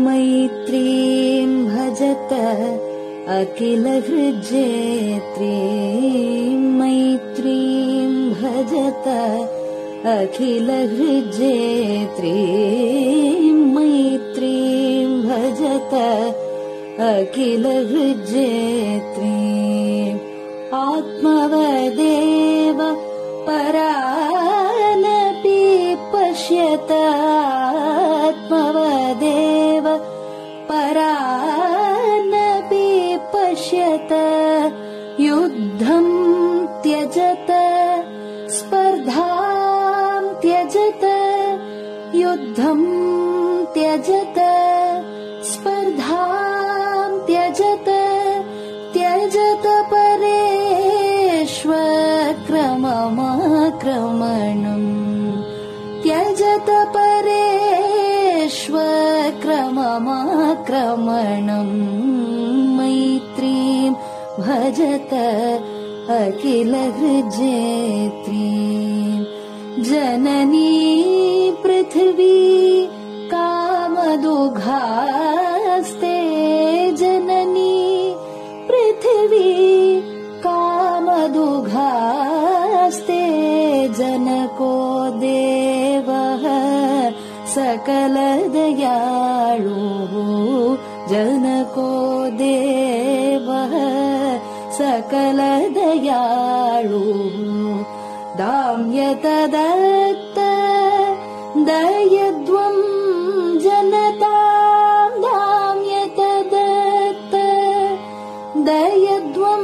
मैत्रीं भजत अखिलहृज्जेत्रीं मैत्रीं भजत अखिलहृज्जेत्रीं मैत्रीं भजत अखिलहृज्जेत्रीं आत्मवदेव परानपि पश्यत आत्मवदेव परानपि पश्यत युद्धं त्यजत स्पर्धां त्यजत युद्धं त्यजत स्पर्धां त्यजत त्यजत परेष्वक्रममाक्रमणम् त्यजत परेष्वक्रममाक्रमणम् मैत्रीं भजत अखिलहृज्जेत्रीं जननी पृथिवी कामदुघास्ते जननी पृथिवी कामदुघास्ते जनको देवः सकलदयाळुः जनको देवः सकलदयाळुः दाम्यतदत्त दयद्वं जनतां दाम्यतदत्त दयद्वं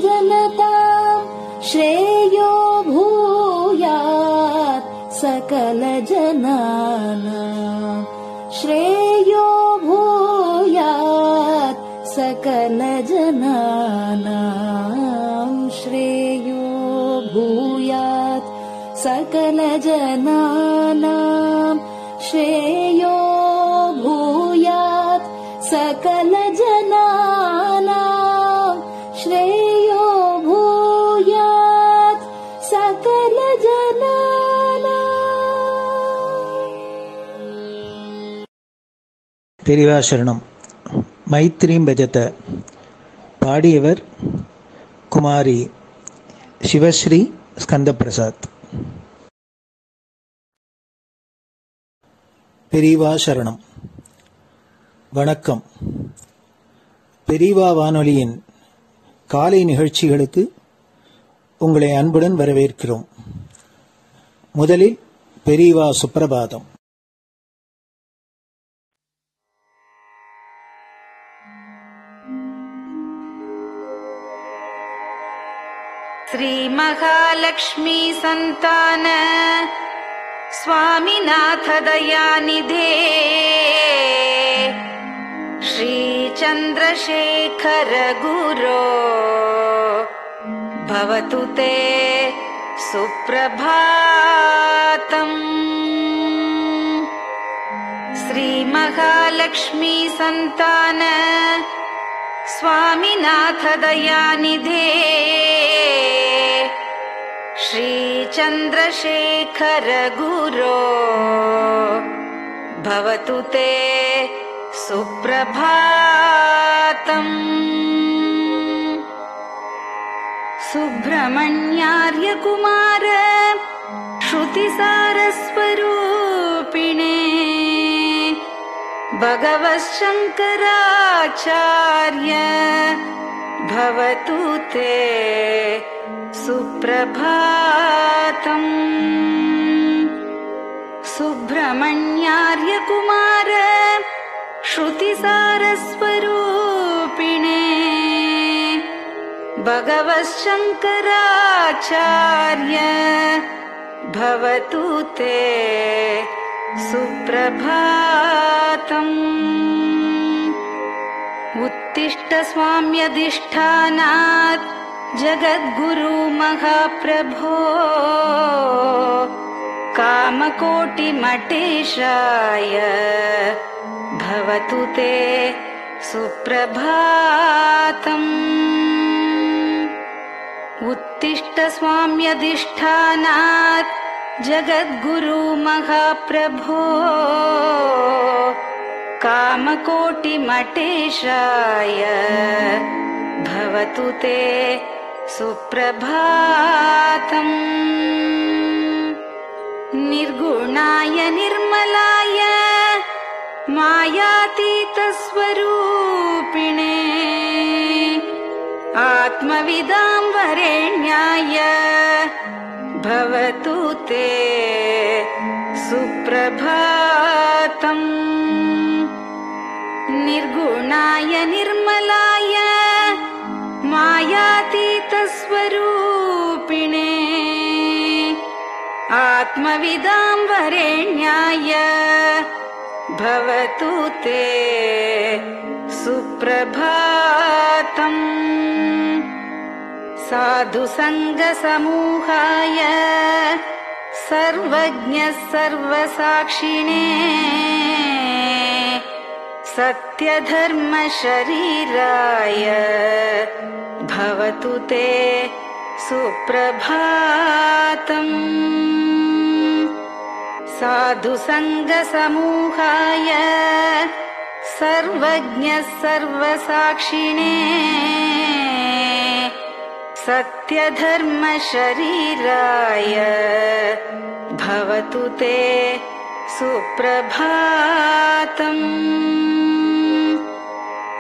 जनतां श्रेयो भूयात् सकलजनानां श्रेयो भूयात् सकलजनानां श्रेयो भूयात् सकलजनानां श्रेयो भूयात् सकलजनानां श्रेयो भूयात् सकलजनानां. பெரியவா சரணம். மைத்ரீம் பஜத பாடியவர் குமாரி சிவஸ்ரீ ஸ்கந்தபிரசாத். பெரியவா சரணம். வணக்கம். பெரியவா வானொலியின் காலை நிகழ்ச்சிகளுக்கு உங்களை அன்புடன் வரவேற்கிறோம். முதலில் பெரியவா சுப்பிரபாதம். श्री महालक्ष्मी संतान स्वामीनाथ दयानिधे श्री चंद्रशेखर गुरो भवतु ते सुप्रभातम्. श्री महालक्ष्मी संतान स्वामीनाथ दयानिधे श्री चंद्रशेखर गुरो भवतु ते सुप्रभातम्. सुब्रह्मण्यार्य कुमार श्रुतिसारस्वरूपिणे भगवच्छंकराचार्य भवतु ते सुप्रभातम्. सुब्रह्मण्यार्य कुमार श्रुतिसारस्वरूपिणे भगवच्छंकराचार्य भवतु ते सुप्रभातम्. उत्तिष्ठ स्वाम्यधिष्ठानात् जगद्गुरु महाप्रभो कामकोटिमटेशाय भवतु ते सुप्रभातम्. उत्तिष्ठ स्वाम्यधिष्ठानात् जगद्गुरु महाप्रभो कामकोटिमटेशाय भवतु ते सुप्रभातम्। निर्गुणाय निर्मलाय मायातीतस्वरूपिणे आत्मविदां वरेण्याय भवतु ते सुप्रभातम्। निर्गुणाय निर्मलाय मायातीतस्वरूपिणे आत्मविदां वरेण्याय भवतु ते सुप्रभातम्। साधुसङ्गसमूहाय सर्वज्ञ सर्वसाक्षिणे सत्यधर्मशरीराय भवतु ते सुप्रभातम्। साधुसङ्गसमूहाय सर्वज्ञ सर्वसाक्षिणे सत्यधर्मशरीराय भवतु ते सुप्रभातम्।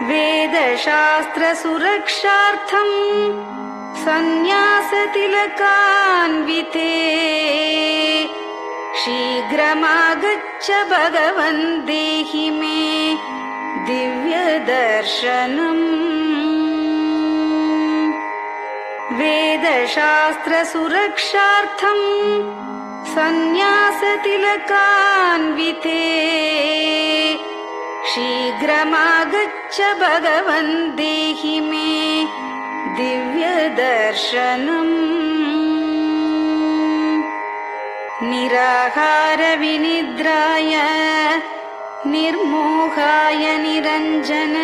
वेदशास्त्रसुरक्षार्थम् सन्न्यासतिलकान्विते शीघ्रमागच्छ भगवन् देहि मे दिव्यदर्शनम्। वेदशास्त्रसुरक्षार्थम् सन्न्यासतिलकान्विते शीघ्रमागच्छ भगवन् देहि मे दिव्यदर्शनम्। निराहारविनिद्राय निर्मोहाय निरञ्जन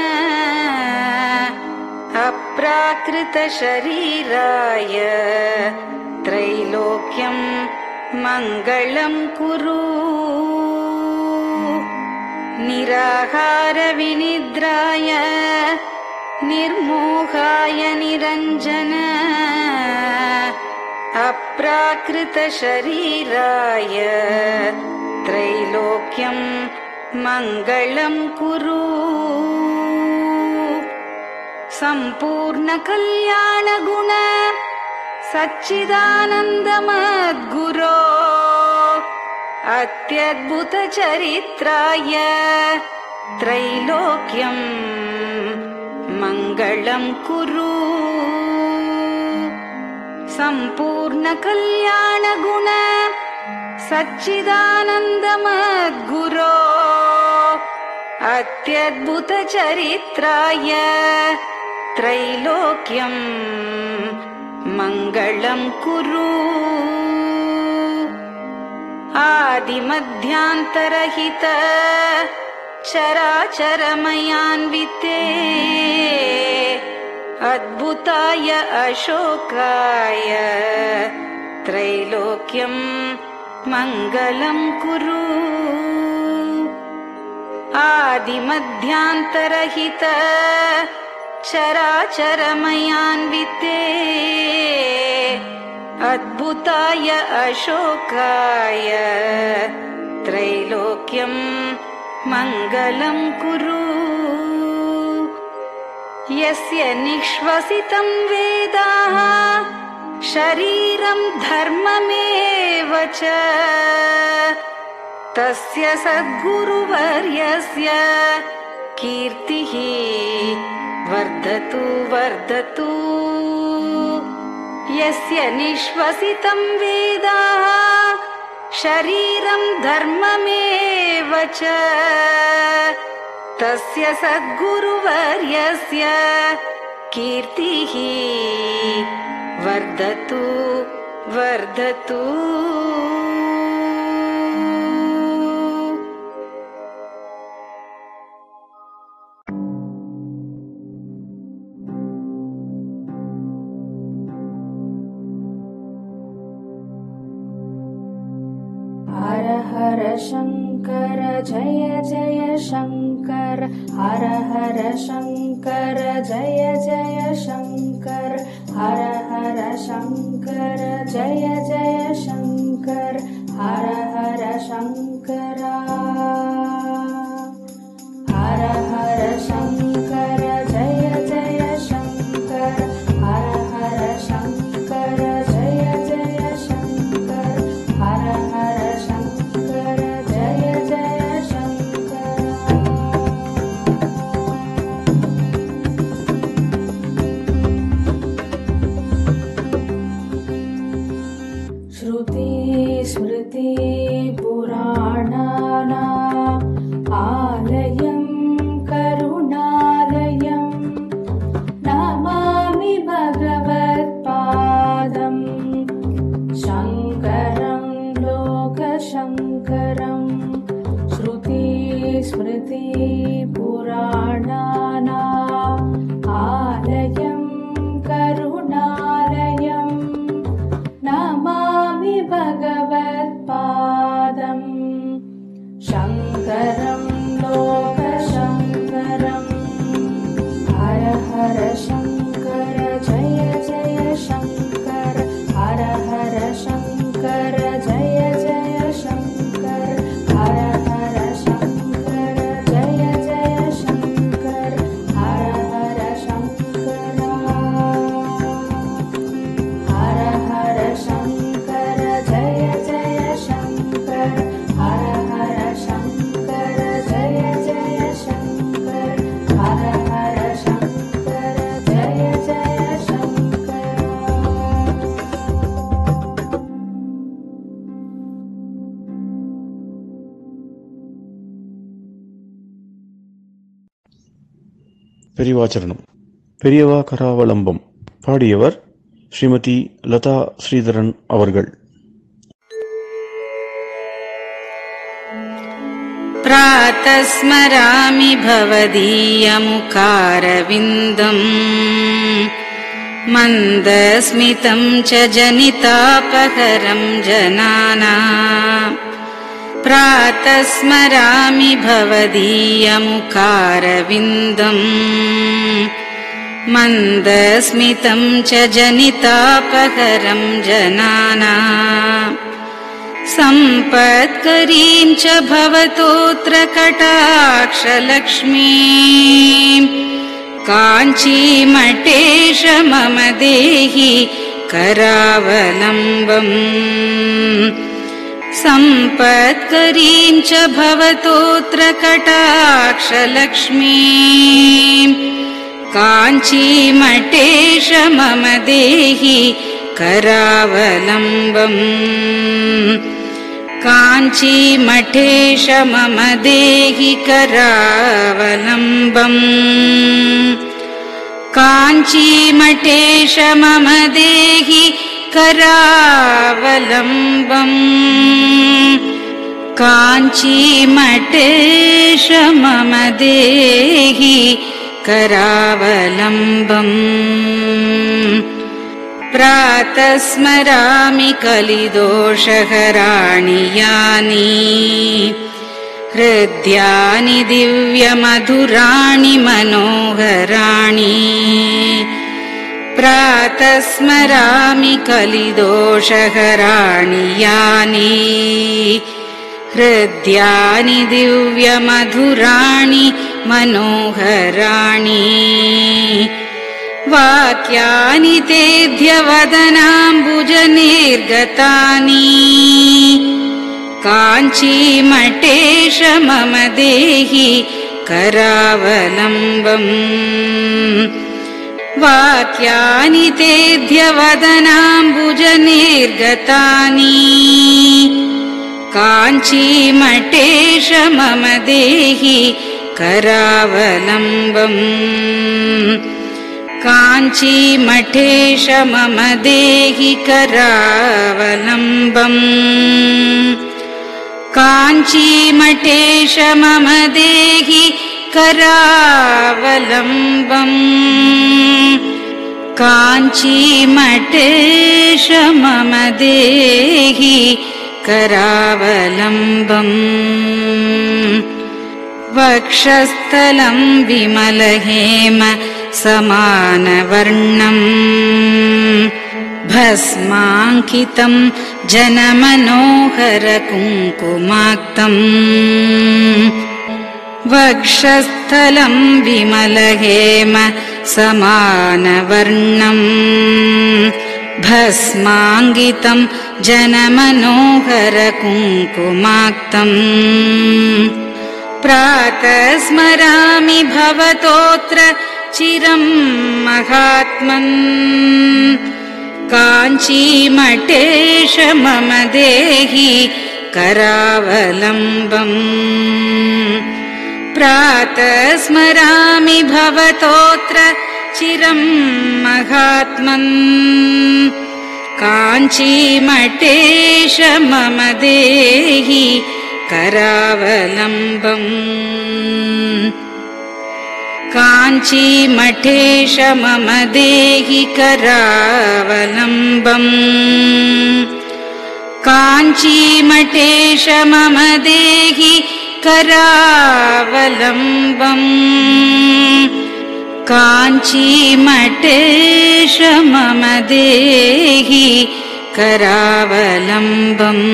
अप्राकृतशरीराय त्रैलोक्यं मङ्गलं कुरु। निराहारविनिद्राय निर्मोहाय निरञ्जन अप्राकृतशरीराय त्रैलोक्यं मङ्गलं कुरु। सम्पूर्णकल्याणगुण सच्चिदानन्दमद्गुरो अत्यद्भुतचरित्राय त्रैलोक्यं मङ्गलं कुरु। सम्पूर्णकल्याणगुण सच्चिदानन्दमद्गुरो अत्यद्भुतचरित्राय त्रैलोक्यं मङ्गलं कुरु। आदिमध्यान्तरहित चराचरमयान्विते अद्भुताय अशोकाय त्रैलोक्यं मङ्गलं कुरु। आदिमध्यान्तरहित चराचरमयान्विते अद्भुताय अशोकाय त्रैलोक्यं मङ्गलं कुरु। यस्य निःश्वसितं वेदाः शरीरं धर्ममेव च तस्य सद्गुरुवर्यस्य कीर्तिः वर्धतु वर्धतु। यस्य निःश्वसितं वेदाः शरीरं धर्ममेव च तस्य सद्गुरुवर्यस्य कीर्तिः वर्धतु वर्धतु। हर हर शंकर जय जय शंकर हर हर शंकर जय जय शंकर हर हर शंकर जय जय शंकर हर हर शंकरा हर हर शंकर जय जय शंकर हर हर शंकर जय जय शंकर हर हर शंकर जय जय शंकर श्रुति स्मृति पुराणानाम् आलयं करुणालयं नमामि भगवत्पादं शङ्करं लोकशङ्करं श्रुति स्मृति पुराणानाम् आलयं करुणालयं नमामि भगवत्पादं शङ्करं लोकशङ्करम् हर हर शङ्कर जय जय शङ्कर हर हर शङ्कर जय जय शङ्कर हर हर शङ्कर जय जय शङ्कर हर हर शङ्करा हर हर शङ्कर जय जय शङ्कर हर हर शङ्कर जय जय शङ्कर हर हर शङ्कर जय जय शङ्कर பெரியவாச்சரணம். பெரியவா கராவலம்பம். பாடியவர் ஸ்ரீமதி லதா ஸ்ரீதரன் அவர்கள். प्रातः स्मरामि भवदीयमुखारविन्दम् मन्दस्मितं च जनितापहरं जनानाम् प्रातः स्मरामि भवदीयमुखारविन्दम् मन्दस्मितं च जनितापहरं जनानाम् सम्पत्करीं च भवतोऽत्र कटाक्षलक्ष्मीं काञ्चीमठेश मम देहि करावलम्बम् सम्पत्करीं च भवतोऽत्र कटाक्षलक्ष्मीं काञ्चीमठेश मम देहि करावलम्बम् काञ्चीमठेश मम देहि करावलम्बम् काञ्चीमठेश मम देहि करावलम्बम् काञ्चीमठेश मम देहि करावलम्बम् प्रातः स्मरामि कलिदोषहराणि यानि हृद्यानि दिव्यमधुराणि मनोहराणि प्रातः स्मरामि कलिदोषहराणि यानि हृद्यानि दिव्यमधुराणि मनोहराणि वाक्यानि तेऽध्यवदनाम्बुजनिर्गतानि काञ्चीमठेश मम देहि करावलम्बम् वाक्यानि तेऽध्यवदनाम्बुजनिर्गतानि काञ्चीमठेश मम देहि करावलम्बम् काञ्चीमठेश मम देहि करावलम्बम् काञ्चीमठेश मम देहि करावलम्बम् काञ्चीमठेश मम देहि करावलम्बम् वक्षस्थलं विमलहेम समानवर्णम् भस्माङ्कितं जनमनोहर कुङ्कुमाक्तम् वक्षस्थलं विमलहेम समानवर्णम् भस्माङ्कितं जनमनोहर कुङ्कुमाक्तम् प्रातः स्मरामि भवतोऽत्र चिरं महात्मन् काञ्चीमठेश मम देहि करावलम्बम् प्रातः स्मरामि भवतोऽत्र चिरं महात्मन् काञ्चीमठेश मम देहि करावलम्बम् काञ्चीमठेश मम देहि करावलम्बम् काञ्चीमठेश मम देहि करावलम्बम् काञ्चीमठेश मम देहि करावलम्बम्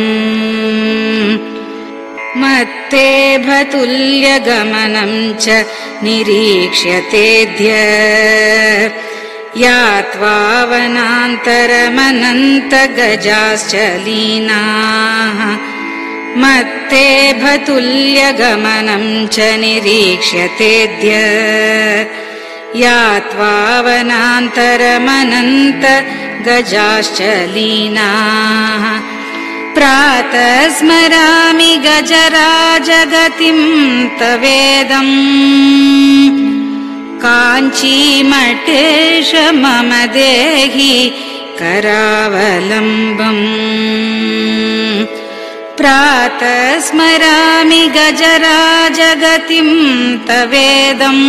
मत्तेभतुल्यगमनं च निरीक्ष्यतेऽद्य यात्वा वनान्तरमनन्तगजाश्च लीनाः मत्तेभतुल्यगमनं च निरीक्ष्यतेऽद्य यात्वा वनान्तरमनन्तगजाश्च लीनाः प्रातः स्मरामि गजराजगतिं तवेदम् काञ्चीमठेश मम देहि करावलम्बम् प्रातः स्मरामि गजराजगतिं तवेदम्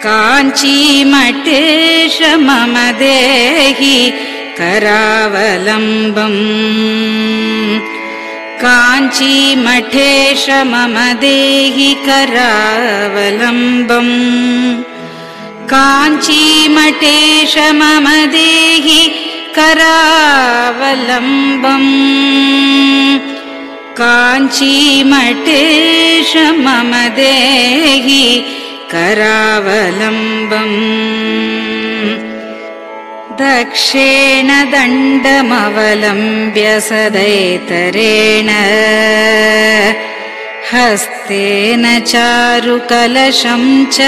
काञ्चीमठेश मम देहि करावलम्बम् काञ्चीमठेश मम देहि करावलम्बम् काञ्चीमठेश मम देहि करावलम्बम् काञ्चीमठेश मम देहि करावलम्बम् दक्षेण दण्डमवलम्ब्य सदैतरेण हस्तेन चारुकलशं च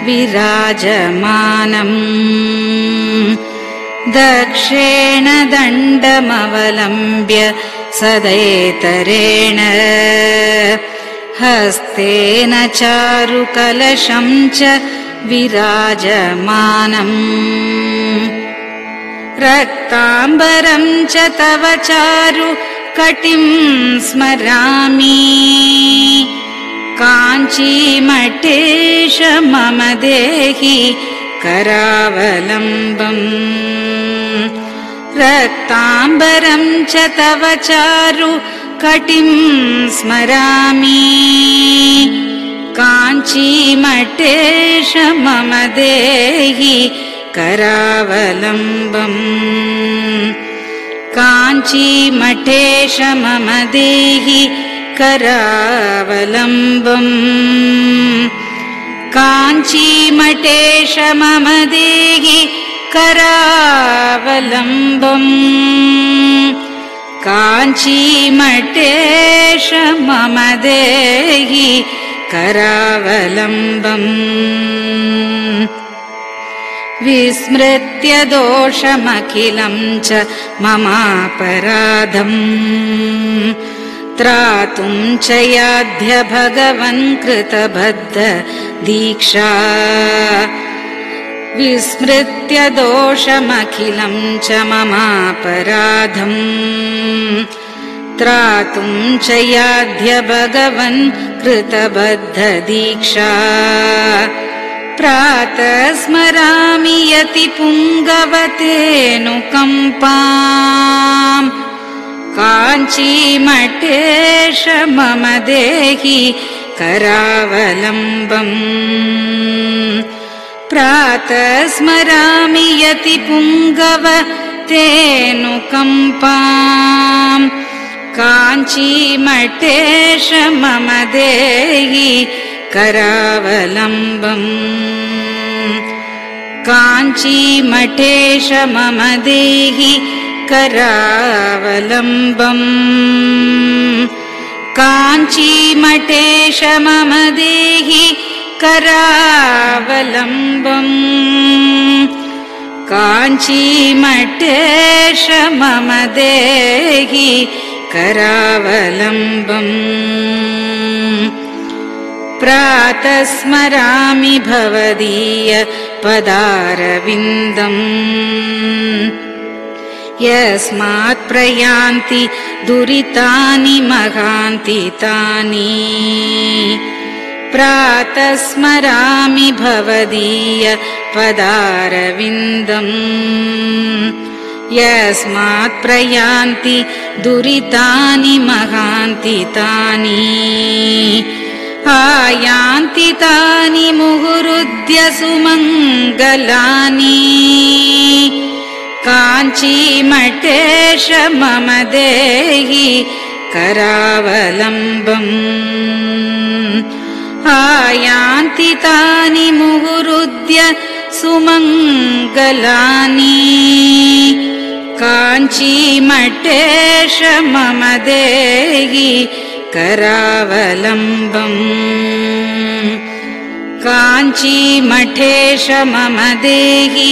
विराजमानम् दक्षेण दण्डमवलम्ब्य सदैतरेण हस्तेन चारुकलशं च विराजमानम् रक्ताम्बरं च तव चारु कटिं स्मरामि काञ्चीमठेश मम देहि करावलम्बम् रक्ताम्बरं च तव चारु कटिं स्मरामि काञ्चीमठेश मम देहि करावलम्बम् काञ्चीमठेश मम देहि करावलम्बम् काञ्चीमठेश मम देहि करावलम्बम् काञ्चीमठेश मम देहि करावलम्बम् विस्मृत्य दोषमखिलं च ममापराधम् त्रातुं च याध्य भगवन् कृतबद्ध दीक्षा विस्मृत्य दोषमखिलं च ममापराधम् त्रातुं च याध्य भगवन् कृतबद्ध दीक्षा प्रातः स्मरामि यति पुङ्गवतेऽनुकम्पाम् काञ्चीमठेश मम देहि करावलम्बम् प्रातः स्मरामि यति पुङ्गव तेऽनुकम्पाम् काञ्चीमठेश मम देहि करावलम्बम् काञ्चीमठेश मम देहि करावलम्बम् काञ्चीमठेश मम देहि करावलम्बम् काञ्चीमठेश मम देहि करावलम्बम् प्रातः स्मरामि भवदीय पदारविन्दम् यस्मात् प्रयान्ति दुरितानि महान्ति तानि प्रातः स्मरामि भवदीय पदारविन्दम् यस्मात् प्रयान्ति दुरितानि महान्ति तानि आयान्ति तानि मुहुरुद्य सुमङ्गलानि काञ्चीमठेश मम देहि करावलम्बम् आयान्ति तानि मुहुरुद्य सुमङ्गलानि काञ्चीमठेश मम देहि करावलम्बम् काञ्चीमठेश मम देहि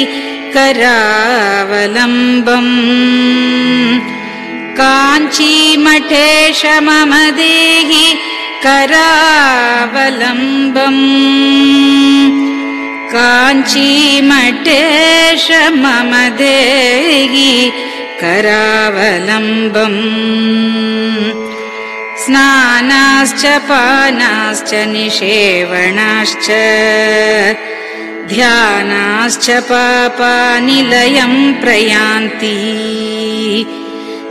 करावलम्बम् काञ्चीमठेश मम देहि करावलम्बम् काञ्चीमठेश मम देहि करावलम्बम् स्नानाश्च पानाश्च निषेवणाश्च ध्यानाश्च पापानिलयम् प्रयान्ति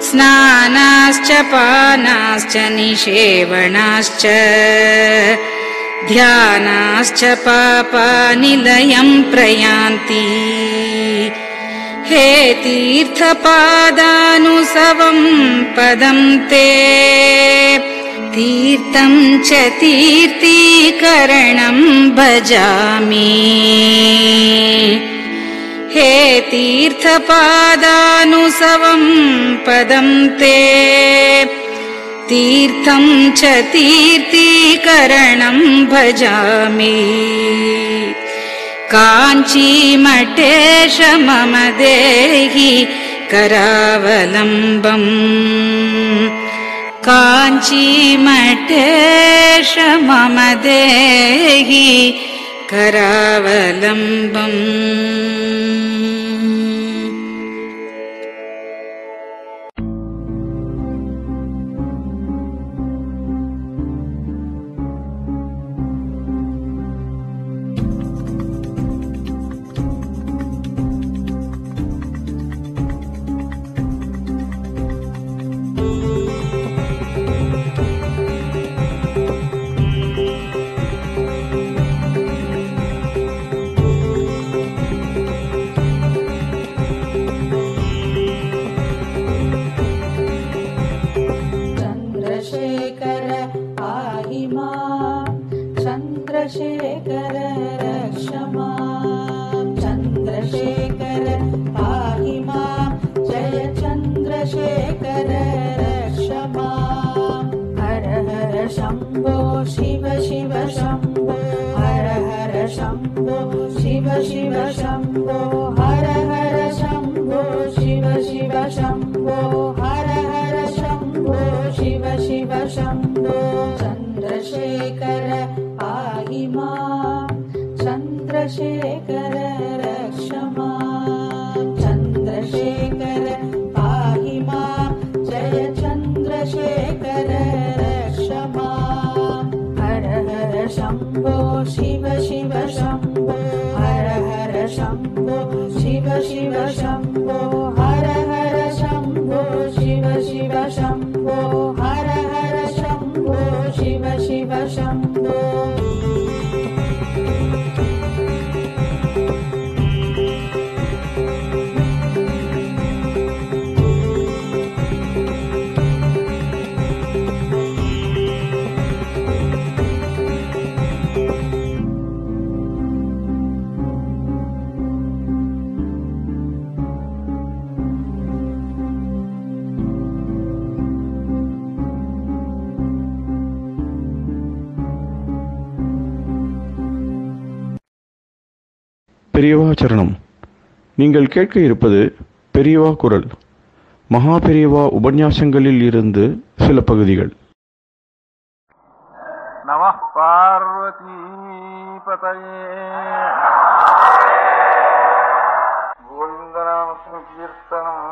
स्नानाश्च पानाश्च निषेवणाश्च ध्यानाश्च पापानिलयम् प्रयान्ति हे तीर्थपादानुसवम् पदम् ते तीर्थम् च तीर्थीकरणम् भजामि हे तीर्थपादानुसवम् पदम् ते तीर्थम् च तीर्थीकरणम् भजामि काञ्चीमठेश मम देहि करावलम्बम् काञ्चीमठेश मम देहि करावलम्बम् चन्द्रशेखर रक्ष माम् चन्द्रशेखर पाहि माम् जय चन्द्रशेखर रक्ष माम् हर हर शम्भो शिव शिव शम्भो हर हर शम्भो शिव शिव शम्भो हर हर शम्भो शिव शिव शम्भो हर हर शम्भो शिव शिव शम्भो चन्द्रशेखर पाहि माम् चन्द्रशेखर रक्ष माम् चन्द्रशेखर पाहि माम् जय चन्द्रशेखर रक्ष माम् हर हर शम्भो शिव शिव शम्भो हर हर शम्भो शिव शिव शम्भो हर हर शम्भो शिव शिव शम्भो हर हर शम्भो शिव शिव शम्भो பெரியவா சரணம். நீங்கள் கேட்க இருப்பது பெரியவா குரல். மகா பெரியவா உபன்யாசங்களில் இருந்து சில பகுதிகள். நமः பார்வதி பதயே கோவிந்தநாம சங்கீர்த்தனம்.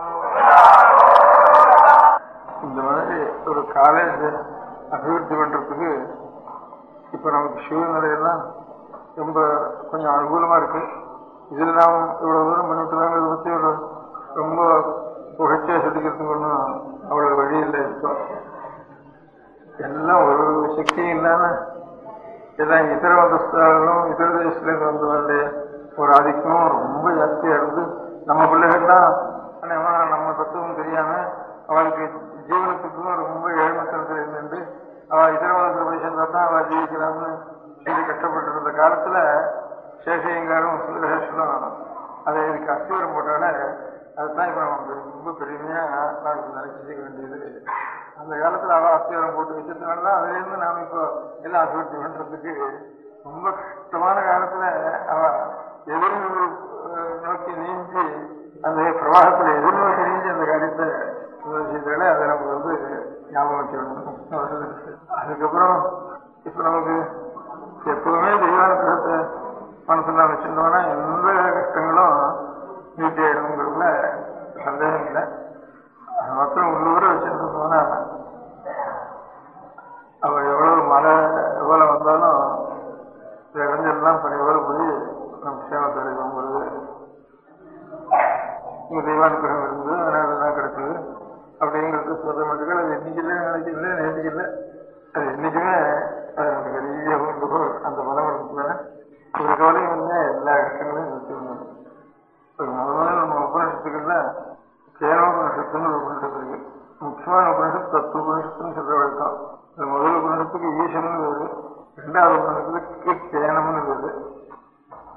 இந்த மாதிரி ஒரு காலேஜ் அபிவிருத்தி பண்றதுக்கு இப்ப நமக்கு சூழ்நிலையெல்லாம் ரொம்ப கொஞ்சம் அனுகூலமா இருக்கு. இதுல நாம் இவ்வளவு தூரம் பண்ணிவிட்டுதாங்கிறத பத்தி ஒரு ரொம்ப புகழ்ச்சியா சொல்லிக்கிறதுக்கு ஒன்றும் அவ்வளவு வழி இல்லை. இருக்கும் எல்லாம் ஒரு சக்தியும் இல்லாம எல்லாம் இதர மதஸ்தர்களும் இதர தேசத்துலேருந்து வந்தவருடைய ஒரு ஆதிக்கமும் ரொம்ப ஜாஸ்தியா இருந்து நம்ம பிள்ளைகள்லாம் நம்ம தத்துவம் தெரியாம அவளுக்கு ஜீவனத்துக்கும் ரொம்ப ஏழ்மத்தனத்தில் இருந்து அவள் இதர மதத்தில் போய் சேர்ந்தா தான் அவள் ஜீவிக்கலாம்னு சொல்லி கஷ்டப்பட்டு இருந்த காலத்துல சேஷையங்காரும் சுந்தரேஸ்வரம் அதை இதுக்கு அஸ்திவரம் போட்டால அதுதான் இப்ப நமக்கு ரொம்ப பெருமையா நாளைக்கு நினைச்சிக்க வேண்டியது. அந்த காலத்துல அவ அஸ்திவரம் போட்டு வச்சதுனாலதான் அதுல இருந்து நாம இப்போ எல்லாம் அபிவிருத்தி பண்றதுக்கு ரொம்ப கஷ்டமான காலத்துல அவ எதிர் நோக்கி நீஞ்சி அந்த பிரவாகத்துல எதிர்நோக்கி நீஞ்சி அந்த காரியத்தை செய்தாலே அதை நமக்கு ஞாபகம் வச்சுக்கணும். அதுக்கப்புறம் இப்ப நமக்கு எப்பவுமே தெய்வானுகிரகத்தை மனசுல வச்சிருந்தோம்னா எந்த கஷ்டங்களும் நீட்டி ஆயிடுங்கிறதுல சந்தேகம் இல்லை. அது மாத்திரம் உள்ளூர வச்சிருந்தோம்னா அவ எவ்வளவு மழை எவ்வளவு வந்தாலும் இடைஞ்செல்லாம் பணியோடு போய் நம்ம சேமத்தை அடைவோங்கிறது உங்க தெய்வானுகிரகம் இருந்தது, அதனாலதான் கிடைச்சது அப்படிங்கிறது சொல்ற மட்டும் அது என்னைக்குல நினைக்கல நேற்றுக்கல அது என்னைக்குமே பெரிய அந்த மனம் இருக்குல்ல ஒரு கவலையும் இல்லை. எல்லா கஷ்டங்களையும் நிறுத்திருந்தோம். முதல்ல நம்ம உபநிஷத்துக்கள்ல கேனோபனிஷத்துன்னு ஒரு உபநிஷத்து இருக்கு. முக்கியமான உபநிஷத்து தத்துவ உபநிஷத்துன்னு சொல்ற வழக்கம். அது முதல் உபநிஷத்துக்கு ஈசன்னு வருது, ரெண்டாவது உபநிஷத்துக்கு கேனம்னு வருது.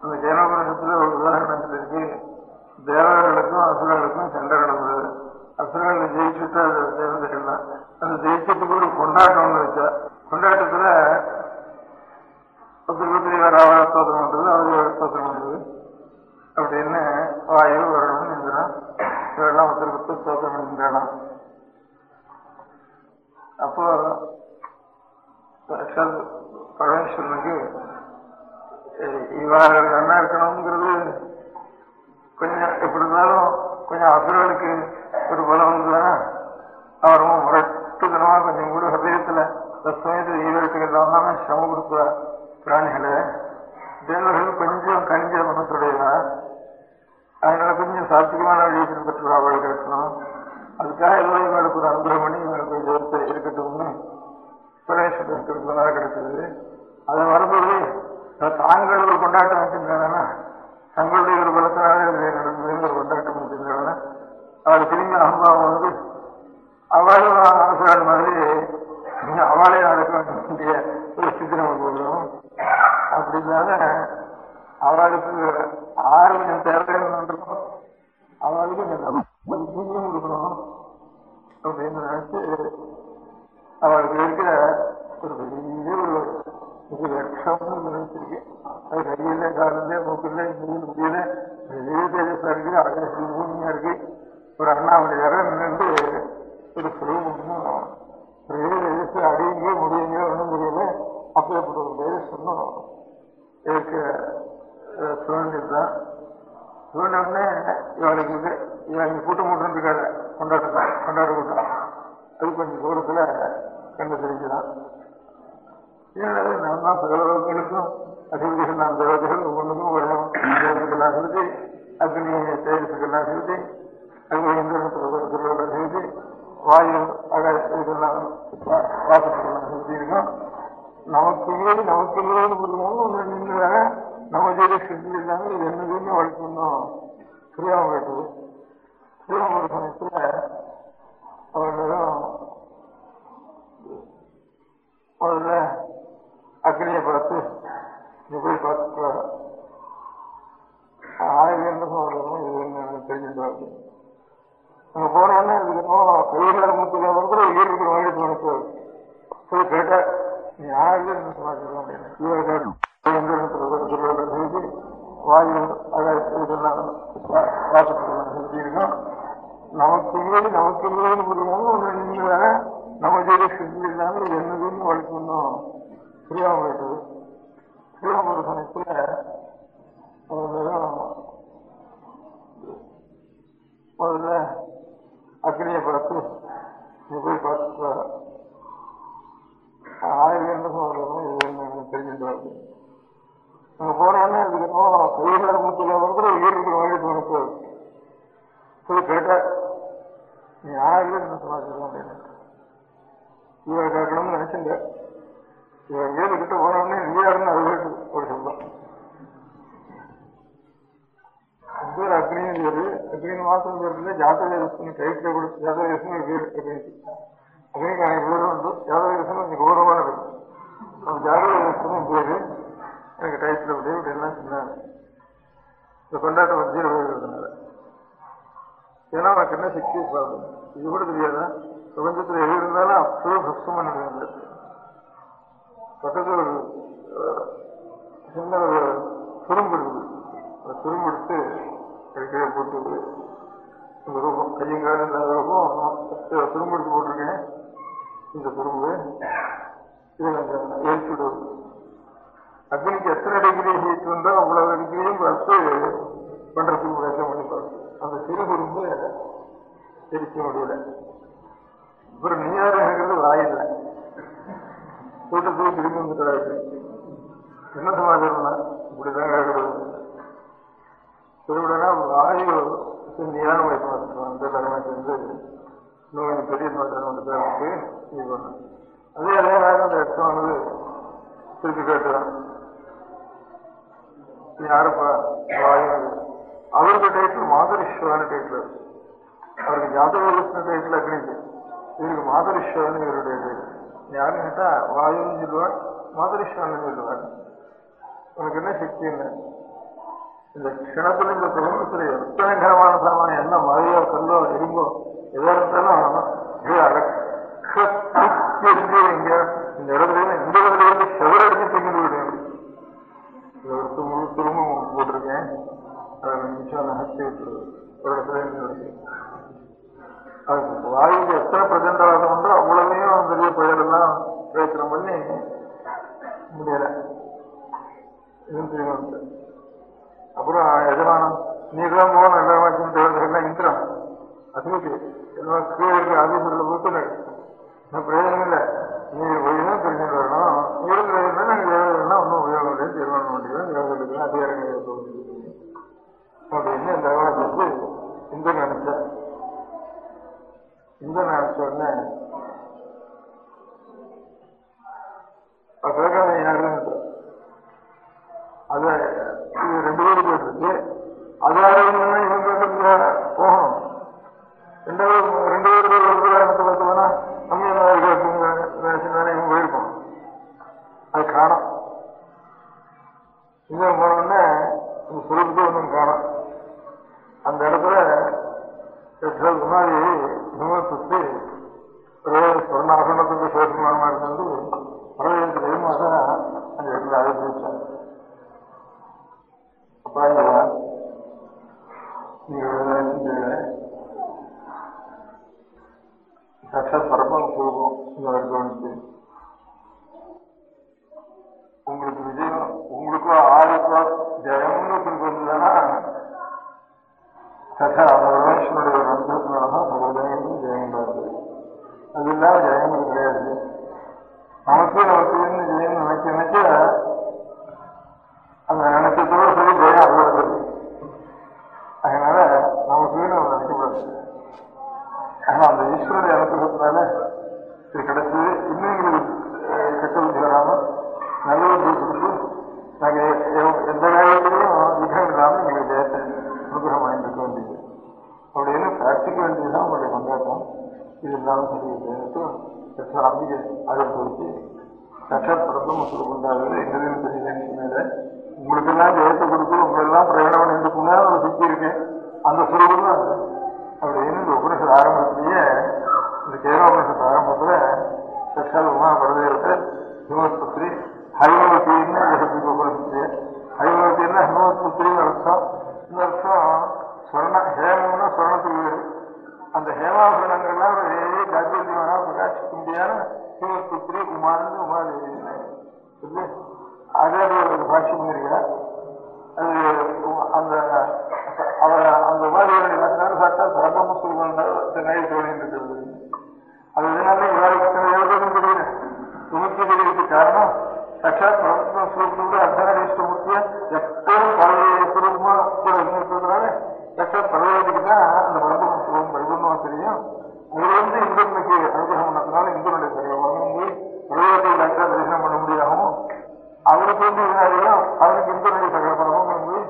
அந்த கேனோபனிஷத்துல ஒரு உதாரணம் இருக்கு. தேவர்களுக்கும் அசுரர்களுக்கும் சண்டை நடந்தது. அசுரர்களை ஜெயிச்சுட்டு அதை தேர்ந்தெடுக்கலாம். அந்த ஜெயிச்சதுக்கு ஒரு கொண்டாட்டம்னு வச்சா கொண்டாட்டத்துல ஒருத்தருக்கு ராவண ஸ்தோத்திரம் பண்றது, அவரு ஸ்தோத்திரம் பண்றது அப்படின்னு வாயு வரணும்னு நின்றான். இவரெல்லாம் ஒருத்தருக்கு ஸ்தோத்திரம் பண்ணின்றான். அப்போ பரமேஸ்வரனுக்கு இவர்கள் என்ன இருக்கணுங்கிறது கொஞ்சம் எப்படி இருந்தாலும் கொஞ்சம் அசுரர்களுக்கு ஒரு பலம் வந்ததுன்னா அவரும் முரட்டுத்தனமா கொஞ்சம் கூட ஹதயத்துல தத்துவத்தில் ஈவரத்துக்கு இல்லாம சிரம கொடுத்த பிராணிகளை தேவர்கள் கொஞ்சம் கணிஞ்ச மனத்துடையதான். அதனால கொஞ்சம் சாத்தியமான வழியை பெற்று அவள் கிடைக்கணும். அதுக்காக எல்லாம் இவளுக்கு ஒரு அனுகிரகம் பண்ணி இவளுக்கு ஜெயத்தை இருக்கட்டும்னு பரமேஸ்வரன் இருக்கிறதுனால கிடைச்சது. அதை வரும்போது தாங்கள் ஒரு கொண்டாட்டம் வச்சிருந்தாங்கன்னா தங்களுடைய ஒரு பலத்தினால நடந்ததுன்னு ஒரு கொண்டாட்டம் வச்சிருந்தாங்கன்னா அவள் திரும்பி அனுபவம் அவளும் அரசாள் மாதிரி அவளே நடக்க வேண்டிய ஒரு ஸ்திதி நமக்கு போடுறோம். அப்படி இல்லாத அவளுக்கு கொஞ்சம் தேவையானோம், அவளுக்கு கொஞ்சம் கொடுக்கணும் அப்படின்னு நினைச்சு அவளுக்கு இருக்கிற ஒரு பெரிய ஒரு லட்சம்னு நினைச்சிருக்கு. அது கையில காலில மூக்கில நீர் முடியல பெரிய தேஜஸா இருக்கு, அழகா பூமியா இருக்கு. ஒரு அண்ணாமலையார நின்று ஒரு சுரூபமும் ஒரே தேஜஸ் அடியுங்க முடியுங்க ஒன்றும் தெரியல. அப்பேற்பட்ட ஒரு தேஜஸ் ஒன்றும் எனக்கு சுழண்டிருந்தான். சுழண்டவுடனே இவளுக்கு இவங்க கூட்டம் மூட்டம் இருக்காது கொண்டாட கூட்டம். அது கொஞ்சம் தூரத்துல கண்டு தெரிஞ்சுதான். நான் தான் சகலவர்களுக்கும் அதிபதிகள் நாம் தேவதைகள் ஒவ்வொன்றுக்கும் வரணும். தேவதைகளாக இருந்து அக்னி தேஜஸுக்கெல்லாம் செலுத்தி அக்னி இந்திரன் செலுத்தி வாயு இதெல்லாம் வாசப்படலாம் எப்படி இருக்கும். நமக்கு இல்லைன்னு புரியாம ஒன்று நின்றுறாங்க. நம்ம செய்த சித்தி இல்லாமல் இது என்னதுன்னு வளர்க்கணும் புரியாம கேட்டது. புரியாம ஒரு சமயத்துல அவர்களும் முதல்ல அக்னியை பார்த்து இங்க போய் பார்த்து ஆயிரம் என்ன சொல்லணும் இது என்ன தெரிஞ்சுட்டு அங்க போனோடனே இதுக்கப்புறம் கையில் முத்துக்காக கூட ஈடுபட்டு வாங்கிட்டு உனக்கு போய் கேட்டா நீ யாரு என்ன சமாச்சாரம் அப்படின்னு வாயு இதெல்லாம் வாசப்படலாம் எப்படி இருக்கும். நமக்கு இல்லைன்னு புரியாம ஒன்று நின்றுறாங்க. நம்ம செய்த சித்தி இல்லாமல் இது என்னதுன்னு வளர்க்கணும் புரியாம கேட்டது. புரியாம ஒரு சமயத்துல அவர்களும் முதல்ல அக்னியை பார்த்து இங்க போய் பார்த்து ஆயிரம் என்ன சொல்லணும் இது என்ன தெரிஞ்சுட்டு அங்க போனோடனே இதுக்கப்புறம் கையில் முத்துக்காக கூட ஈடுபட்டு வாங்கிட்டு உனக்கு போய் கேட்டா நீ யாரு என்ன சமாச்சாரம் அப்படின்னு இவரை கேட்கணும்னு நினைச்சுங்க. இவன் வீடு கிட்ட போனோடனே நீ யாருன்னு அது கேட்டு ஒரு சொல்லும். பேர் அக்னின்னு பேரு. அக்னின்னு மாசம் பேருக்குள்ள ஜாதகேசன் கைட்டில் கொடுத்து ஜாதகேசன் பேர் அக்னிக்கான பேரும் உண்டு. ஜாதகேசன் கொஞ்சம் கௌரவமான பேர். அந்த ஜாதகேசனும் பேரு எனக்கு டைட்டில் இப்படி எல்லாம் சொன்னாங்க. இந்த கொண்டாட்டம் வச்சு இருக்கிறதுனால ஏன்னா உனக்கு என்ன சக்தி பார்க்கணும் இது கூட தெரியாதா. பிரபஞ்சத்தில் எது இருந்தாலும் அப்போ பக்தமான பக்கத்தில் ஒரு சின்ன ஒரு துரும்பு இருக்குது. அந்த துரும்பு எடுத்து கீழே போட்டு இந்த ரூபம் கையங்கால இல்லாத ரூபம் துரும்பு எடுத்து போட்டிருக்கேன். இந்த துரும்பு இதை கொஞ்சம் ஏற்றி விடுவது. அக்னிக்கு எத்தனை டிகிரி ஹீட் வந்தோ அவ்வளவு டிகிரியும் பார்த்து பண்றதுக்கு முயற்சி பண்ணி பார்த்து அந்த சிறு துரும்பு எரிக்க முடியல. அப்புறம் நீராடுங்கிறது வாயில்லை கூட்டத்துக்கு திரும்பி வந்துட்டாரு. என்ன சமாச்சாரம்னா இப்படிதான் கேட்கறது. திருவிடனா வாயு நீரான முறை பார்த்துருவோம். அந்த தலைமை சேர்ந்து இன்னும் பெரிய சமாச்சாரம் வந்து பேருக்கு இது பண்ணேன். அதே நேரம் அந்த இடத்துல வந்து திருப்பி கேட்டுதான் யாருப்பா வாயு அவருக்கு டைட்டில் மாதரிஸ்வரான டைட்டில். அவருக்கு ஜாதகலட்சுமி டைட்டில் அக்னிக்கு. இவருக்கு மாதரிஸ்வரன் இவருடைய டைட்டில். யாருன்னு கேட்டா வாயுன்னு சொல்லுவார், மாதரிஸ்வரன் சொல்லுவார். உனக்கு என்ன சக்தி என்ன இந்த க்ஷணத்துல இந்த பிரபஞ்சத்துல எத்தனை கரமான சாமானியம் என்ன மழையோ கல்லோ இரும்போ எதா இருந்தாலும் எங்க இந்த இடத்துல இந்த இடத்துல வந்து செவரடிச்சு தூங்கிட்டு விடுவேன். முழு திரும்பவும் போட்டிருக்கேன். அதை நிமிஷம் நகர்த்தி விட்டுருது ஒரு இடத்துல. அது வாயுக்கு எத்தனை பிரச்சண்டாவது உண்டோ அவ்வளவையும் பெரிய புயலெல்லாம் பிரயத்தனம் பண்ணி முடியல. இதுவும் தெரியும். அப்புறம் எஜமானம் நீதான் போக நல்ல தேர்தல் இந்திரம் அதுக்கு எல்லாம் கீழே இருக்க ஆபீசரில் போட்டு பிரயோஜனம் இல்லை. நீ ஒய்தான் தெரிஞ்சுட்டு வரணும். நீங்க நாங்கள் ஒன்றும் உபயோகம் இல்லைன்னு தீர்மானம் பண்ணிக்கலாம். தேர்தலுக்கு அதிகாரங்கள் அப்படின்னு இந்த விவகாரத்துக்கு இந்த நினைச்சேன். இந்த நினைச்ச உடனே கேட்காத யாருன்னு அதை இது 2 பேரும் போயிட்டு அதாவது இவங்க போகணும். 2 பேர் ஒரு பார்த்தோம்னா நம்ம தானே இவங்க போயிருக்கோம். அது காணும். இங்க போனோடனே இந்த சுரூபத்தை ஒன்றும் காணும். அந்த இடத்துல மாதிரி விமர்சித்து சொர்ணாசனத்துக்கு சோசனமாக இருந்து 65 மாதம் அந்த இடத்துல அழைப்பிச்சாங்க. அப்புறம் நீங்கள் சாட்சாத் பரப்பம் சுரூபம் கவனிச்சு உங்களுக்கு விஜயம் உங்களுக்கும் ஆளுக்கோ ஜெயம்னு வந்ததுன்னா சட்டா பரமேஸ்வருடைய மந்திரத்தினால சகோதரங்களும் ஜெயம் வருது. அது இல்லாம ஜெயம் கிடையாது. நமக்கு ஜெயம் நினைக்க அந்த நினைச்சதோட சரி ஜெயம் அவ்வளவு. அதனால நமக்கு நம்ம நினைக்கக்கூடாது. ஆனா அந்த ஈஸ்வரர் எனக்கு இது கிடைச்சது. இன்னும் எங்களுக்கு கெட்ட புத்தி வராமல் நல்ல புத்தி கொடுத்து நாங்கள் எந்த காலத்திலையும் விக்ரம் இல்லாமல் எங்களுக்கு ஜெயத்தை அனுகிரகம் பண்ணிட்டு வேண்டியது அப்படின்னு பிரார்த்திக்க வேண்டியதுதான் உங்களுடைய கொண்டாட்டம். இது இருந்தாலும் சரி ஜெயத்து அம்பிகை அழைப்பு வச்சு சட்சாத் பிரபம் உங்களுக்கு உண்டாகுது. எங்களையும் தெரியலன்னு சொன்னது உங்களுக்கெல்லாம் ஜெயத்தை கொடுத்து உங்களெல்லாம் பிரகடனம் பண்ணிட்டுக்குன்னா ஒரு சுத்தி இருக்கு. அந்த சுரூபம் தான் அது. அப்படின்னு இந்த உபனிஷத் ஆரம்பத்திலேயே இந்த கேரளோபனிஷத் ஆரம்பத்தில் சட்சாத் உமா பரதேவத்தை ஹிமத்புத்திரி ஹைமவத்தின்னு சப்திக்கு உபனிஷத்து. ஹைமவத்தின்னா ஹிமத்புத்திரின்னு அர்த்தம். இந்த அர்த்தம் ஸ்வர்ண ஹேமம்னா ஸ்வர்ணத்துக்கு வேறு. அந்த ஹேமாபரணங்கள்லாம் ஒரு காத்தியமான பிரகாசிக்க முடியாத ஹிமத்புத்திரி உமானந்து உமாதேவி சொல்லி அதே ஒரு பாஷ்யம் இருக்கிறார். அது அந்த அந்த உமாதேவியுடைய லட்சணம் சாட்சா சரபம் சொல்லுங்கள் தோணிட்டு இருக்கிறது. அது இதனால இவருக்கு எழுதும் தெரியல துணிக்கு தெரியறதுக்கு காரணம் சாட்சாத் பரமஸ்வரூபத்தோட அர்த்தநாரீஷ்டமூர்த்திய எப்போதும் பரவரூபமா கூட இருக்கிறதுனால சாட்சாத் பரவரத்துக்கு தான் அந்த பரமஸ்வரூபம் பரிபூர்ணமா தெரியும். அதுல வந்து இந்திரனுக்கு அனுகிரகம் பண்ணதுனால இந்திரனுடைய சர்வம் போய் பரவத்தை டாக்டர் தரிசனம் பண்ண முடியாகவும் அவருக்கு வந்து இதனாலையும் அவனுக்கு இந்திரனுடைய சகல பரவங்களும் போய்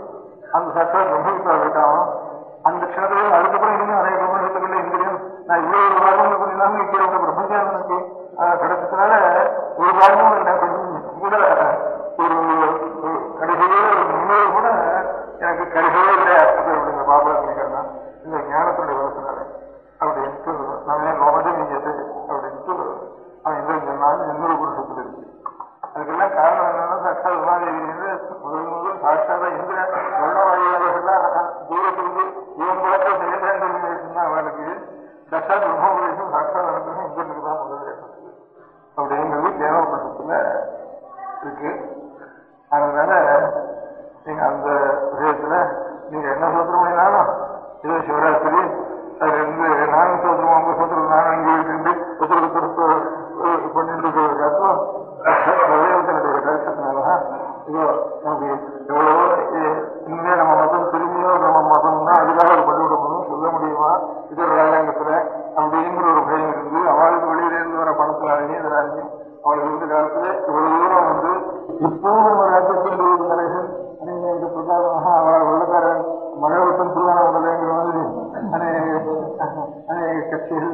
அந்த சாட்சாத் பிரம்மவித்தால் இருக்காவும் அந்த க்ஷணத்துல அதுக்கப்புறம் இன்னும் நிறைய பிரம்மத்துக்குள்ள இந்திரியம் நான் இவ்வளவு பாகங்கள் பண்ணினாலும் இப்படி ஒரு பிரம்மஜானனுக்கு கிடைச்சதுனால ஒரு பாகமும் என்ன கூட ஒரு கடைசியே முன்னோடு கூட எனக்கு கடைசியே இல்லை அப்படிங்க பாபா அப்படிங்கிறதா இந்த ஞானத்துடைய வளர்ச்சினால அப்படின்ட்டு நான் ஏன் லோகத்தை நீங்க எது அப்படின்ட்டு அவன் இந்திரன் சொன்னாலும் இன்னொரு புருஷத்துல இருக்கு. அதுக்கெல்லாம் காரணம் என்னன்னா சாட்சாத் உமாதேவி முதல் சாட்சாதா இந்திரன் வருடவாதிகள்லாம் தூரத்துக்கு இவன் குலத்தை செயல்தான் இருக்குன்னா அவளுக்கு சாட்சாத் பிரம்மோபதேசம் சாட்சாத் அனுகிரகம் இந்திரனுக்கு தான் முதல் ஏற்பட்டது அப்படிங்கிறது கேரளத்துல இருக்கு. அதனால நீங்க அந்த விஷயத்துல நீங்க என்ன சோத்திரம் பண்ணினாலும் இதோ சிவராத்திரி அதுல இருந்து நானும் சோத்திரம் உங்க சோத்திரம் நானும் அங்கே இருந்து ஒருத்தருக்கு பண்ணிட்டு இருக்கிறதுக்காக பிரதேவத்தினுடைய கருத்தினாலதான் இதோ நமக்கு எவ்வளவோ இனிமே நம்ம மதம் திரும்பியோ நம்ம மதம்னா அதுக்காக ஒரு பள்ளிவிட முடியும் சொல்ல முடியுமா இதோட ராஜாங்கத்துல அப்படிங்கிற ஒரு பயம் இருந்து அவளுக்கு வெளியில இருந்து வர பணத்தினாலேயும் இதனாலையும் அவளுக்கு இருந்த காலத்துல இவ்வளவு தூரம் வந்து இப்பவும் நம்ம ராஜ்யத்தின் கணேசன் அநேக இந்த பிரதானமாக அவள் வெள்ளக்காரன் மகளவட்டம் திருவான உடலைங்கிற மாதிரி அநேக கட்சிகள்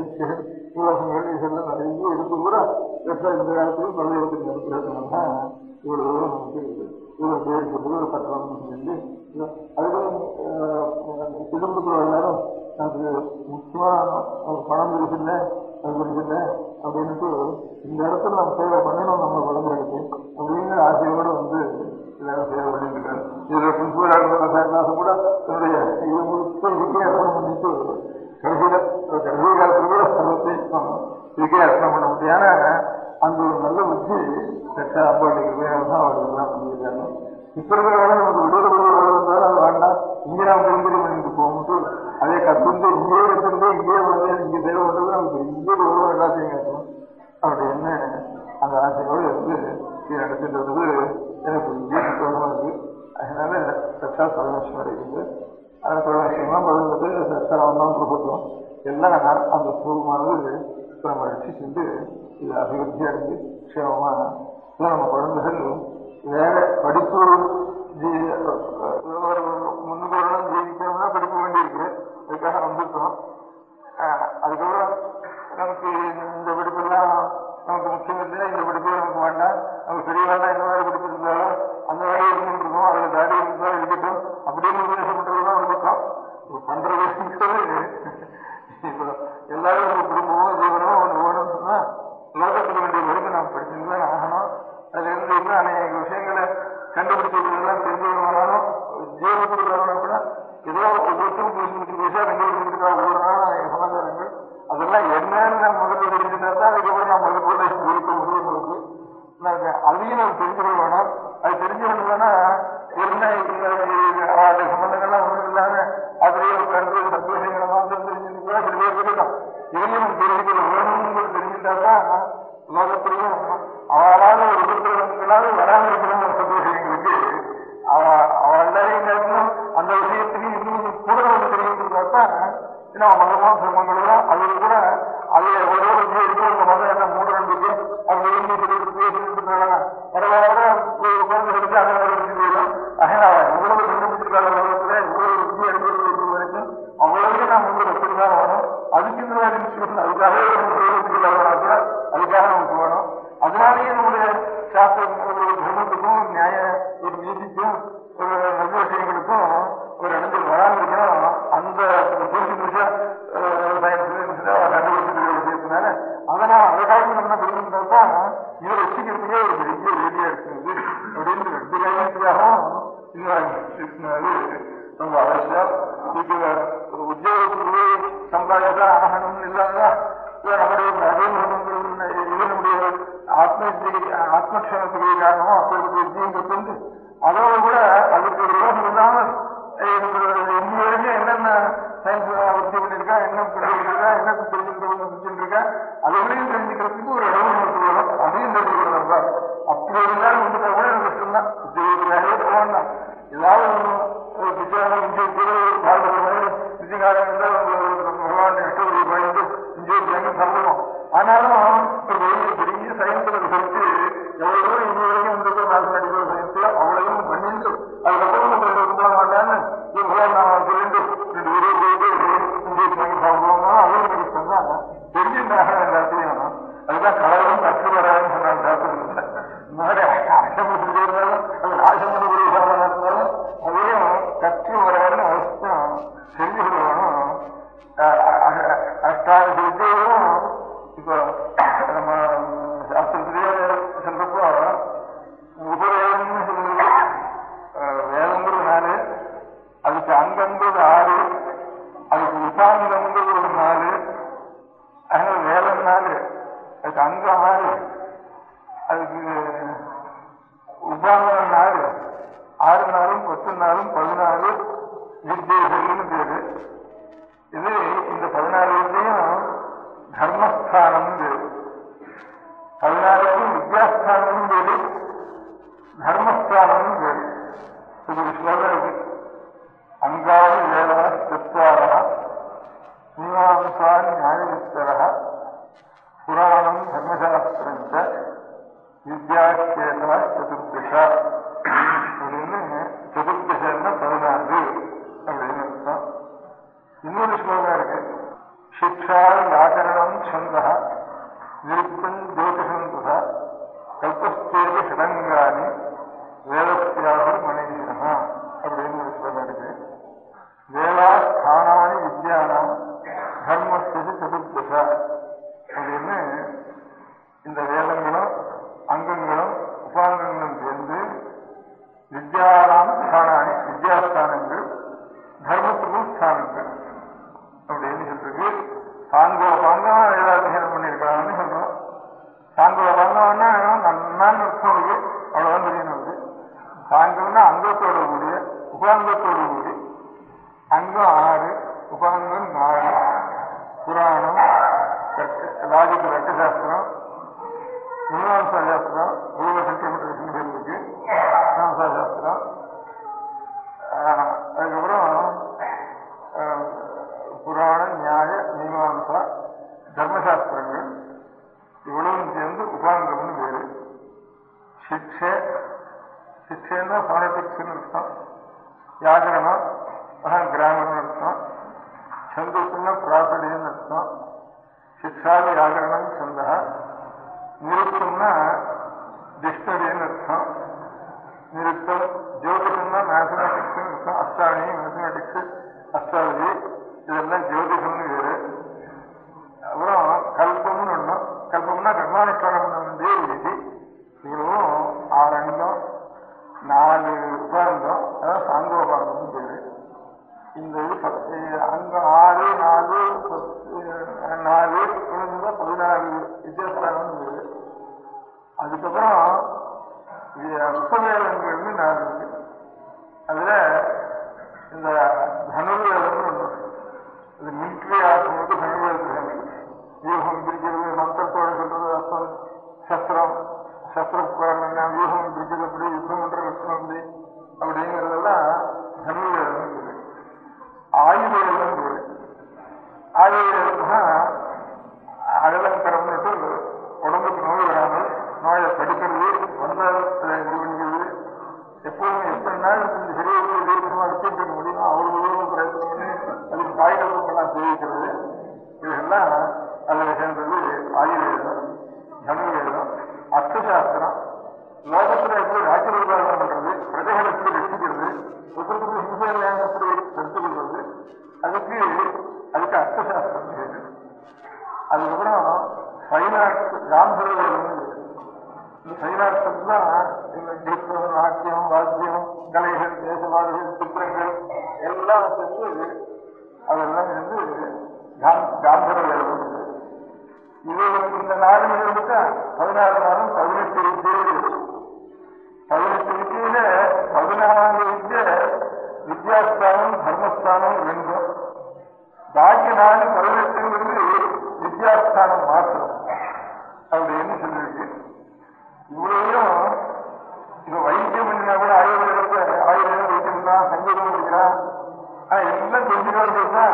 இலவசங்கள் இதெல்லாம் நிறைய இருக்கு கூட இந்த காலத்தில் பிரதேசத்தில் இருக்கிறதுனால இவ்வளவு தூரம் நமக்கு இவ்வளவு பேர் சொல்லி ஒரு கட்டணம் சொல்லி அதுவும் குடும்பத்தில் எல்லாரும் எனக்கு முக்கியமா பணம் இருக்குல்ல அது இருக்குல்ல அப்படின்ட்டு இந்த இடத்துல நம்ம சேவை பண்ணணும் நம்ம குழந்தைகளுக்கு அப்படிங்கிற ஆசையோட வந்து எல்லாரும் சேவை பண்ணிட்டு இருக்காரு. இதுல பிரின்சிபல் கூட என்னுடைய இது முழுக்க அர்ப்பணம் பண்ணிட்டு கடைசி காலத்துல கூட சர்வத்தை இதுக்கே அர்ப்பணம் பண்ண முடியாத அந்த ஒரு நல்ல புத்தி சட்டா அப்பாட்டுக்கு தான் அவர்கள் எல்லாம் பண்ணியிருக்காங்க. இப்ப இருக்கிற வேலை நமக்கு விடுதலை வந்தாலும் அது வேண்டாம் இங்கே நாம் பெருந்தெரி பண்ணிட்டு போகும்போது அதே கத்துண்டு இங்கேயே எடுத்துட்டு இங்கேயே வந்து இங்கே தேவை வந்தது நமக்கு இங்கே உறவு எல்லாத்தையும் கேட்கணும் அப்படின்னு அந்த ஆசையோடு இருந்து நடத்திட்டு வந்தது எனக்கு இங்கே சுத்தமாக இருக்கு. அதனால சட்டா பரமேஸ்வரம் இருக்குது. அந்த பரமேஸ்வரம் பதினது சட்டா ஒன்றாம் பிரபுத்துவம் எல்லாம் அந்த சுரூபமானது நம்ம ரட்சி சென்று இது அபிவிருத்தி அடைஞ்சு க்ஷேமமா நம்ம குழந்தைகள் வேற படிப்பு முன்னுக்கு ஜீவிக்கணும்னா படிக்க வேண்டியிருக்கு. அதுக்காக வந்திருக்கோம். அதுக்கப்புறம் நமக்கு இந்த படிப்பெல்லாம் நமக்கு முக்கியம் இல்லை, இந்த படிப்பு நமக்கு வேண்டாம், நமக்கு பெரியவாதான் என்ன மாதிரி படிப்பு இருந்தாலும் அந்த மாதிரி இருந்துருக்கோம், அதில் தாடி இருந்தாலும் இருக்கட்டும் அப்படின்னு உபதேசம் பண்றதுதான் வந்திருக்கோம். பண்றது இப்போ எல்லாரும் ஒரு குடும்பமோ ஜீவனமோ ஒன்று வேணும்னு சொன்னா லோகத்துக்கு வேண்டிய வரைக்கும் நாம் படிச்சுதான் ஆகணும். அதுல இருந்து இன்னும் அநேக விஷயங்களை கண்டுபிடிச்சதெல்லாம் தெரிஞ்சவங்களாலும் ஜீவனத்துக்கு வரணும் கூட ஏதோ ஒவ்வொருத்தரும் பேசா கண்டுபிடிச்சிருக்கா ஒவ்வொரு நாளும் சமாச்சாரங்கள் அதெல்லாம் என்னன்னு நம்ம முதல்ல தெரிஞ்சுட்டா தான் அதுக்கப்புறம் நான் முதல்ல இருக்க முடியும். உங்களுக்கு அதையும் நம்ம தெரிஞ்சுக்க வேணும். அது தெரிஞ்சுக்கணும்னா என்ன அந்த சம்பந்தங்கள்லாம் ஒன்றும் இல்லாம அதுலேயே உட்கார்ந்து சந்தோஷங்களை மாத்திரம் தெரிஞ்சுட்டு சில பேர் இருக்கட்டும். இதையும் நம்ம தெரிஞ்சுக்க வேணும்னு தெரிஞ்சுட்டா தான் லோகத்திலையும் அவளால ஒரு இருக்கிறவங்களாவது வராமல் இருக்கிற சந்தோஷங்களுக்கு அவள் எல்லாரையும் கேட்கணும். அந்த விஷயத்துக்கு இன்னும் கூட வந்து தெரிஞ்சுட்டு தான் இன்னும் மதமும் சிரமங்களும் அது கூட அது எவ்வளோ இருக்கிற மதம் என்ன அதனால் அதற்காக என்ன புரியுதுன்றா இதை வச்சுக்கிறதுக்கே ஒரு பெரிய வேதியா இருக்குது அப்படின்னு 2 காரணத்துக்காகவும் இது ரொம்ப அவசியம். இது ஒரு உத்தியோகத்திலே சம்பாதிச்சா ஆகணும்னு இல்லாதா நம்முடைய இது நம்முடைய ஆத்மக்ஷேமத்துக்கு காரணமோ அப்படி வித்தியங்கிறது அதோடு கூட அதுக்கு ஒரு யோகம் இல்லாமல் இன்னி வரைக்கும் என்னென்ன சயின்ஸ் உற்பத்தி பண்ணிருக்கா, என்ன பண்ணிருக்கா, என்ன தெரிஞ்சுருக்கா, அதுகளையும் தெரிஞ்சுக்கிறதுக்கு ஒரு இடம் வரும். அதையும் தெரிஞ்சுக்கிறதா அப்படி இருந்தாலும் வந்துட்டா கூட எனக்கு கஷ்டம்தான். உத்தியோகத்துக்காகவே போகணும். ஏதாவது விஜயகாரம் பகவான் இஷ்டப்படி பயந்து இந்தியாவுக்கு சம்பவம். ஆனாலும் பெரிய சயின்ஸ்ல ரிசர்ச்சு எவ்வளவு தூரம் இன்னி வரைக்கும் வந்திருக்க மேத்தமெட்டிக்கல் சயின்ஸ்ல அவ்வளவும் பண்ணிட்டு அதுக்கப்புறம் இருக்க மாட்டான்னு நான் சொல்லிட்டு 2 பேரும் போயிட்டு இந்தியாவுக்கு சாப்பிடுவோம்னா அதுவும் எனக்கு சொன்னாங்க. தெரிஞ்சுட்டாங்க எல்லாத்தையும். அதுதான் கடவுளும் கற்று வராதுன்னு சொன்னாங்க. சாப்பிட்டு முன்னாடி ஆசைப்பட்டு இருந்தாலும் அது ஆசைப்படக்கூடிய சாப்பிட இருந்தாலும் அதையும் கற்று வராதுன்னு அவசியம் தெரிஞ்சு கொள்ளணும். அஷ்டாவித்தியும் இப்போ நம்ம சாஸ்திரத்திலேயே சொல்றப்போ உபவேதம்னு சொல்றது வேதங்கிறது 4, அதுக்கு அங்கங்கிறது 6, அதுக்கு உபாங்கங்கிறது ஒரு 4, அதனால வேதம் 4, அதுக்கு அங்கம் 6, அதுக்கு உபாங்கம் 4, 6 நாளும் 10 நாளும் 14 வித்தியைகள்னு பேரு. இது இந்த 14 வித்தியும் தர்மஸ்தானம் பேரு. 14 வித்யாஸ்தானம் பேரு, தர்மஸ்தானம் பேரு. இது ஸ்லோகம் இருக்கு. அங்காதி வேதா சத்வாரா மீமாம்சா நியாயவிஸ்தரா புராணம் தர்மசாஸ்திரஞ்ச வித்யாச்சேதா சதுர்தசா அப்படின்னு சதுர்தசன்னா 14 அப்படின்னு அர்த்தம். இன்னொரு ஸ்லோகம் இருக்கு. சிக்ஷா வியாக்கரணம் சந்தா நிருத்தம் ஜோதிஷம் ததா கல்பஸ்தேக ஷடங்கானி வேதஸ்யாக மனிதனா அப்படின்னு ஒரு ஸ்லோகம் இருக்கு. வேதா ஸ்தானானி வித்யானாம் தர்மஸ்து சதுர்தசா அப்படின்னு இந்த வேதங்களும் அங்கங்களும் உபாங்கங்களும் சேர்ந்து வித்யானாம் ஸ்தானானி வித்யாஸ்தானங்கள் தர்மத்துக்கும் ஸ்தானங்கள் அப்படின்னு சொல்றது. சாங்கோபாங்கம் வேதாத்தியனம் பண்ணியிருக்கிறான்னு சொல்றோம். சாங்கோபாங்கம்னா நன்னான்னு அர்த்தம் இருக்கு, அவ்வளவுதான் தெரியணும். இருக்கு சாங்கம்னா அங்கத்தோட கூடிய உபாங்கத்தோடு கூடி. அங்கம் 6, உபாங்கம் 4. புராணம், லாஜிக் ரட்டசாஸ்திரம், மீமாம்சா சாஸ்திரம், பூர்வ சென்டிமீட்டர் இருக்கு, மீமாம்சா சாஸ்திரம். அதுக்கப்புறம் புராணம், நியாய, மீமாம்சா, தர்மசாஸ்திரங்கள் இவ்வளவும் சேர்ந்து உபாங்கம்னு பேரு. சிக்ஷைன்னா பானடிக்ஸ்ன்னு அர்த்தம். வியாகரணம் கிராமர்னு அர்த்தம். சந்தஸ்ன்னா பிராசடின்னு அர்த்தம். சிக்ஷாதி வியாகரணம் சந்தா. நிருத்தம்னா டிக்ஷனரின்னு அர்த்தம். நிருத்தம். ஜோதிஷம்னா மேத்தமெட்டிக்ஸ்ன்னு அர்த்தம். அஸ்ட்ரானமி, மேத்தமெட்டிக்ஸ், அஸ்ட்ராலஜி இதெல்லாம் ஜோதிஷம்னு பேரு. அப்புறம் கல்பம்னு ஒண்ணு. கல்பம்னா கர்மானுஷ்டானம் பண்ண விதி. இவ்வளவும் 6 அங்கம் 4 உபாங்கம், அதாவது சாங்கோபாங்கம்னு பேரு. இந்த அங்கம் 6, 4, 4 14 வித்தியாசம்னு பேரு. அதுக்கப்புறம் உபவேதங்கள்னு 4 இருக்கு. அதுல இந்த தனுர்வேதம்னு ஒண்ணு. இது மிலிட்ரி ஆகும்போது தனுர்வேதம் வியூகம் பிரிக்கிறது, மந்திரத்தோட சொல்றது அர்த்தம், சஸ்திரம் சஸ்திர வியூகம் பிரிக்கிறது அப்படி, யுத்தம் பண்ற கஷ்டம் அப்படி அப்படிங்கிறதெல்லாம் தனுர்வேதம் பேரு. ஆயுர்வேதம் பேரு. ஆயுர்வேதம்னா அகலங்கரம்னுட்டு உடம்புக்கு நோய் வராமல் நோயை தடுக்கிறது, வந்தாரத்தை இது பண்ணிக்கிறது. எப்போதும் எத்தனை நாள் இந்த சரீரத்தில் தீர்க்கமாக வச்சுட்டு முடியுமோ அவ்வளவு தூரம் பிரயத்தனம் பண்ணி அதுக்கு காய்கறிகள்லாம் சேவிக்கிறது. சைராட்டம் தான் இந்த கீதம், நாட்டியம், வாத்தியம், கலைகள், தேசவாதிகள், சித்திரங்கள் எல்லாம் சேர்ந்து அதெல்லாம் வந்து காந்தர வேலை. இது இந்த நாடு இருந்துட்டா 16 நாளும் 18 வித்தியை. 18 வித்தியில 16 வித்திய வித்யாஸ்தானம், தர்மஸ்தானம் வேண்டும். பாக்கி 4 18 வித்யாஸ்தானம் மாற்றம் அப்படின்னு சொல்லியிருக்கு. இவ்வளவையும் இப்ப வைத்தியம் பண்ணினா கூட ஆயுர்வேதத்தை வைத்தியம் தான், சங்கீதம் முடிக்கிறான். ஆனா எல்லாம் தெரிஞ்சுக்கிறதுனா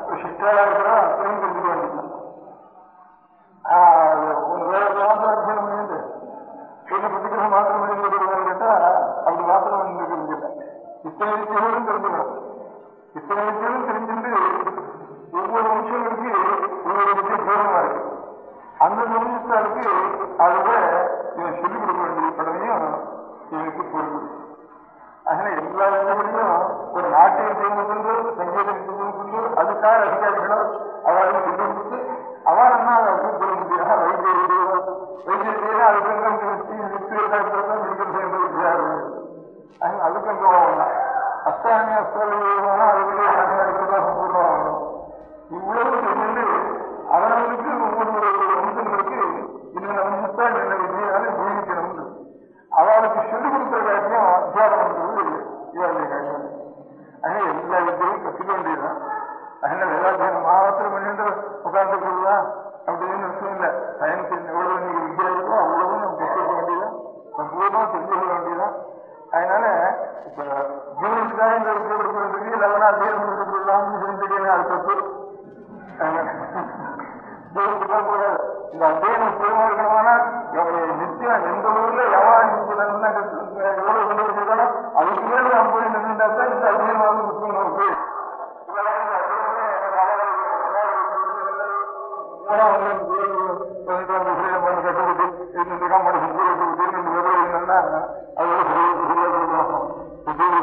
ஒரு சிற்றாளா இருக்கிறோம், அத்தனையும் தெரிஞ்சுக்க வேண்டியது. ஒரு வேற மாத்திரம் பண்ணிட்டு என்ன பத்திக்கிற மாத்திரம் பண்ணி கேட்டா அப்படி மாத்திரம் பண்ணி தெரிஞ்சில்லை. இத்தனை விஷயங்களும் தெரிஞ்சுக்கணும். இத்தனை விஷயங்களும் தெரிஞ்சுட்டு ஒவ்வொரு விஷயங்களுக்கு ஒவ்வொரு விஷயம் பூர்வமா இருக்கு. அந்த நிமிஷத்துக்கு அதுல இவன் சொல்லிக் கொடுக்க வேண்டிய கடமையும் இவனுக்கு பொருள். அதனால எல்லா விஷயங்களையும் ஒரு நாட்டியம் செய்வதற்கு, சங்கீதம் செய்வதற்கு அதுக்காக அதிகாரிகளோ அவளும் சொல்லி கொடுத்து அவனா அதை சொல்ல முடியாது. வைத்தியம் அதுக்கு மெடிக்கல் சயின்ஸ் அதுக்கு அஸ்தானி அஸ்தான அதுக்குள்ளே சம்பூர்ணமாகணும். இவ்வளவு செஞ்சு அவர்களுக்கு ஒவ்வொரு வம்சங்களுக்கு இன்னொரு வம்சத்தான் என்ன விஜயாலும் ஜீவிக்கணும். அவளுக்கு சொல்லிக் கொடுக்கிற காட்டியும் அத்தியாரம் பண்றது இவருடைய காட்டியம். அதனால எல்லா வித்தியும் கற்றுக்க வேண்டியதுதான். அதனால வேதாத்தியானம் மாத்திரம் பண்ணிட்டு உட்கார்ந்துக்கிறதா அப்படின்னு விஷயம் இல்லை. சயின்ஸ் எவ்வளவு நீங்க வித்தியா இருக்கோ அவ்வளவும் நம்ம கற்றுக்க வேண்டியதான், சம்பூர்ணமா தெரிஞ்சுக்க வேண்டியதான். அதனால இப்ப ஜீவனுக்காக இந்த வித்தியை கொடுக்கறதுக்கு இல்லைன்னா அத்தியானம் கொடுக்கலாம்னு தெரிஞ்சுக்கணும். அது தப்பு. இந்த அத்தியானம் சுயமா இருக்கணும்னா நிச்சயம் எந்த ஊர்ல எவ்வளவு எவ்வளவு கொண்டு வச்சிருக்கானோ அதுக்கு மேல 50 நின்றுட்டா தான் இந்த அத்தியானம் முக்கியம் நமக்கு.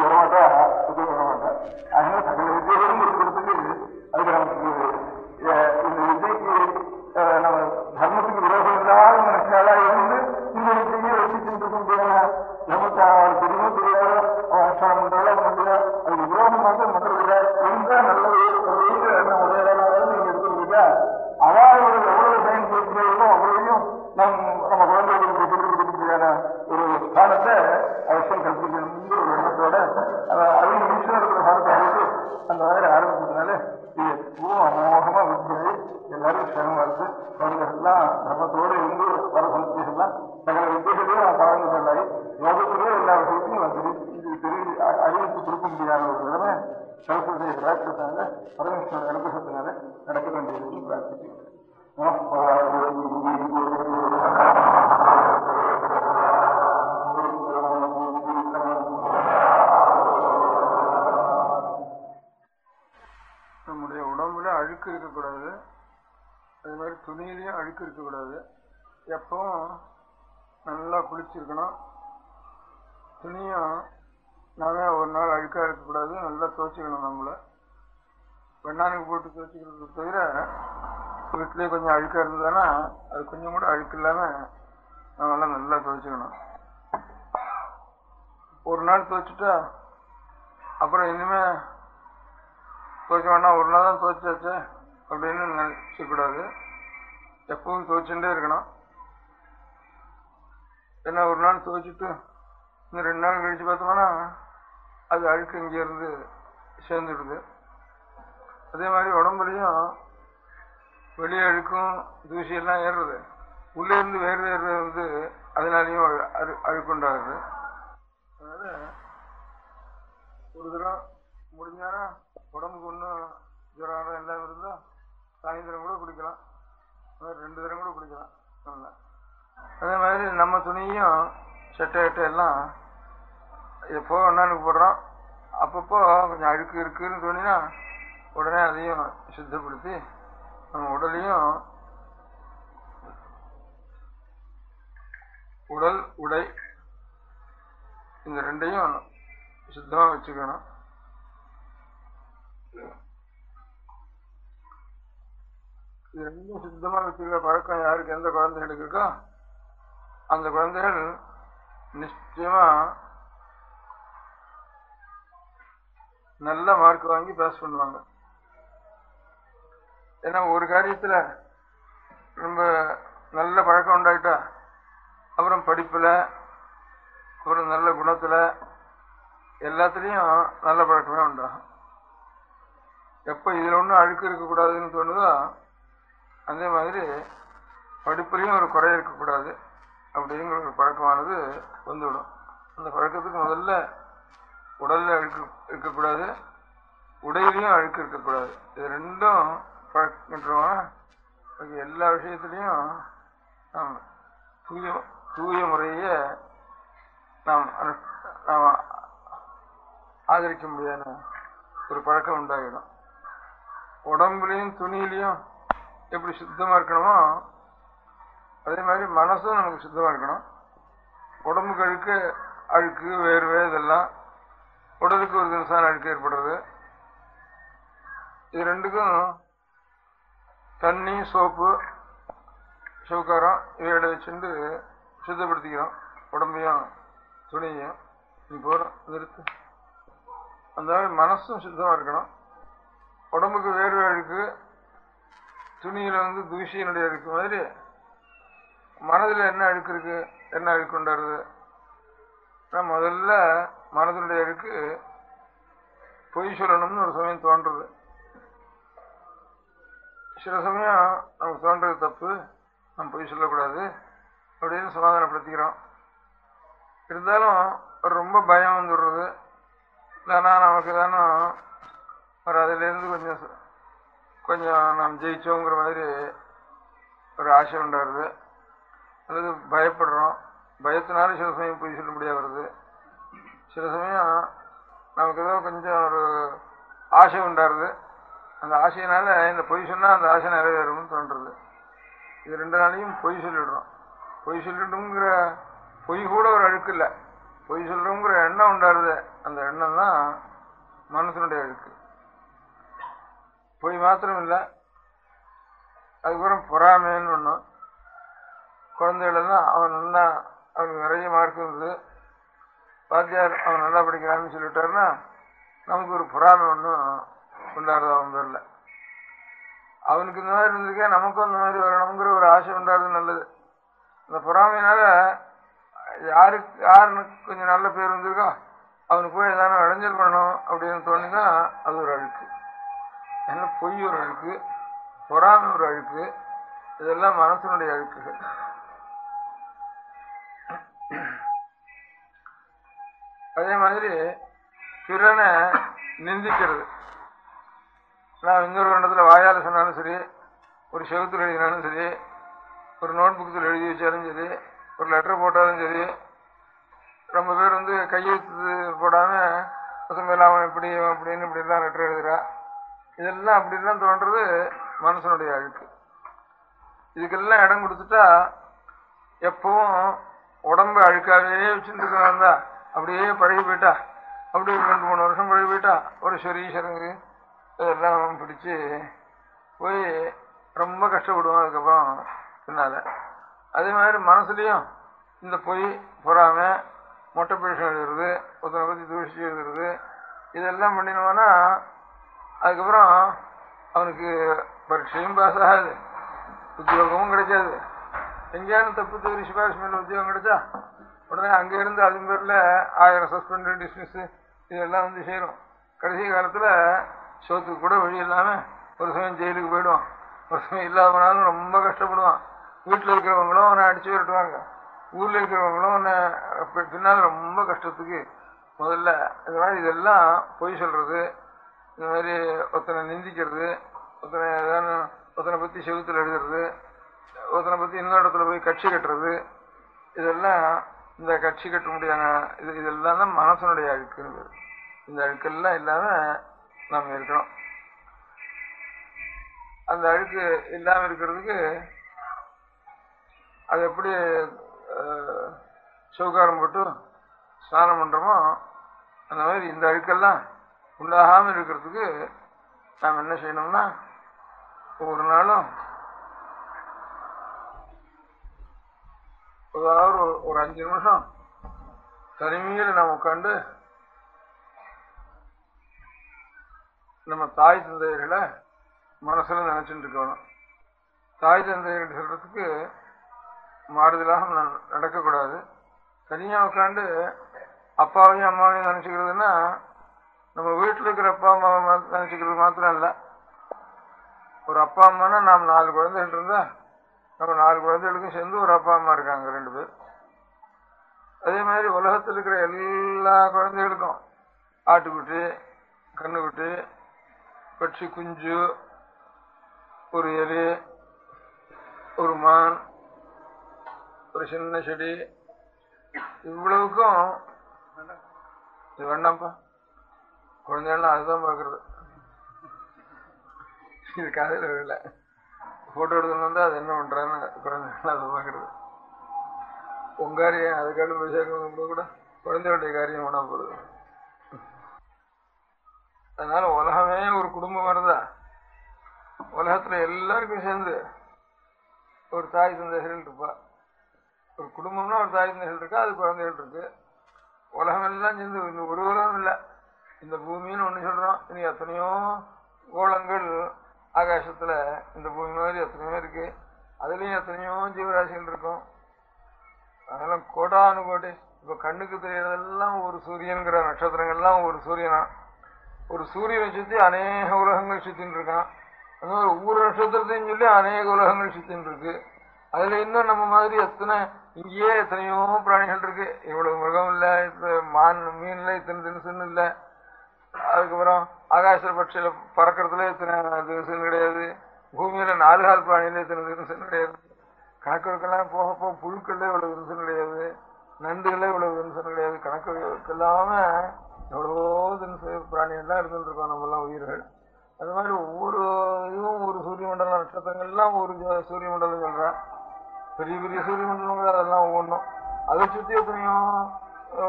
வரமாட்டா வரமாட்டா. அதனால சகல வித்தியர்களும் இருக்கிறதுக்கு அதுக்கு நமக்கு இந்த விஜய்க்கு நம்ம தர்மத்துக்கு விரோதம் இல்லாத மனுஷனாலா இருந்து இந்த விஜயை வச்சுட்டு முடியாது. நமக்கு அவன் தெரியுமோ தெரியாத அவன் அனுஷ்டானம் பண்றாலும் அதுக்கு விரோதமாக மற்றவர்கள் இருந்தா நல்லது உதவியாலும் நீங்க எடுத்துருக்கீங்க. அவளோட எவ்வளவு சயின்ஸ் இருக்கிறதோ அவ்வளவையும் நம்ம குழந்தைகளுக்கு சொல்லிக் கொடுக்கறதுக்கான ஒரு ஸ்தானத்தை அவசியம் கற்பிக்கணும்னு ஒரு எண்ணத்தோட அதையும் ஈஸ்வரன் இருக்கிற ஸ்தானத்தை அழைத்து அந்த மாதிரி ஆரம்பிச்சதுனால இது அமோகமா விட்டு எல்லாரும் சிரமமா இருக்கு. குழந்தைகள்லாம் தர்மத்தோடு இருந்து வர சமஸ்தைகள்லாம் சகல வித்தியர்களையும் பழங்குதலாகி யோகத்திலே எல்லா விஷயத்தையும் அறிவித்து கொடுக்க முடியாத ஒரு நிலைமை சரஸ்வதியை பிரார்த்தித்தாங்க. பரமேஸ்வரன் அனுகிரகத்தினால நடக்க வேண்டியது பிரார்த்திக்கிறேன். நம்முடைய உடம்புல அழுக்கு இருக்கக்கூடாது, அது மாதிரி துணியிலையும் அழுக்கு இருக்கக்கூடாது. எப்பவும் நல்லா குளிச்சிருக்கணும். துணியும் நாமே ஒரு நாள் அழுக்கா இருக்கக்கூடாது, நல்லா துவைச்சிக்கணும். நம்மள வெண்ணானுக்கு போட்டு துவைச்சிக்கிறது தவிர வீட்டிலேயே கொஞ்சம் அழுக்கா இருந்ததுன்னா அது கொஞ்சம் கூட அழுக்கு இல்லாம நம்மளாம் நல்லா துவைச்சிக்கணும். ஒரு நாள் துவைச்சிட்டா அப்புறம் இனிமே துவைக்க வேண்டாம், ஒரு நாள் தான் துவைச்சாச்சு அப்படின்னு நினைச்சக்கூடாது. எப்பவும் துவைச்சுட்டே இருக்கணும். ஏன்னா ஒரு நாள் துவைச்சிட்டு இன்னும் 2 நாள் கழிச்சு பார்த்தோம்னா அது அழுக்கு இங்கே இருந்து சேர்ந்துடுது. அதே மாதிரி உடம்புலையும் வெளியே அழுக்கும் தூசியெல்லாம் ஏறுறது, உள்ளே இருந்து வேறு வேறு வந்து அதனாலையும் அழுக்குண்டாகுது. அதனால ஒரு தரம் முடிஞ்சானா உடம்புக்கு ஒன்றும் ஜுரம் எல்லாம் இருந்தால் சாயந்தரம் கூட குடிக்கலாம், 2 தரம் கூட குடிக்கலாம் நல்லா. அதே மாதிரி நம்ம துணியும் சட்டை எல்லாம் எப்போ ஒன்னானுக்கு போடுறோம், அப்பப்போ கொஞ்சம் அழுக்கு இருக்குன்னு தோணினா உடனே அதையும் சுத்தப்படுத்தி நம்ம உடலையும் உடல் உடை இந்த 2ஐயும் சுத்தமா வச்சுக்கணும். இது ரெண்டும் சுத்தமா வச்சுக்கிற பழக்கம் யாருக்கு எந்த குழந்தைகளுக்கு இருக்கோ அந்த குழந்தைகள் நிச்சயமா நல்ல மார்க் வாங்கி பாஸ் பண்ணுவாங்க. ஏன்னா ஒரு காரியத்துல ரொம்ப நல்ல பழக்கம் உண்டாயிட்டா அப்புறம் படிப்புல அப்புறம் நல்ல குணத்துல எல்லாத்துலயும் நல்ல பழக்கமே உண்டாகும். எப்ப இதுல ஒன்றும் அழுக்கு இருக்கக்கூடாதுன்னு தோணுதோ அதே மாதிரி படிப்புலையும் ஒரு குறை இருக்கக்கூடாது அப்படிங்கிற ஒரு பழக்கமானது வந்துவிடும். அந்த பழக்கத்துக்கு முதல்ல உடல்ல அழுக்கு இருக்கக்கூடாது, உடையிலையும் அழுக்கு இருக்கக்கூடாது. இது ரெண்டும் பழக்கின்றோம்னா எல்லா விஷயத்திலையும் நாம் தூய முறைய நாம் ஆதரிக்க முடியாத ஒரு பழக்கம் உண்டாகிடும். உடம்புலையும் துணியிலையும் எப்படி சுத்தமா இருக்கணுமோ அதே மாதிரி மனசும் நமக்கு சுத்தமா இருக்கணும். உடம்புக்கு அழுக்கு வேர்வை இதெல்லாம் உடலுக்கு ஒரு தினசான அழுக்கு ஏற்படுறது. இது ரெண்டுக்கும் தண்ணி, சோப்பு, சவுக்காரம் இவையோட வச்சுட்டு சுத்தப்படுத்திக்கிறோம் உடம்பையும் துணியையும். நீ போறோம் நிறுத்து. அந்த மாதிரி மனசும் சுத்தமா இருக்கணும். உடம்புக்கு வேர்வை அழுக்கு, துணியில தூசியினுடைய அழுக்கு மாதிரி மனதில் என்ன அழுக்கு இருக்கு, என்ன அழுக்கு உண்டாருது. முதல்ல மனதினுடைய அழுக்கு பொய் சொல்லணும்னு ஒரு சமயம் தோன்றது. சில சமயம் நமக்கு தோன்றது தப்பு, நம்ம பொய் சொல்லக்கூடாது அப்படின்னு சமாதானப்படுத்திக்கிறோம். இருந்தாலும் ரொம்ப பயம் வந்துடுறது. இல்லைன்னா நமக்கு தானே ஒரு அதிலேருந்து கொஞ்சம் நாம் ஜெயிச்சோங்கிற மாதிரி ஒரு ஆசை உண்டாருது. அல்லது பயப்படுறோம், பயத்தினால சில சமயம் பொய் சொல்ல முடியாது வருது. சில சமயம் நமக்கு ஏதோ கொஞ்சம் ஒரு ஆசை உண்டாருது. அந்த ஆசையினால இந்த பொய் சொன்னா அந்த ஆசை நிறைவேறும்னு தோன்றது. இது ரெண்டு நாளையும் பொய் சொல்லிடுறோம். பொய் சொல்லிடுங்கிற பொய் கூட ஒரு அழுக்கு இல்லை, பொய் சொல்றோங்கிற எண்ணம் உண்டாருது. அந்த எண்ணம் தான் மனசனுடைய அழுக்கு. பொய் மாத்திரம் இல்லை, அதுக்கப்புறம் பொறாமைன்னு ஒண்ணும். குழந்தைகள் தான் அவனுக்கு நிறைய மார்க் இருந்தது, வாத்தியார் அவன் நல்லா படிக்கிறான்னு சொல்லிட்டாருன்னா நமக்கு ஒரு பொறாமை ஒன்றும் உண்டாருது அவன் பேர்ல. அவனுக்கு இந்த மாதிரி இருந்ததுக்கே நமக்கும் அந்த மாதிரி வரணுங்கிற ஒரு ஆசை உண்டாருது. நல்லது. அந்த பொறாமையினால யாருன்னு கொஞ்சம் நல்ல பேர் வந்திருக்கோ அவனுக்கு போய் ஏதாவது இடைஞ்சல் பண்ணணும் அப்படின்னு தோணுன்னா அது ஒரு அழுக்கு. ஏன்னா பொய் ஒரு அழுக்கு, பொறாமை ஒரு அழுக்கு. இதெல்லாம் மனசனுடைய அழுக்குகள். அதே மாதிரி பிறனை நிந்திக்கிறது. நான் இன்னொரு இடத்துல வாயால் சொன்னாலும் சரி, ஒரு செவத்தில் எழுதினாலும் சரி, ஒரு நோட் புக்கில் எழுதி வச்சாலும் சரி, ஒரு லெட்டர் போட்டாலும் சரி, ரொம்ப பேர் கையெழுத்து போடாம பசங்க அவன் இப்படி அப்படின்னு இப்படிலாம் லெட்டர் எழுதுறா. இதெல்லாம் அப்படிலாம் தோன்றது மனசனுடைய அழுக்கு. இதுக்கெல்லாம் இடம் கொடுத்துட்டா எப்பவும் உடம்பு அழுக்காவே வச்சுட்டு இருக்கிறான். அப்படியே பழகி போயிட்டா, அப்படியே 2-3 வருஷம் பழகி போயிட்டா ஒரு சரங்கு இதெல்லாம் பிடிச்சு போய் ரொம்ப கஷ்டப்படுவோம் அதுக்கப்புறம் பின்னால. அதே மாதிரி மனசுலையும் இந்த பொய், பொறாம, மொட்டை பேஷம் எழுதுறது, ஒருத்தனை பற்றி தூஷி எழுதுறது இதெல்லாம் பண்ணினோம்னா அதுக்கப்புறம் அவனுக்கு பரீட்சையும் பாஸ் ஆகாது, உத்தியோகமும் கிடைக்காது. எங்கேயாலும் தப்பு தவறி சிபாரிசு மேல உத்தியோகம் கிடைச்சா உடனே அங்க இருந்து அது பேர்ல 1000 சஸ்பெண்ட், டிஸ்மிஸ் இதெல்லாம் சேரும். கடைசி காலத்துல சோத்துக்கு கூட வழி இல்லாம ஒரு சமயம் ஜெயிலுக்கு போயிடுவான். ஒரு சமயம் இல்லாத போனாலும் ரொம்ப கஷ்டப்படுவான். வீட்டுல இருக்கிறவங்களும் அவனை அடிச்சு விரட்டுவாங்க, ஊர்ல இருக்கிறவங்களும் அவனை பின்னால் ரொம்ப கஷ்டத்துக்கு. முதல்ல இந்த மாதிரி இதெல்லாம் பொய் சொல்றது, இந்த மாதிரி ஒருத்தனை நிந்திக்கிறது, ஒருத்தனை பத்தி செவுத்துல எழுதுறது, ஒருத்தனை பத்தி இன்னொரு இடத்துல போய் கட்சி கட்டுறது, இதெல்லாம் இந்த கட்சி கட்ட முடியாத இதெல்லாம் தான் மனசனுடைய அழுக்குன்னு. இந்த அழுக்கெல்லாம் இல்லாம நாம இருக்கணும். அந்த அழுக்கு இல்லாம இருக்கிறதுக்கு அது எப்படி சௌகாரம் போட்டு ஸ்நானம் பண்றோமோ அந்த மாதிரி இந்த அழுக்கெல்லாம் உண்டாகாம இருக்கிறதுக்கு நாம் என்ன செய்யணும்னா ஒவ்வொரு நாளும் அதாவது ஒரு 5 நிமிஷம் தனிமையில் நாம் உட்காந்து நம்ம தாய் தந்தையர்களை மனசுல நினைச்சுட்டு இருக்கணும். தாய் தந்தையர்கள் சொல்றதுக்கு மாறுதலாக நடக்கக்கூடாது. தனியா உட்காந்து அப்பாவையும் அம்மாவையும் நினைச்சுக்கிறதுன்னா நம்ம வீட்டில் இருக்கிற அப்பா அம்மாவை நினைச்சுக்கிறது மாத்திரம் இல்லை. ஒரு அப்பா அம்மானா நாம் 4 குழந்தைகள் இருந்தா நம்ம 4 குழந்தைகளுக்கும் சேர்ந்து ஒரு அப்பா அம்மா இருக்காங்க, 2 பேர். அதே மாதிரி உலகத்தில் இருக்கிற எல்லா குழந்தைகளுக்கும் ஆட்டுக்குட்டி, கண்ணுக்குட்டி, பட்சி குஞ்சு, ஒரு எலி, ஒரு மான், ஒரு சின்ன செடி, இவ்வளவுக்கும் இது வேண்டாம்ப்பா. குழந்தைகள்லாம் அதுதான் பார்க்கறது. இது காதல இல்லை. போட்டோ எடுத்துன்னு வந்தா அது என்ன பண்றான்னு குழந்தைகள் அதை பார்க்கறது. உங்காரியம் அதுக்காலும் விசேஷம் கூட குழந்தைகளுடைய காரியம் உணவு போடுது. அதனால உலகமே ஒரு குடும்பம் வருதா, உலகத்துல எல்லாருக்கும் சேர்ந்து ஒரு தாய் தந்தைகள் இருப்பா. ஒரு குடும்பம்னா ஒரு தாய் தந்தைகள் இருக்கா, அது குழந்தைகள் இருக்கு. உலகம் எல்லாம் சேர்ந்து இந்த ஒரு உலகம் இல்லை. இந்த பூமின்னு ஒண்ணு சொல்றோம். இனி எத்தனையோ கோளங்கள் ஆகாசத்துல இந்த பூமி மாதிரி எத்தனையோ இருக்கு. அதுலயும் எத்தனையோ ஜீவராசிகள் இருக்கும். அதெல்லாம் கோடானு கோடி. இப்ப கண்ணுக்கு தெரியறதெல்லாம் ஒரு சூரியன்கிற நட்சத்திரங்கள்லாம் ஒரு சூரியனா. ஒரு சூரியனை சுத்தி அநேக உலகங்கள் சுத்தின்னு இருக்கான். அந்த மாதிரி ஒவ்வொரு நட்சத்திரத்தையும் சொல்லி அநேக உலகங்கள் சுத்தின்னு இருக்கு. அதுல இன்னும் நம்ம மாதிரி இங்கேயே எத்தனையோ பிராணிகள் இருக்கு. இவ்வளவு மிருகம் இல்ல, மீன்ல இத்தனை தினசுன்னு இல்லை. அதுக்கப்புறம் ஆகாச பட்சியில பறக்கிறதுல இத்தனை தினசுன்னு கிடையாது. பூமியில 4 கால் பிராணியில இத்தனை தினசுன்னு கிடையாது. கணக்கு போக போக புழுக்கள்ல இவ்வளவு தினசுன்னு கிடையாது, நண்டுகள்ல இவ்வளவு தினசுன்னு கிடையாது. கணக்கு இல்லாம எவ்வளவோ தினசு பிராணிகள்லாம் இருந்துட்டு இருக்கோம் நம்மெல்லாம் உயிர்கள். அது மாதிரி ஒவ்வொரு இதுவும் ஒரு சூரிய மண்டல நட்சத்திரங்கள்லாம் ஒரு சூரிய மண்டலம் சொல்றேன். பெரிய பெரிய சூரிய மண்டலங்கள் அதெல்லாம் ஒவ்வொன்றும். அதை சுத்தி எத்தனையோ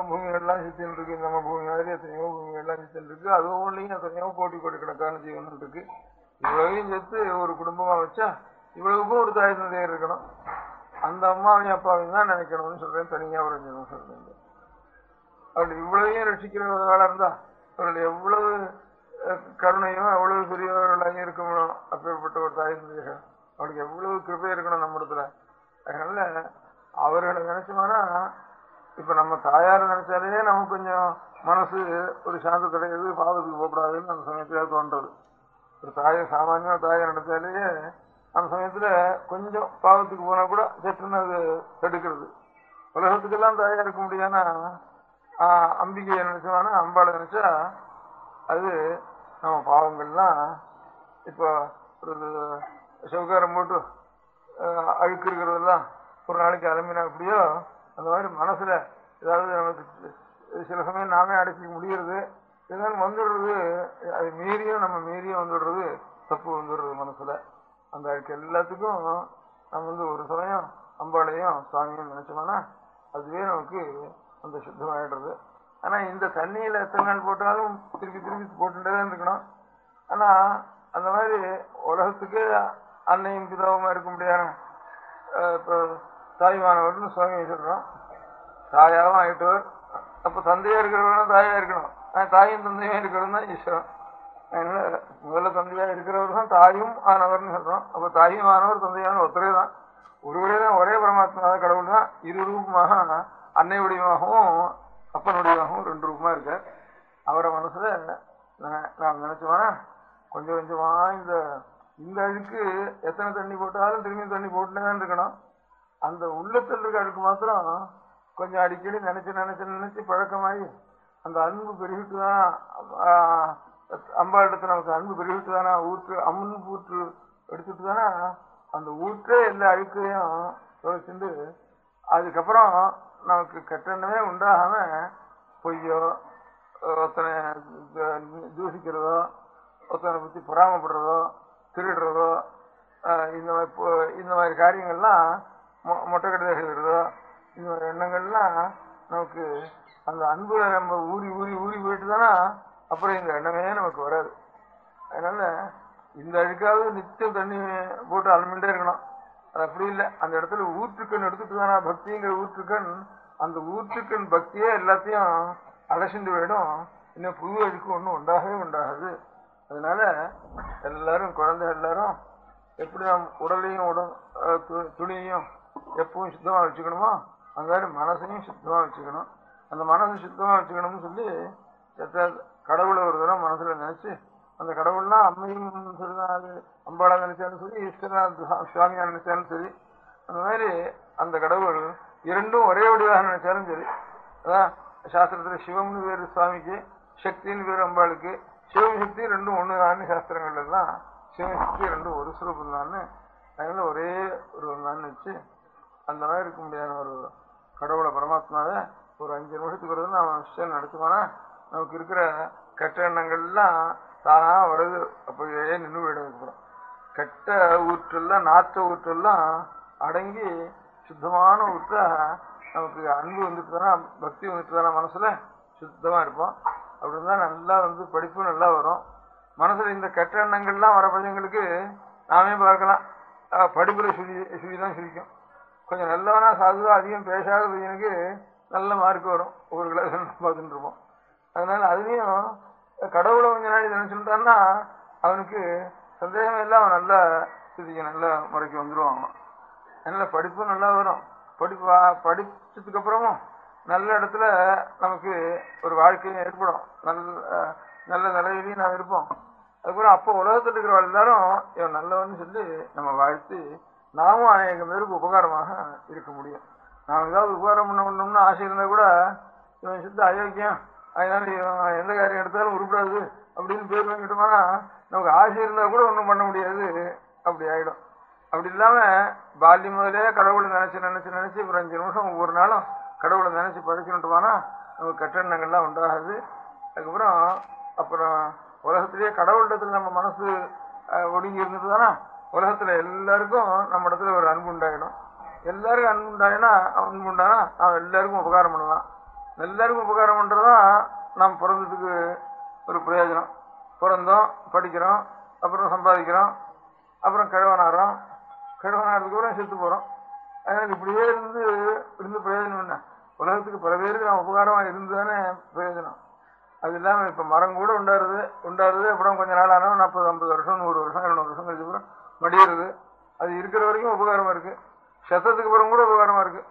பூமிகள்லாம் சுத்தின்னு இருக்கு. நம்ம பூமி மாதிரி எத்தனையோ பூமிகள்லாம் சுத்தின்னு இருக்கு. அது ஒவ்வொன்றையும் எத்தனையோ கோடி கணக்கான ஜீவன் இருக்கு. இவ்வளவையும் சேர்த்து ஒரு குடும்பமா வச்சா இவ்வளவுக்கும் ஒரு தாய் தந்தையர் இருக்கணும். அந்த அம்மாவையும் அப்பாவையும் தான் நினைக்கணும்னு சொல்றேன். தனியா ஒரு சொல்றேன். அப்படி இவ்வளவையும் ரட்சிக்கிறவர்களா இருந்தா அவர்கள் எவ்வளவு கருணையும் எவ்வளவு பெரியவர்களாக இருக்கணும். அப்பேற்பட்ட ஒரு தாய் தந்தையர்கள் அவளுக்கு எவ்வளவு கிருபை இருக்கணும் நம்ம இடத்துல. அதனால அவர்களை நினைச்சோம்னா இப்ப நம்ம தாயார நினைச்சாலே நமக்கு கொஞ்சம் மனசு ஒரு சாந்த கிடையாது, பாவத்துக்கு போகக்கூடாதுன்னு அந்த சமயத்துல தோன்றது. ஒரு சாமானியமா தாயை நினைச்சாலேயே அந்த சமயத்துல கொஞ்சம் பாவத்துக்கு போனா கூட சட்டுன்னு அது தடுக்கிறது. உலகத்துக்கெல்லாம் தாயா இருக்க முடியாதுன்னா அம்பிகையை நினைச்சோம்னா, அம்பாளை நினைச்சா அது நம்ம பாவங்கள்லாம் இப்போ ஒரு சவுகாரம் போட்டு அழுக்கு இருக்கிறதெல்லாம் ஒரு நாளைக்கு அலம்பினா அப்படியோ அந்த மாதிரி மனசுல ஏதாவது நமக்கு சில சமயம் நாமே அடைச்சிக்க முடியறது, ஏதாவது வந்துடுறது. அது மீறியும் வந்துடுறது, தப்பு வந்துடுறது மனசுல. அந்த அழுக்கு எல்லாத்துக்கும் நம்ம ஒரு சமயம் அம்பாளையும் சுவாமியும் நினைச்சோம்னா அதுவே நமக்கு அந்த சுத்தமாயிடுறது. ஆனா இந்த தண்ணியில எத்தனை நாள் போட்டாலும் திருப்பி போட்டுட்டேதான் இருக்கணும். ஆனா அந்த மாதிரி உலகத்துக்கு அன்னையும் பிதாவுமா இருக்க முடியாது. இப்போ தாய்மானவர்னு சுவாமியை சொல்றோம். தாயாவும் ஆயிட்டவர். அப்ப தந்தையா இருக்கிறவரும் தாயா இருக்கணும். தாயும் தந்தையும் இருக்கிறவரும் தான் ஈஸ்வரன். அதனால முதல்ல தந்தையா இருக்கிறவர் தான் தாயும் ஆனவர்னு சொல்றோம். அப்ப தாயும் ஆனவர் தந்தையான ஒருத்தரே தான், ஒருவரே தான், ஒரே பரமாத்மா கடவுள் தான். இரு ரூபமாக அன்னை வடிவாகவும் அப்பன் வடிவாகவும் 2 ரூபமா இருக்க. அவரை மனசுல நாம் நினைச்சோம்னா கொஞ்சம் கொஞ்சமா இந்த அழுக்கு எத்தனை தண்ணி போட்டாலும் திரும்பி தண்ணி போட்டுதான் இருக்கணும். அந்த உள்ளத்தில் இருக்க அழுக்கு மாத்திரம் கொஞ்சம் அடிக்கடி நினைச்சு பழக்கமாகி அந்த அன்பு பெருகிட்டுதான் அம்பாளிடத்துல நமக்கு அன்பு பெருகிட்டு தானே ஊற்று அம்மன் ஊற்று எடுத்துட்டு தானே அந்த ஊற்றே எல்லா அழுக்கையும் துவைச்சுண்டு அதுக்கப்புறம் நமக்கு கெட்டெண்ணமே உண்டாகாம பொய்யோ ஒருத்தனை தூசிக்கிறதோ ஒருத்தனை பற்றி பொறாமப்படுறதோ திருடுறதோ இந்த மாதிரி காரியங்கள்லாம் மொட்டை கடைதோ இந்த மாதிரி எண்ணங்கள்லாம் நமக்கு அந்த அன்பு நம்ம ஊறி போயிட்டு தானே அப்புறம் இந்த எண்ணமே நமக்கு வராது. அதனால இந்த அழுக்காவது நிச்சயம் தண்ணி போட்டு அலமிண்டே இருக்கணும். அது அப்படி இல்லை. அந்த இடத்துல ஊற்றுக்கண் எடுத்துட்டு தானா பக்திங்கிற ஊற்றுக்கண், அந்த ஊற்றுக்கண் பக்தியே எல்லாத்தையும் அலசிண்டு போயிடும். இன்னும் புது அழுக்கு ஒன்றும் உண்டாகவே உண்டாகாது. அதனால எல்லாரும் குழந்தை எல்லாரும் எப்படி நாம் உடலையும் துணியையும் எப்பவும் சுத்தமா வச்சுக்கணுமோ அந்த மாதிரி மனசையும் சுத்தமா வச்சுக்கணும். அந்த மனசை சுத்தமா வச்சுக்கணும்னு சொல்லி கடவுளை ஒரு தடவை மனசுல நினைச்சு, அந்த கடவுள்னா அம்மையும் சரிதான், அது அம்பாளா நினைச்சாலும் சரி, ஈஸ்வரநாத் சுவாமியா நினைச்சாலும் சரி, அந்த மாதிரி அந்த கடவுள் இரண்டும் ஒரே வடிவாக நினைச்சாலும் சரி. அதான் சாஸ்திரத்துல சிவம்னு பேரு சுவாமிக்கு, சக்தின்னு பேரு அம்பாளுக்கு. சிவம் சக்தி ரெண்டும் ஒண்ணுதான்னு சாஸ்திரங்கள் எல்லாம், சிவம் சக்தி ரெண்டும் ஒரு சுரூபம் தான்னு, அதனால ஒரே ஒரு தான்னு வச்சு அந்த மாதிரி இருக்க முடியாத ஒரு கடவுளை பரமாத்மாவை ஒரு 5 நிமிஷத்துக்கு வருது நம்ம விஷயம் நடத்துவானா நமக்கு இருக்கிற கெட்ட எண்ணங்கள்லாம் தானா வருது. அப்படியே நின்று போயிட வைக்கிறோம். கெட்ட ஊற்றெல்லாம் நாற்ற ஊற்றெல்லாம் அடங்கி சுத்தமான ஊற்ற நமக்கு அன்பு வந்துட்டு தானே, பக்தி வந்துட்டு தானே, மனசுல சுத்தமா இருப்போம். அப்படின்னா நல்லா படிப்பு நல்லா வரும். மனசுல இந்த கெட்ட எண்ணங்கள்லாம் வர பையங்களுக்கு நாமே பார்க்கலாம், படிப்புல சுழிதான் சிரிக்கும். கொஞ்சம் நல்லவனா சாதுவா அதிகம் பேசாத பையனுக்கு நல்ல மார்க் வரும். ஒரு கிளாஸ் பார்த்துட்டு இருப்போம். அதனால அதுலயும் கடவுளை கொஞ்ச நாள் நினைச்சுட்டான்னா அவனுக்கு சந்தேகம் இல்லை, அவன் நல்ல ஸ்திதிக்கு நல்ல முறைக்கு வந்துடுவான். அதனால படிப்பும் நல்லா வரும். படிச்சதுக்கு அப்புறமும் நல்ல இடத்துல நமக்கு ஒரு வாழ்க்கையும் ஏற்படும். நல்ல நிலையிலையும் நாம் இருப்போம். அதுக்கப்புறம் அப்போ உலகத்தில் இருக்கிற எல்லாரும் இவன் நல்லவன்னு சொல்லி நம்ம வாழ்த்து நாமும் அநேகம் பேருக்கு உபகாரமாக இருக்க முடியும். நாம் ஏதாவது உபகாரம் பண்ணணும்னு ஆசை இருந்தால் கூட இவன் சுத்த அயோக்கியம், அதனால இவன் எந்த காரியம் எடுத்தாலும் உருப்படாது அப்படின்னு பேர் வாங்கிட்டோம்னா நமக்கு ஆசை இருந்தால் கூட ஒன்றும் பண்ண முடியாது. அப்படி ஆயிடும். அப்படி இல்லாம பால்யம் முதலே கடவுளை நினைச்சு ஒரு 5 நிமிஷம் ஒவ்வொரு நாளும் கடவுளை நினைச்சு பழக்கிட்டுவானா நமக்கு கட்டணங்கள்லாம் உண்டாகாது. அப்புறம் உலகத்திலேயே கடவுளிடத்துல நம்ம மனசு ஒடுங்கி இருந்துட்டு தானே உலகத்துல எல்லாருக்கும் நம்ம இடத்துல ஒரு அன்பு உண்டாயிடும். எல்லாருக்கும் அன்பு உண்டானா அவன் எல்லாருக்கும் உபகாரம் பண்ணலாம். எல்லாருக்கும் உபகாரம் பண்றதுதான் நாம் பிறந்ததுக்கு ஒரு பிரயோஜனம். பிறந்தோம், படிக்கிறோம், அப்புறம் சம்பாதிக்கிறோம், அப்புறம் கிழவனாகிறதுக்கு அப்புறம் செத்து போறோம். அதனால இப்படியே இருந்து பிரயோஜனம் என்ன? உலகத்துக்கு பல பேருக்கு நான் உபகாரமா இருந்துதானே பிரயோஜனம். அது இல்லாம இப்ப மரம் கூட உண்டாருது அப்புறம் கொஞ்ச நாள் ஆனா 40, 50 வருஷம், 100 வருஷம், 200 வருஷம் கழிச்சு அப்புறம் மடியிறது. அது இருக்கிற வரைக்கும் உபகாரமா இருக்கு. சத்தத்துக்கு அப்புறம் கூட உபகாரமா இருக்கு.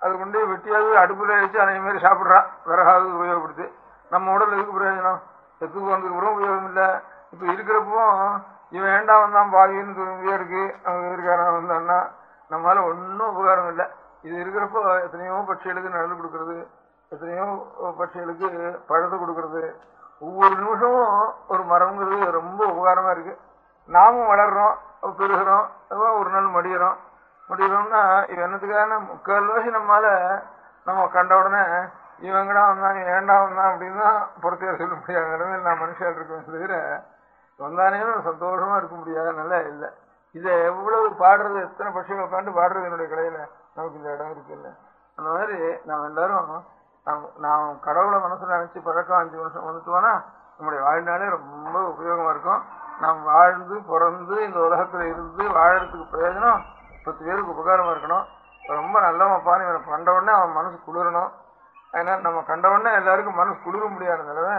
அது கொண்டு வெட்டியாவது அடுப்புல வச்சு அதே மாதிரி சாப்பிட்றான், விறகாவது உபயோகப்படுத்தி. நம்ம உடல் எதுக்கு பிரயோஜனம்? செத்துக்கு வந்ததுக்கு அப்புறம் உபயோகம் இல்லை. இப்ப இருக்கிறப்போ இவன் வேண்டாம் வந்தான் பாதின்னு துணியா இருக்கு, அவங்க எதிர்காரம் வந்தான்னா நம்மளால ஒன்றும் உபகாரம் இல்லை. இது இருக்கிறப்போ எத்தனையோ பட்சிகளுக்கு நிழல் கொடுக்கறது, எத்தனையோ பட்சிகளுக்கு பழத்தை கொடுக்கறது. ஒவ்வொரு நிமிஷமும் ஒரு மரம்ங்கிறது ரொம்ப உபகாரமா இருக்கு. நாமும் வளர்றோம், பெருகிறோம், ஒரு நாள் மடிகிறோம்னா இவன் என்னத்துக்கான 3/4 நம்மால நம்ம கண்ட உடனே இவங்கடா வந்தான், ஏண்டா வந்தான் அப்படின்னு பொறுத்தையா சொல்ல முடியாத நிலைமையில் நான் மனுஷன் இருக்கேன் தவிர வந்தானே சந்தோஷமா இருக்க முடியாத நிலை இல்லை. இதை எவ்வளவு பாடுறது, எத்தனை பட்சிகள் உட்காந்து பாடுறது என்னுடைய கலையில நமக்கு இந்த இடம் இருக்குல்ல. அந்த மாதிரி நாம் எல்லாரும் நாம் கடவுளை மனசுல நினைச்சு பழக்கம் 5 வருஷம் வந்துட்டோம்னா நம்முடைய வாழ்நாளே ரொம்ப உபயோகமா இருக்கும். நாம் வாழ்ந்து பிறந்து இந்த உலகத்துல இருந்து வாழறதுக்கு பிரயோஜனம் 10 பேருக்கு உபகாரமா இருக்கணும். ரொம்ப நல்லவன்ப்பான்னு இவனை கண்ட உடனே அவன் மனசு குளிரணும். அதனால நம்ம கண்ட உடனே எல்லாருக்கும் மனசு குளிர முடியாதுனால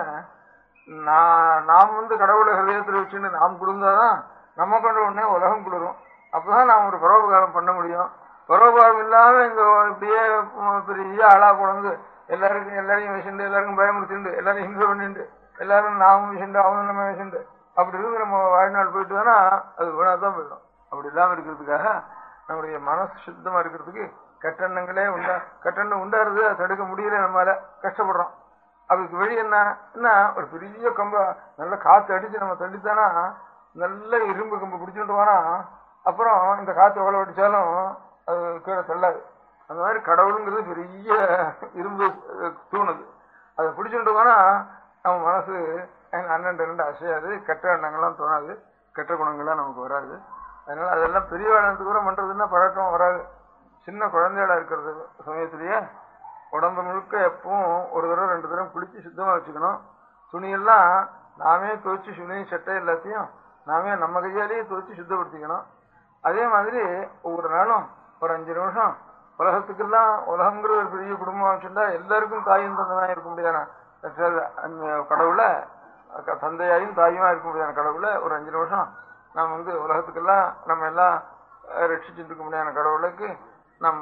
நாம் கடவுளை ஹிருதயத்தில் வச்சுன்னு நாம் குளிர்ந்தாதான் நம்ம கண்ட உடனே உலகம் குளிரும். அப்பதான் நாம் ஒரு பரோபகாரம் பண்ண முடியும். பரோபகாரம் இல்லாம இந்த இப்படியே பெரிய ஆளா கொண்டு எல்லாரையும் வச்சுண்டு, எல்லாருக்கும் பயமுறுத்திண்டு, எல்லாரும் ஹிம்சை பண்ணிண்டு, எல்லாரும் நாமும் விஷண்டு அவனும் நம்ம விஷண்டு அப்படி இருந்து நம்ம வாழ்நாள் போயிட்டு தானா அது வீணாதான் போயிடும். அப்படி இல்லாம இருக்கிறதுக்காக நம்முடைய மனசு சுத்தமா இருக்கிறதுக்கு கட்டணங்களே கட்டணம் உண்டாருது, அதை தடுக்க முடியல, நம்மளால கஷ்டப்படுறோம். அதுக்கு வழி என்ன ஒரு பெரிய கம்ப நல்ல காற்று அடிச்சு நம்ம தள்ளித்தானா நல்ல இரும்பு கம்பு பிடிச்சுட்டு போனா அப்புறம் இந்த காற்று எவ்வளவு அடிச்சாலும் அது கீழே தள்ளாது. அந்த மாதிரி கடவுளுங்கிறது பெரிய இரும்பு தூணுது. அதை பிடிச்சுட்டு போனா நம்ம மனசு அண்ணன் அசையாது, கெட்ட எண்ணங்கள்லாம் தோணாது, கெட்ட குணங்கள்லாம் நமக்கு வராது. அதனால அதெல்லாம் பெரிய வேலைக்கு கூட பண்றதுன்னா பழக்கம் வராது. சின்ன குழந்தைகளா இருக்கிறது சமயத்திலேயே உடம்பு முழுக்க எப்பவும் ஒரு தடவை 2 தடவை குளிச்சு சுத்தமா வச்சுக்கணும். துணியெல்லாம் நாமே துவைச்சு சுனி சட்டை எல்லாத்தையும் நாமே நம்ம கையாலேயே துவைச்சு சுத்தப்படுத்திக்கணும். அதே மாதிரி ஒவ்வொரு நாளும் ஒரு 5 நிமிஷம் உலகத்துக்கெல்லாம் உலகங்கிற ஒரு பெரிய குடும்பம் வச்சுட்டா எல்லாருக்கும் தாயும் தந்தையா இருக்க முடியாத கடவுளை, தந்தையாயும் தாயுமா இருக்க முடியாத கடவுளை ஒரு 5 நிமிஷம் நாம் உலகத்துக்கெல்லாம் நம்ம எல்லாம் ரட்சிச்சுட்டு இருக்க முடியாத கடவுளுக்கு நான்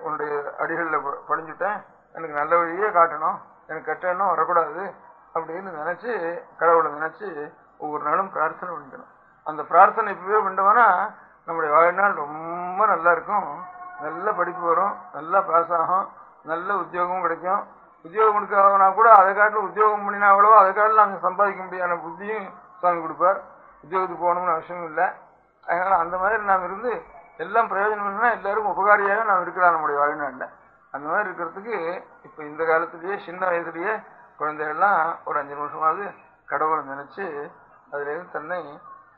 உன்னுடைய அடிகளில் படிஞ்சுட்டேன், எனக்கு நல்ல வழியே காட்டணும், எனக்கு கெட்ட எண்ணம் வரக்கூடாது அப்படின்னு நினைச்சு கடவுளை நினைச்சு ஒவ்வொரு நாளும் பிரார்த்தனை பண்ணிக்கணும். அந்த பிரார்த்தனை இப்பவே பண்ணோம்னா நம்முடைய வாழ்நாள் ரொம்ப நல்லா இருக்கும். நல்ல படிப்பு வரும், நல்லா பாஸ் ஆகும், நல்ல உத்தியோகமும் கிடைக்கும். உத்தியோகம் கொடுக்காதனா கூட அதை காட்டில் உத்தியோகம் பண்ணினா அவ்வளவோ அதை காட்டில் நாங்கள் சம்பாதிக்க முடியாத புத்தியும் சுவாமி கொடுப்பார். உத்தியோகத்துக்கு போகணும்னு அவசியம் இல்லை. அதனால அந்த மாதிரி நாம் இருந்து எல்லாம் பிரயோஜனம் இல்லைன்னா எல்லாருக்கும் உபகாரியாக நாம் இருக்கலாம் நம்முடைய வாழ்நாளில். அந்த மாதிரி இருக்கிறதுக்கு இப்போ இந்த காலத்திலேயே சின்ன வயசுலேயே குழந்தைகள்லாம் ஒரு 5 நிமிஷமாவது கடவுளை நினைச்சு அதுலேருந்து தன்னை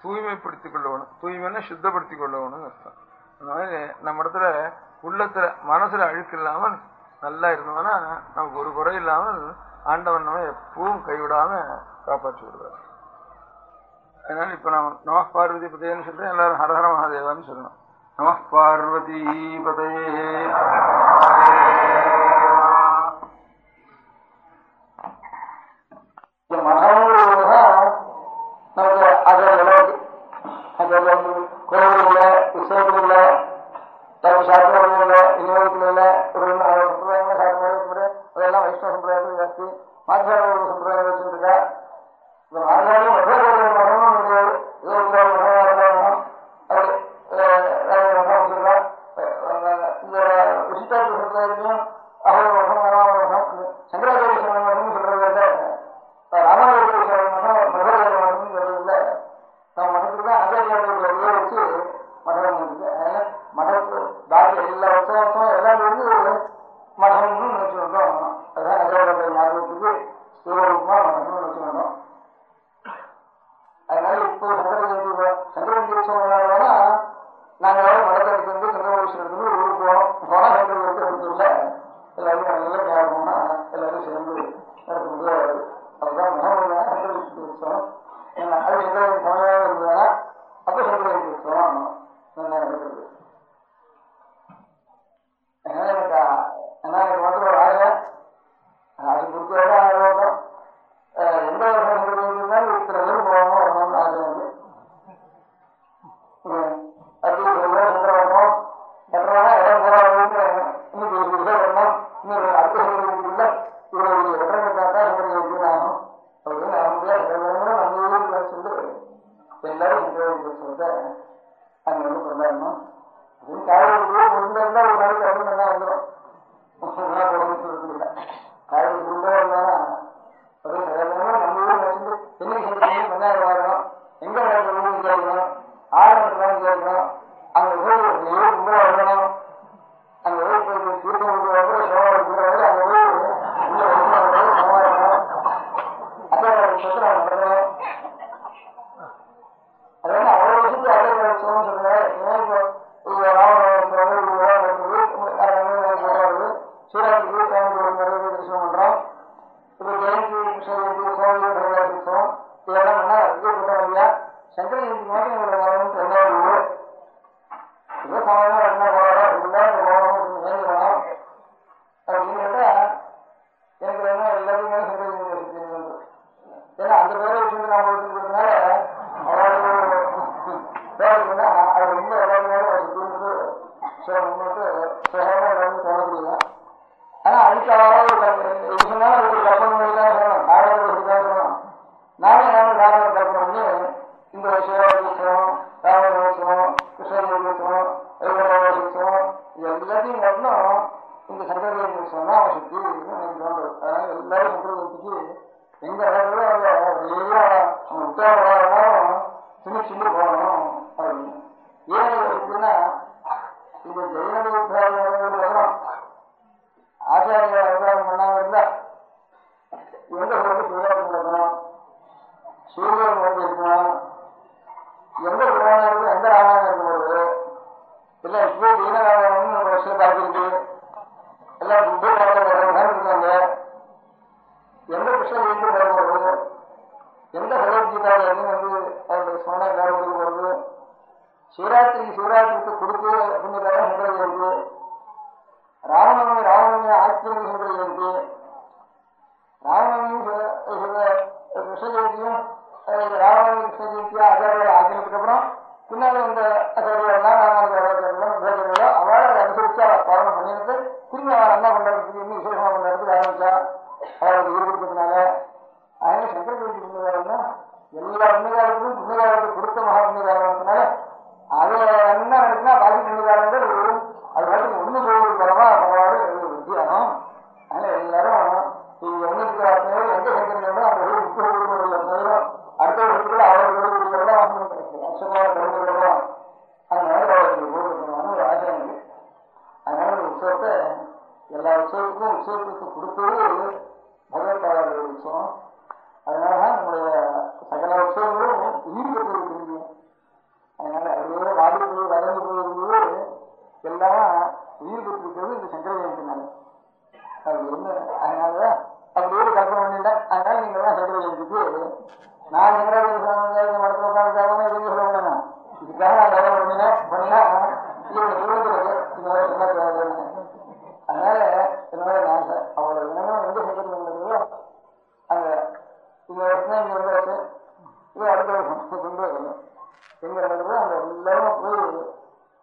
தூய்மைப்படுத்திக் கொள்ளணும். தூய்மைன்னா சுத்தப்படுத்திக் கொள்ளணும்னு அர்த்தம். அந்த மாதிரி நம்ம இடத்துல உள்ளத்துல மனசுல அழுக்கு இல்லாமல் நல்லா இருந்தோம்னா நமக்கு ஒரு குறை இல்லாமல் ஆண்டவன் நம்ம எப்பவும் கைவிடாம காப்பாற்றி விடுவார். அதனால இப்ப நான் நம பார்வதி பதையன்னு சொல்றேன், எல்லாரும் ஹரஹர மகாதேவான்னு சொல்லணும். நம பார்வதி பதையே. கோவில்ல உற்சவத்துல சாப்பிடல இனிவரத்துல அதெல்லாம் வைஷ்ணவ சம்பிரதாயத்தில் ஜாஸ்தி. மாற்றாள சம்பிரதாயம் வச்சுருக்கா. இந்த மாற்றாலும் மகனும் கிடையாது. இந்த விசிஷ்டாத்ம சம்பிரதாயத்தையும் அகோர மகம் வராம மகம் சங்கராச்சாரிய மகம்னு சொல்றத ராமானுஜ மகம் மகர மகம்னு சொல்றதில்ல. நம்ம மகத்துக்கு தான் ஆச்சாரியாளர்களே வச்சு மகம் இருக்கு. அதனால மகத்து பாக்கி எல்லா வருஷம் எல்லாம் மகம்னு நினைச்சு வந்தோம். அதுதான் ஆச்சாரியாளர்கள் ஞாபகத்துக்கு சிவரூபமா மகம்னு நினைச்சு வந்தோம். அதனால இப்போ சங்கரவீசம்னா நாங்க மடத்திற்கு வந்து சங்கரவீஸ்வரத்துக்கு ஒரு ஊருக்கு போனோம். போனா சங்கரவீரத்துல எல்லாரும் நல்லா ஞாபகம்னா எல்லாரும் சேர்ந்து நடத்த முடியாது. அதுதான் மகன் சங்கரவீசம். அது சங்கரவீர சமயம் இருந்ததுன்னா அப்ப சங்கரவீசம் நல்லா நடக்கிறது. அதனால எனக்கு மட்டும் ஒரு ஆசை கொடுக்கிறதா ஆகட்டும். எந்த இருந்தாலும் இத்தனை பேர் போகணும் வரணும்னு ஆசை வந்து அது சந்திரவரணம் கட்டுறாங்க. இடம் போறாங்க இன்னும் வரணும். இன்னொரு அடுத்த சங்கரவீதிக்குள்ள இவருடைய இடங்களை பார்த்தா சங்கரவீதி ஆகும் அப்படின்னு ஆக முடியாது. நம்ம ஊருக்கு சொல்லி எல்லாரும் சங்கரவீதி சொல்றத அங்க வந்து கொண்டாடணும். காய்கறி இருந்தா ஒரு நாளைக்கு அப்படின்னு நல்லா வந்துடும். உடம்பு சொல்றது இல்லை. காய்கறி இருந்தா அதே சாதாரணமா நம்ம ஊர் வச்சு சென்னை சங்கரவீதி வெங்காயம் வாங்கணும். எங்க நடக்கணும் விசாரிக்கணும், ஆரம்பத்தான் விசாரிக்கணும். அங்க போய் ரொம்ப வரணும். அங்க போய் தீர்க்கம் கூட சோழ இருக்கிறவங்க அங்க போய் உள்ள சோழ இருக்கணும். அதே சொத்து நான் நடக்கணும். அதனால அவ்வளவு வருஷத்துக்கு அதே சோழம் சொல்றேன். சூராத்துக்கு சாமி நிறைய தரிசனம் பண்றோம். இப்ப ஜெயந்தி சோழ இதெல்லாம் பண்ணா விஜயபுரம் சங்கரஜெயந்தி மாட்டம் இவங்களை வரணும்னு சொன்னாரு. இதே சமயம் என்ன போகணும் வேணும் அப்படின்னு கேட்டா எனக்கு வேணும் எல்லாத்தையுமே சங்கரஜெயந்தி வச்சுருக்கீங்க. ஏன்னா அந்த பேரை வச்சு நாம வச்சுருக்கிறதுனால அவங்களுக்கு பேருக்குன்னா அது ரொம்ப எல்லாருமே வச்சுட்டு சுகமாக தோணக்கூடியது. ஆனா அதுக்கு சொன்னாலும் அதுக்கு கற்பனை தான் சொல்லணும். காரணத்தை சொல்லணும். நானே காரணத்தை கற்பனை பண்ணி இந்த சிவராஜோத்சவம், ராமரோத்சவம், கிருஷ்ணஜோத்சவம், ரகுராஜோத்சவம் இது எல்லாத்தையும் வரணும். இந்த சங்கரஜோத்சவம் தான் அவன் சுற்றி எனக்கு தோன்றுது. அதனால எல்லாரும் சங்கரஜோதிக்கு எங்க இடத்துல அவங்க உத்தரவாதம் துணிச்சுட்டு போகணும் அப்படின்னு. ஏன் சுத்தினா இந்த ஜெயநதி உத்தாரம் ஆச்சாரிய அவதாரம் பண்ணாம இருந்தா எந்த ஊருக்கு சிவராத்திரி நடக்கணும், சூரியன் வந்து இருக்கணும், எந்த புராணம் இருக்கும், எந்த ராமாயணம் இருக்கும்போது இல்லை இப்போ தீனராமாயணம் நம்ம வருஷம் பார்த்துருக்கு. எல்லாம் இருக்காங்க. எந்த கிருஷ்ணன் வீட்டு போகிறது, எந்த பகவத்கீதாவில் வந்து அவருடைய ஸ்மரணம் எல்லாரும் வருது. சிவராத்திரி ஆச்சரியம் சொல்றது ராவணனும் கிருஷ்ண ஜெயந்தியும் ராவணன் கிருஷ்ண ஜெயந்தியா ஆச்சாரியால் ஆக்கினதுக்கு அப்புறம் பின்னாடி இந்த ஆச்சாரியெல்லாம் ராமாச்சாரியெல்லாம் அவளை அனுசரிச்சு அவளை ஸ்தாபனம் பண்ணிட்டு திரும்பி அவள் என்ன பண்றதுக்கு இன்னும் விசேஷமா பண்றதுக்கு ஆரம்பிச்சா அவளுக்கு ஈடுபடுறதுனால அதனால சங்கர ஜெயந்தி புண்ணியகாலம்னா எல்லா புண்ணியகாலத்துக்கும் புண்ணியகாலத்தை கொடுத்த மகா புண்ணியகாலத்தினால அது என்ன நடக்குன்னா பாக்கி புண்ணியகாலங்கள் அது பாட்டுக்கு ஒண்ணு போவது பரவா பரவாடு வித்தியாசம். அதனால எல்லாரும் இது எண்ணிக்கை எந்த சங்கரங்களோ அந்த முக்கிய குடும்பங்கள் அடுத்த வருஷத்துல அவர்கள் வருஷமாக பிறந்தவர்களும் அந்த மாதிரி அவர்களுக்கு போடுறதுனால ஒரு ஆசை இருக்கு. அதனால ஒரு உற்சவத்தை எல்லா உற்சவத்துக்கும் உற்சவத்துக்கு கொடுத்தது பகவத்பாதர்களுடைய உற்சவம். அதனாலதான் நம்முடைய சகல உற்சவங்களும் ஈடுபட்டு தெரியும். அதனால அப்படியே வாடி போய் வளர்ந்து போயிருந்தது எல்லாம் ஈடுபட்டு இந்த சங்கர ஜெயந்தினால அது என்ன. அதனாலதான் அப்படியே கல்பனை பண்ணிட்டா. அதனால நீங்க எல்லாம் சங்கர ஜெயந்திக்கு நான் சங்கராச்சாரிய மடத்துல உட்காந்துக்காக எதுவும் சொல்ல முடியும். இதுக்காக நான் கல்பனை பண்ணினா இவங்க சொல்லுறது இந்த மாதிரி என்ன தேவை. அதனால என்னோட ஆசை அவளோட இனமும் எந்த சங்கரம் நடந்ததோ அங்க இந்த வருஷம் இங்க வந்தாச்சு. இது அடுத்த வருஷம் கொண்டு வரணும். எங்க நடக்குதோ அந்த எல்லாரும் போய்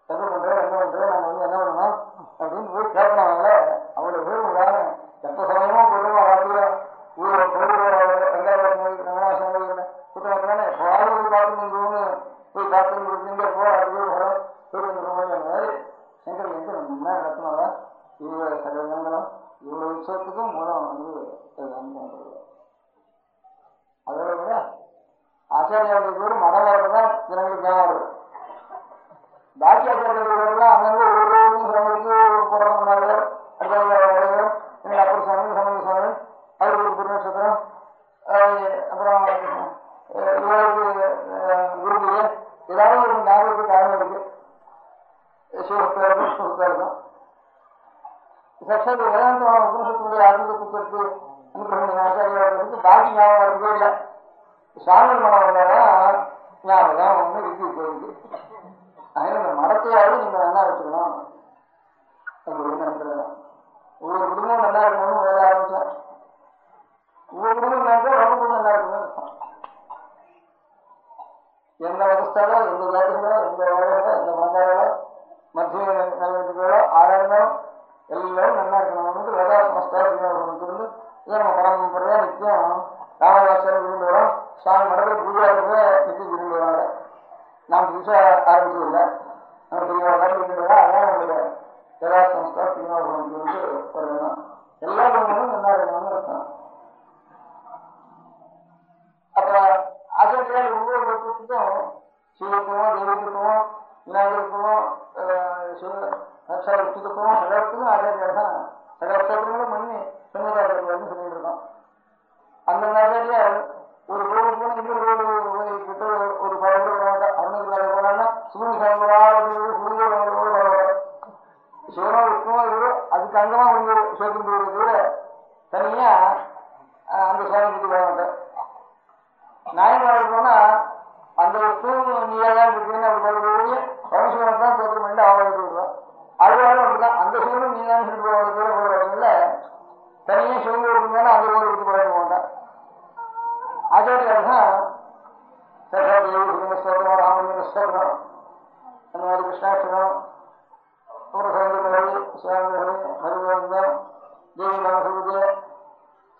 என்ன பண்றேன் என்ன பண்றேன் நாங்க வந்து என்ன பண்ணணும் அப்படின்னு போய் கேட்கணும். அவங்கள அவ்வளவு பேர் உங்களால எப்ப சமயமும் போடுவோம். ராத்திரில ஊரை வெங்காயம் நவநாசம் சுத்தம் எப்போது போய் பார்த்து நீங்க போய் பார்த்து கொடுத்தீங்க போ அதுவே போய் மாதிரி சங்கர் வந்து ரொம்ப நடத்தினால இவ்வளவு சகலங்களும் இவ்வளவு விஷயத்துக்கும் மூலம் வந்து அதோட விட ஆச்சாரியாவுடைய பேர் மடம் வரதான் ஜனங்களுக்கு ஞாபகம். பாக்கி ஆச்சாரியர்கள் பேர்லாம் அங்கங்க ஒரு சிரமத்துக்கு போடுறதுனால அப்புறம் சமயம் சமய சுவாமி அது ஒரு திருநட்சத்திரம் அப்புறம் இவருக்கு குருவிய ஏதாவது ஒரு ஞாபகத்துக்கு காரணம் இருக்கு. சிவத்தோடும் சுகத்தோடும் சட்சத்து வேதாந்தமான உபனிஷத்துடைய ஆதிக்கத்துக்கு எடுத்து அனுப்பின ஆச்சாரியாளர்களுக்கு பாக்கி ஞாபகம் வரதே இல்லை. சாமி மடம் வந்தாதான் ஞாபகம் ஒன்று விதி போயிருக்கு. அதனால இந்த மடத்தையாவது நீங்க நல்லா வச்சுக்கணும் அப்படின்னு நினைக்கிறேன். ஒவ்வொரு குடும்பம் நல்லா இருக்கணும்னு வேலை ஆரம்பிச்சேன். ஒவ்வொரு குடும்பம் ரொம்ப குடும்பம் நல்லா இருக்கணும். எந்த வயசாலோ எந்த ஜாதிகளோ எந்த வயசுல எந்த மதாரோ மத்திய நிலையத்துகளோ ஆராயணோ எல்லாரும் நல்லா இருக்கணும். வேதா சமஸ்தானத்திலிருந்து இதை நம்ம பரம்பரையா நித்தியம் ராமதாசன் இருந்து வரோம். சுவாமி மடத்தில் பூஜாருக்கு நித்தியம் இருந்து வராங்க. நாம் புதுசா ஆரம்பிச்சது இல்லை. நம்ம பெரியவர்கள் இருந்துடா அதான் நம்முடைய வேதா சமஸ்தா திருநாவுக்கு வரணும். எல்லா குடும்பங்களும் நல்லா இருக்கணும்னு இருக்கணும். அப்புறம் ஆசிரியர்கள் ஒவ்வொரு தத்துவத்துக்கும் சிவத்துவம் தெய்வத்துவம் விநாயகத்துவம் விஷ்ணுத்துவம் சகலத்துக்கும் ஆச்சாரியார் தான் சகல ஸ்தோத்திரங்களும் பண்ணி சமுதாயத்தில் சொல்லிட்டு இருக்கோம். அந்த ஆச்சாரியார் ஒரு கோடு போன இன்னொரு கோடு கிட்ட ஒரு படம் அருணகிரி போனான்னா சிவன் சிவனோட சிவனோ விஷ்ணுவோ இவரோ அதுக்கு அங்கமா கொஞ்சம் சேர்த்து போடுறத விட தனியா அந்த சுவாமி கிட்ட போக மாட்டேன். நாயன்மார்கள் போனா அந்த நீதான் இருக்கீங்கன்னு அப்படி போய் பரமசிவனை தான் சோத்திரம் பண்ணி அவங்க விட்டுருக்கோம். அழுவாலும் அப்படிதான் அந்த சிவனும் நீதான் சொல்லிட்டு போகிறதுல தனியாக சிவன் இருந்தாலும் அந்த ஊரை விட்டு போக மாட்டான். ஆச்சாரியார் தான் சரஸ்வதி ஸ்தோத்திரம் ராமலிங்க ஸ்தோத்திரம் அந்த மாதிரி கிருஷ்ணாஷ்டகம் சௌந்தரஹரி சிவாந்தஹரி ஹரிகோவிந்தம் தேவி நாமசூரிய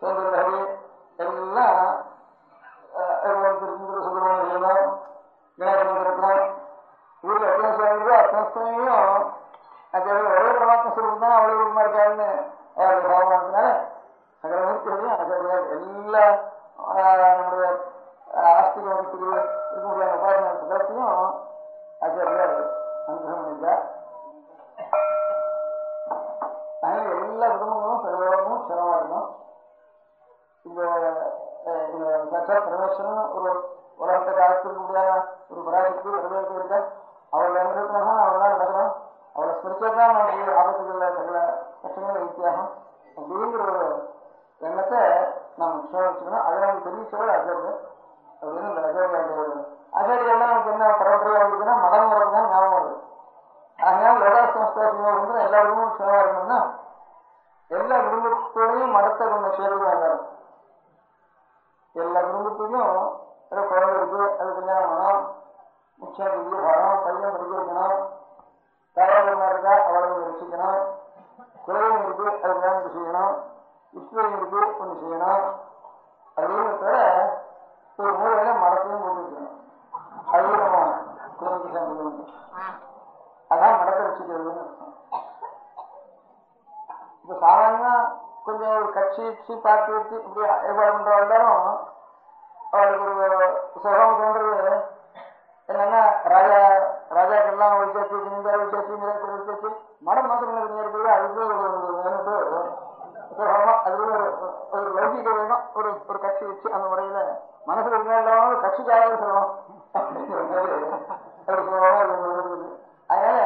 சௌந்தரஹரி எல்லாம் சுப்பிரமணியம் கணேசமந்திரத்தினம் ஊரில் அத்தியாவசியம் அத்தியாவசியம் அது ஒரே பரமாத்ம சுரூபம் தான் அவ்வளவு விருப்பமா இருக்காருன்னு சகலத்தினால சகல மூர்த்திகளையும் ஆச்சாரியார் எல்லா நம்முடைய ஆஸ்திக வகுப்புக்கு இருக்கக்கூடிய உபாசன சகலத்தையும் ஆச்சாரியார் அனுகிரகம் பண்ணிட்டார். அதனால எல்லா குடும்பங்களும் சர்வமும் சிரமமா இருக்கணும். இந்த சாட்சாத் பரமேஸ்வரன் ஒரு உலகத்தை காலத்திற்கு முடியாத ஒரு பராசக்தி பரமேஸ்வரன் இருக்க அவளை அனுபவத்தினாக அவள்தான் நடக்கணும். அவளை ஸ்மிருத்தான் நமக்கு ஆபத்துகள்ல சகல கஷ்டங்கள் வித்தியாகம் அப்படிங்கிற ஒரு எண்ணத்தை நாம் வச்சுக்கணும். அதை நமக்கு தெரிவிச்சவள் ஆச்சாரியர் அப்படின்னு இந்த ஆச்சாரியெல்லாம் நமக்கு என்ன பரம்பரையா இருக்குன்னா மதம் வரது தான் ஞாபகம் வருது. அதனால வேதா சமஸ்தா வந்து எல்லாருக்கும் சிவமா இருக்கணும்னா எல்லா குடும்பத்தோடையும் மடத்தை கொஞ்சம் சேர்ந்து வந்தாரு. எல்லா குடும்பத்துக்கும் குழந்தை இருக்கு, அது கல்யாணம் பண்ணணும், முக்கியம் பெரிய பாடம், பையன் படிக்க வைக்கணும், தாயாரமா இருக்கா அவளை ரசிக்கணும், குழந்தை இருக்கு அது கல்யாணம் செய்யணும், இஸ்வரம் இருக்கு ஒன்று செய்யணும். அப்படின்னு தவிர ஒரு மூலையில மடத்தையும் போட்டு வைக்கணும். அதுவும் நம்ம குழந்தைக்கு சேர்ந்து அதான் மடத்தை ரசிக்கிறதுன்னு அர்த்தம். இப்ப சாதாரண கொஞ்சம் ஒரு கட்சி பார்த்து வச்சு இப்படி ஏற்பாடு பண்றவங்களும் அவளுக்கு ஒரு சுகம் தோன்றது என்னன்னா, ராஜாக்கெல்லாம் ஒழிச்சாச்சு, ஜமீன்தார் ஒழிச்சாச்சு, நிலத்தில் ஒழிச்சாச்சு, மடம் மாத்திரம் நேரத்தில் அதுக்கு சுகமா அதுக்கு ஒரு லௌகிக வேணும். ஒரு கட்சி வச்சு அந்த முறையில மனசுல இருந்தாலும் ஒரு கட்சிக்காக சொல்லணும் அப்படிங்கிற மாதிரி ஒரு சுகமா இருக்குது. அதனால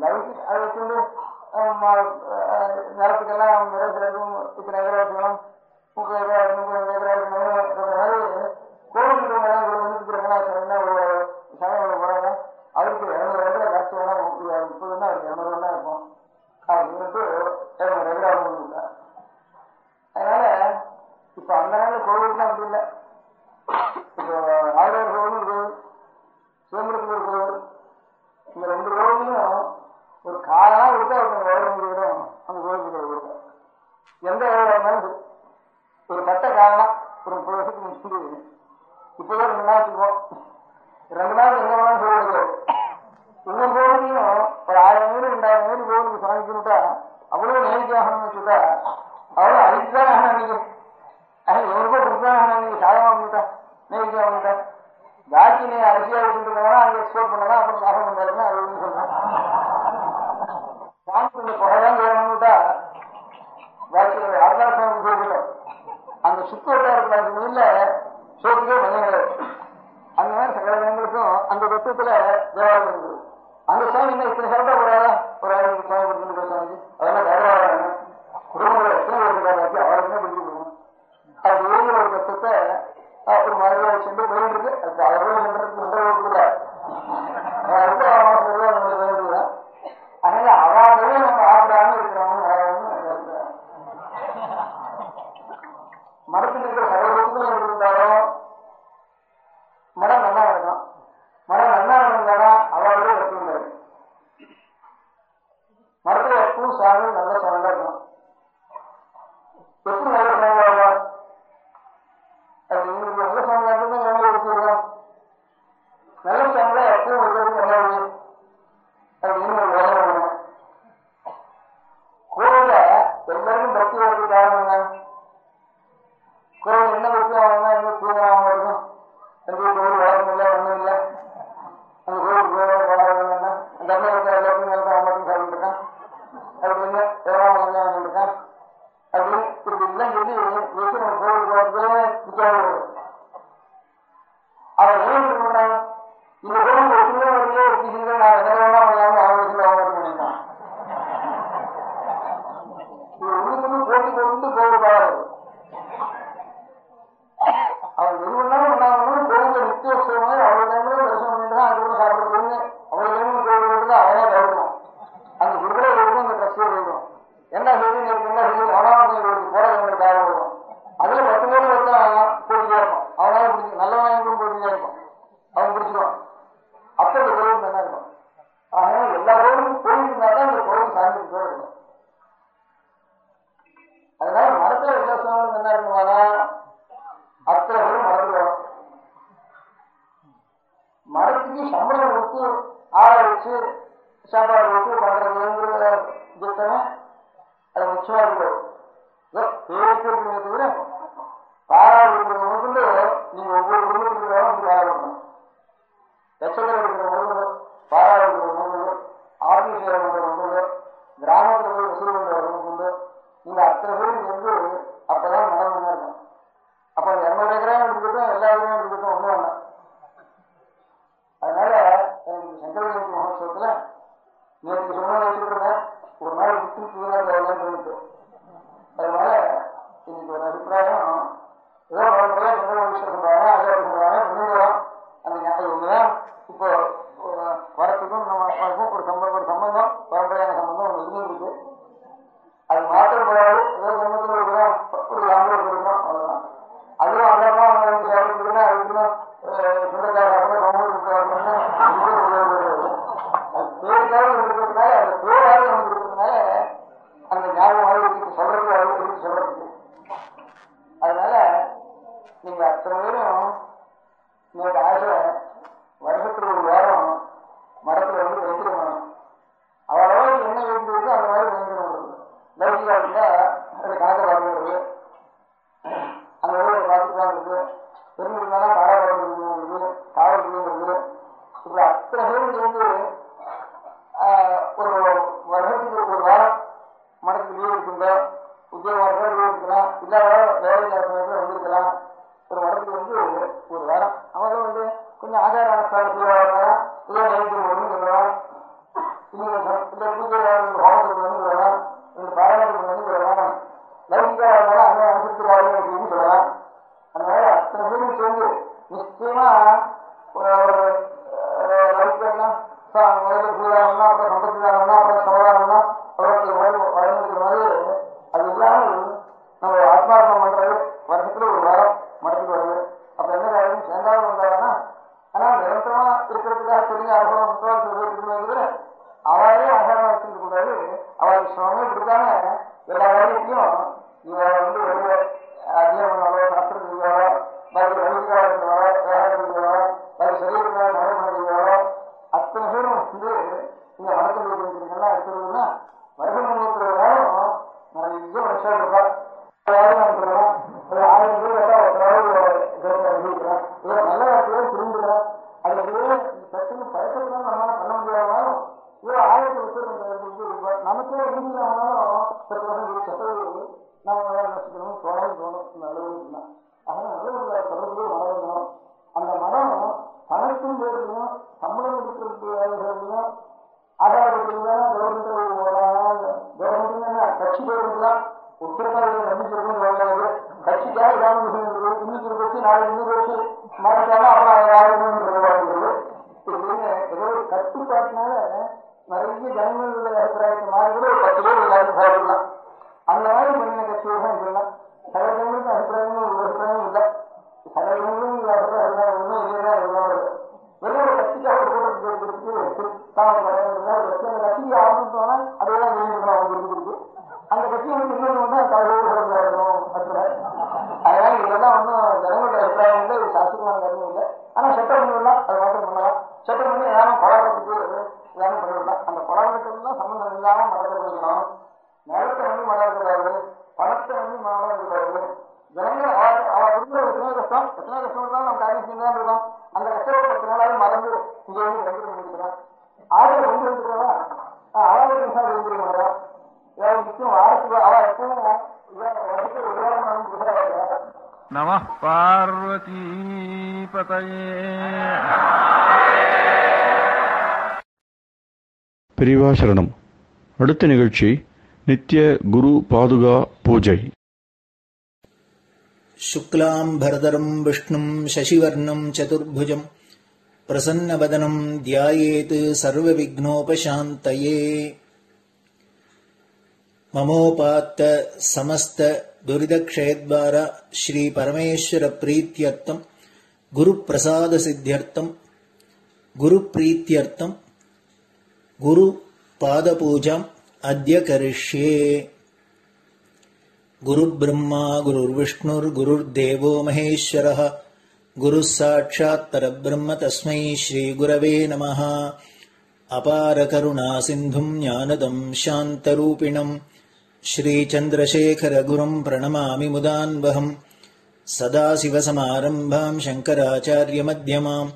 லௌகிக அதை வச்சுட்டு நிலத்துக்கெல்லாம் நிறைவேற்றும் இத்தனை ஏக்கரா இருக்கணும், 30 ஏக்கரா 30 ஏக்கரா இருக்கணும் மாதிரி கோவிலுக்கு என்ன ஒரு சமயம் போறாங்க. அவருக்கு 200 ஏக்கரா காசு வேணா 30 அவருக்கு 200 வேணா இருக்கும் அப்படின்ட்டு 200 ஏக்கரா கொடுத்தார். அதனால இப்ப அந்த நாள் கோவில்லாம் அப்படி இல்லை. இப்போ ஆயிரம் கோவில் இருக்கு, சிதம்பரத்துக்கு ஒரு கோவில், இந்த 2 கோவிலையும் ஒரு காலனா கொடுத்தா அவருக்கு விடும். அந்த கோவிலுக்கு கொடுக்கும் எந்த இருந்தாலும் ஒரு கட்ட காரணம் ஒரு 30 வருஷத்துக்கு முன்னாடி இப்பதான் 2 நாள் வச்சுக்கோம். 2 நாள் எங்க வேணாலும் சொல்லிடுது. ஒவ்வொரு கோவிலையும் ஒரு 1000 மீன் 2000 மீன் கோவிலுக்கு சமைக்கணுட்டா அவ்வளவு நேரிக்கை ஆகணும்னு வச்சுட்டா அவ்வளவு அழிச்சுதான் ஆகணும். அன்னைக்கு எவருக்கோ கொடுத்தான் ஆகணும். நீங்க சாதகமாட்டா நேரிக்கை ஆகணுட்டா பாக்கி நீ அரிசியா வச்சுருக்கா அங்க எக்ஸ்போர்ட் பண்ணலாம், அப்புறம் லாபம் பண்ணாருன்னா அது ஒண்ணு சொல்லலாம். கொஞ்சம் புகைதான் வேணும்னுட்டா பாக்கி ஆத்மாசாமி சொல்லிட்டோம். அந்த சுத்து வட்டாரத்துல மீன்ல சோத்துக்கே பஞ்சம் கிடையாது. அந்த மாதிரி சகல ஜனங்களுக்கும் அந்த தத்துவத்துல தேவாலயம் இருக்குது. அந்த சாமி என்ன இத்தனை சாப்பிட்டா போறாதா, ஒரு 1000 சாமி கொடுத்துட்டு சாமிக்கு அதெல்லாம் தேவாலயம் குடும்பங்களை எத்தனை பேருக்கு அவளுக்குமே பிடிச்சி கொடுக்கணும். அது ஒழுங்குற ஒரு தத்துவத்தை ஒரு மாதிரியா சென்று போயிட்டு இருக்கு. அது அவ்வளவு பண்றதுக்கு உத்தரவு வேண்டுதான். அதனால அவாவே நம்ம ஆடாம இருக்கிறோம்னு மடத்துக்கு இருக்கிற சகோதரத்துக்கும் இருந்தாலும் மடம் நல்லா இருக்கும். மடம் நல்லா இருந்தா அவாவே வச்சுருந்தாரு. மரத்துல எப்பவும் சாமி நல்ல சவுண்டா இருக்கும். எப்படி நல்ல சவுண்டா அது உங்களுக்கு நல்ல சவுண்டா இருந்தா எவ்வளவு எடுத்துருக்கோம். நல்ல சவுண்டா எப்பவும் இருக்கிறது நல்லது அப்படின்னு ஒரு வேலை பண்ணணும். கோவில எல்லாருக்கும் பக்தி வரதுக்கு காரணம் என்ன? கோவில் என்ன பக்தி ஆகணும்னா எங்க தூங்காம இருக்கும், எங்க கோவில் வளர்க்கும் இல்லை ஒண்ணும் இல்லை. அந்த கோவில் வளர்க்கணும்னா அந்த தமிழகத்தில் எல்லாத்தையும் நிலத்தை மட்டும் சாப்பிட்டு இருக்கான் அப்படின்னு எவ்வளவு வாங்கிட்டு இருக்கான் அப்படின்னு இப்படி எல்லாம் சொல்லி வச்சு நம்ம கோவிலுக்கு வரதே விசாரம். அவன் என்ன பண்றான், இந்த கோவில் ஒற்றுமே வரலையே எப்படி நான் என்ன வேணா வாங்காம அவங்க அவங்க பண்ணிட்டான். இது ஒண்ணு போட்டி கொண்டு கோவில் பாரு. அவன் எது பண்ணாலும் பண்ணாங்கன்னு கோவில நித்திய வருஷம் அவ்வளவு டைம்ல தரிசனம் பண்ணிட்டு தான் அதுக்கப்புறம் சாப்பிடுறதுன்னு அவ்வளவு டைம் கோவில் தான் அவனே தவிர்க்கணும். அந்த குருகுல இருக்கும், அந்த ட்ரஸ்டியோட இருக்கும். என்ன செய்தி என்ன செய்தி அவனாவது போராட்டங்களுக்கு தேவைப்படும். அதுல 10 பேர் போட்டியா இருக்கும். அவனால பிடிக்கும், நல்லவனாயும் போட்டியா இருக்கும், அவன் பிடிச்சிருவான். அப்ப இந்த கோவில் நல்லா இருக்கும். ஆக எல்லா கோவிலும் கோவில் இருந்தாதான் இந்த கோவில் சார்ந்து இருக்கும். அதனால மரத்துல எல்லா சூழ்நிலும் என்ன இருக்குமானா அத்தனை பேரும் மரத்துல வரும். மரத்துக்கு சம்பளம் கொடுத்து ஆளை வச்சு சாப்பாடு கொடுத்து பண்றதுங்கிற திட்டமே அது முக்கியமா இருக்கிறது. பேருக்கு தவிர பாராடு இருக்கிற முதல்ல நீங்க ஒவ்வொரு குடும்பத்துக்கு பாராடணும். லட்சத்தில் இருக்கிற முதல்ல பாராடு இருக்கிற முதல்ல ஆர்மி சேவை பண்ற முதல்ல கிராமத்தில் போய் வசூல் பண்ற முதல்ல நீங்க அத்தனை பேரும் வந்து அப்பதான் நடந்தா இருக்கும். அப்ப 200 ஏக்கராவும் இருக்கட்டும் எல்லா ஏக்கரையும் இருக்கட்டும் ஒண்ணு வேண்டாம். அதனால எனக்கு சங்கர ஜெயந்தி மகோத்சவத்துல நேற்று சொன்ன வச்சுருக்கேன், ஒரு நாள் விட்டு சொல்லிட்டு. அதனால இன்னைக்கு ஒரு அபிப்பிராயம் ஏதோ பரம்பரையா சங்கர விஷயம் சொல்றாங்க, அதே சொல்றாங்க முன்னேறோம். அந்த ஞாபகம் இப்போ வரத்துக்கும் நமக்கும் ஒரு சம்பந்தம் பரம்பரையான சம்பந்தம் ஒன்று இருக்கு. அது மாற்றப்படாது மாதிரி சொல்றது சொல்றதுக்கு. அதனால நீங்க அத்தனை பேரும் இன்னைக்கு ஆசை வருஷத்துக்கு ஒரு வாரம் மரத்துல வைத்திருக்கணும். அவ்வளவா என்ன வேண்டியது அந்த மாதிரி வேண்டியது. லௌகிகா இருந்தா அது கணக்கை பார்க்கிறது, அந்த வேலையை பார்த்துக்கலாம் இருக்கு, பெருமிருந்தாலும் பாராட்டுறது, காவல்கிறது, இப்படி அத்தனை பேருக்கு வந்து ஒரு வருஷத்துக்கு ஒரு வாரம் மடத்துக்கு லீவ் இருக்குங்க. உத்தியோகமாக லீவ் இருக்கலாம், இல்லாத வேலை இல்லாத சமயத்தில் வந்திருக்கலாம். ஒரு மடத்துக்கு வந்து ஒரு வாரம் அவங்களும் வந்து கொஞ்சம் ஆதார அனுஷ்டானம் செய்வாங்க. இதே நைட்டு ஒன்று சொல்லலாம், இன்னைக்கு இந்த பூஜை ஹோமத்துக்கு வந்து சொல்லலாம், இந்த பாராட்டுக்கு வந்து சொல்லலாம், லௌகிகா இருந்தாலும் அந்த அனுசரித்துக்காக அப்படின்னு சொல்லலாம். அதனால அத்தனை பேரும் சேர்ந்து நிச்சயமா ஒரு லௌகிகம்னா முதல்ல சூதானம்னா, அப்புறம் சம்பத்திதானம்னா, அப்புறம் சமாதானம்னா வழங்கிருக்கிற மாதிரி அது இல்லாமல் நம்ம ஆத்மார்ப்பணம் பண்றது வருஷத்துல ஒரு வாரம் மடத்துக்கு வருது. அப்ப என்ன காரணம் சேர்ந்தாலும் வந்தாங்கன்னா, ஆனா நிரந்தரமா இருக்கிறதுக்காக தெரிஞ்ச ஆகணும் அவளே ஆகாரம் வச்சுட்டு கூடாது. அவளுக்கு சிரமமே கொடுக்காம எல்லா வேலைக்கும் இவன் வந்து வெளியே அத்தியம் பண்ணாலோ, சாஸ்திரம் செய்வாளோ, பாக்கி வழிகால இருக்கிறாளோ, வேகாரம் செய்வாளோ, பாக்கி சரீரத்தினால மழை பண்ணுறீங்களோ, அத்தனை பேரும் வந்து நீங்க வணக்கம் வைக்கிறீங்கன்னா எடுத்துருந்தா வருஷம் 300 நாளும் நிறைய வருஷம் இருக்கா. 1000 பேர் நல்ல வார்த்தையோ திரும்புகிறோம். அதுல பிரச்சனை பழக்கத்தான் நம்மளால பண்ண முடியாதாலும் இவ்வளோ 1000 வருஷம் நமக்கே விரும்பினாலும் 10 வருஷம் சட்டது நம்ம நஷ்டணும் தோணும் இந்த அளவுக்கு தான். அதனால தொடர்பு வளரணும். அந்த மரம் பணத்தின் பேர்லையும் சம்பளம் இருக்கிறதுலையும் ஆதாரத்துலையும் கவர்மெண்ட் கட்சி போயிருக்கலாம். உத்தரவாதம் நம்பிக்கை கட்சிக்காக ஏதாவது இன்னைக்கு வச்சு நாளை 200 வருஷம் மாறிட்டாலும் அப்புறம் ஏதோ ஒரு கட்டுப்பாட்டினால நிறைய ஜனங்களுடைய அபிப்பிராயத்தை மாறி கூட ஒரு 10 பேர் எல்லாரும் சாப்பிடலாம். அந்த மாதிரி பண்ணின கட்சிகள் தான் சொல்லலாம். சில ஜனங்களுக்கு அபிப்பிராயமும் ஒரு அபிப்பிராயம் இல்லை, சில ஜனங்களும் அபிப்பிராயம் ஒன்றும் இல்லையா வருது. வெளியே கட்சிக்காக போட்டு கட்சிக்கு ஆரம்பிச்சோம்னா அதெல்லாம் இருக்கு. அந்த கட்சி வந்து இன்னொன்று தான் தலைவர் இருக்கணும். அதனால இதெல்லாம் ஒன்றும் ஜனங்களுடைய அபிப்பிராயம் இல்லை, இது சாஸ்திரமான கருமம் இல்லை. ஆனால் சட்டம் பண்ணலாம், அது மாத்திரம் பண்ணலாம். சட்டம் பண்ணி யாரும் கொலாபரத்துக்கு எல்லாரும் பண்ணிவிடலாம். அந்த கொலாபரத்துலாம் சம்பந்தம் இல்லாமல் மடத்தை பண்ணிக்கலாம். நிலத்தை வந்து மழை இருக்கக்கூடாது, பணத்தை வந்து மழை இருக்கக்கூடாது. ஜனங்கள் அவள் கொடுக்குற எத்தனை கஷ்டம் இருந்தாலும் நம்ம காரியம் செஞ்சுதான் இருக்கோம். அந்த கஷ்டத்தை 10 நாளாவது மறந்து இங்கே வந்து ரெண்டு பண்ணிக்கலாம். ஆளுநர் கொண்டு வந்துருக்கா அவளுக்கு நிமிஷம் எழுந்திருக்க மாட்டான். ஏதாவது முக்கியம் வாரத்துக்கு அவள் எப்பவும் வருஷத்துக்கு ஒரு வாரம் கொடுக்குறாங்க. நம பார்வதி பதயே. பெரியவா சரணம். அடுத்த நிகழ்ச்சி நித்திய குரு பாதுகா பூஜை. शुक्लां भरदरं विष्णुं शशिवर्णं चतुर्भुजं प्रसन्नवदनं ध्यायेत् सर्वविघ्नोपशान्तये. ममोपात्त समस्त दुरितक्षयद्वारा श्री परमेश्वर प्रीत्यर्थं गुरुप्रसाद सिद्ध्यर्थं गुरुप्रीत्यर्थं गुरुपादपूजाम् अद्य करिष्ये. गुरुब्रह्मा गुरुर्विष्णुर्गुरुर्देवो महेश्वरः गुरुः साक्षात् परब्रह्म तस्मै श्रीगुरवे नमः. अपारकरुणा सिन्धुं ज्ञानदं शान्तरूपिणं श्रीचन्द्रशेखरगुरुं प्रणमामि मुदान्वहम्. सदाशिवसमारम्भां शङ्कराचार्यमध्यमाम्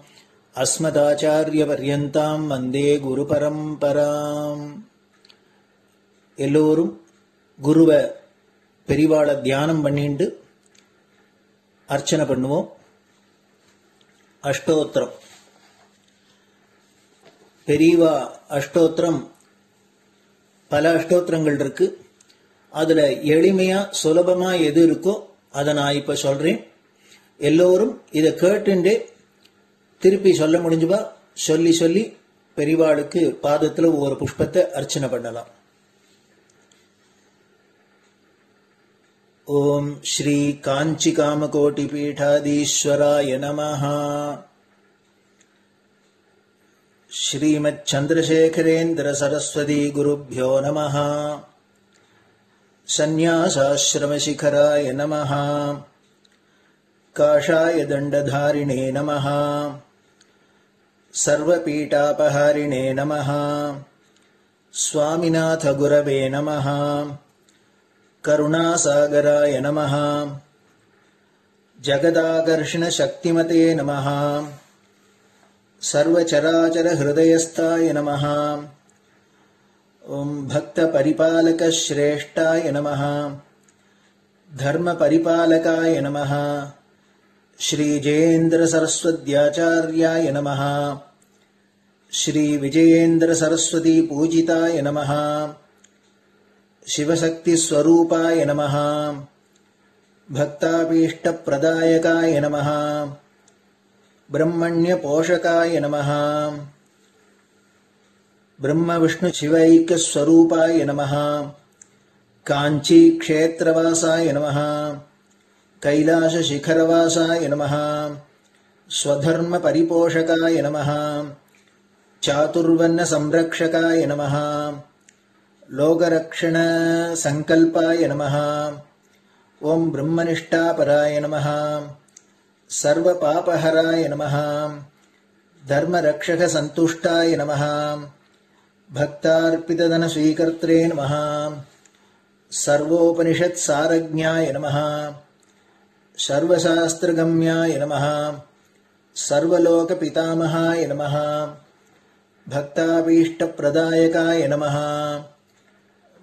अस्मदाचार्यपर्यन्तां वन्दे गुरुपरम्पराम्. எல்லோரும் குருவை பெரிவாளை தியானம் பண்ணிண்டு அர்ச்சனை பண்ணுவோம். அஷ்டோத்திரம். பெரியவா அஷ்டோத்திரம் பல அஷ்டோத்திரங்கள் இருக்கு. அதுல எளிமையா சுலபமா எது இருக்கோ அதை நான் இப்ப சொல்றேன். எல்லோரும் இதை கேட்டுண்டே திருப்பி சொல்ல முடிஞ்சுபா சொல்லி சொல்லி பெரிவாளுக்கு பாதத்துல ஒவ்வொரு புஷ்பத்தை அர்ச்சனை பண்ணலாம். ओम श्री कांची कामकोटि पीठाधीश्वराय नमः. श्रीमच्चंद्रशेखरेन्द्र सरस्वती गुरुभ्यो नमः. सन्न्यासाश्रमशिखराय नमः। काषाय दण्डधारिणे नमः। सर्वपीठापहारिणे नमः। स्वामिनाथ गुरवे नमः। करुणासागराय नमः। जगदाकर्षणशक्तिमते नमः। सर्वचराचरहृदयस्थाय नमः। ॐ भक्तपरिपालकश्रेष्ठाय नमः। धर्मपरिपालकाय नमः। श्रीजयेन्द्रसरस्वत्याचार्याय नमः। श्रीविजयेन्द्रसरस्वतीपूजिताय नमः। शिवशक्तिस्वरूपाय नमः। भक्ताभीष्टप्रदायकाय नमः। ब्रह्मण्यपोषकाय नमः। ब्रह्मविष्णुशिवैक्यस्वरूपाय नमः। काञ्चीक्षेत्रवासाय नमः। कैलासशिखरवासाय नमः। स्वधर्मपरिपोषकाय नमः। चातुर्वर्णसंरक्षकाय नमः। लोकरक्षणसङ्कल्पाय नमः। ॐ ब्रह्मनिष्ठापराय नमः। सर्वपापहराय नमः। धर्मरक्षकसन्तुष्टाय नमः। भक्तार्पितधनस्वीकर्त्रे नमः। सर्वोपनिषत्सारज्ञाय नमः। सर्वशास्त्रगम्याय नमः। सर्वलोकपितामहाय नमः। भक्ताभीष्टप्रदायकाय नमः।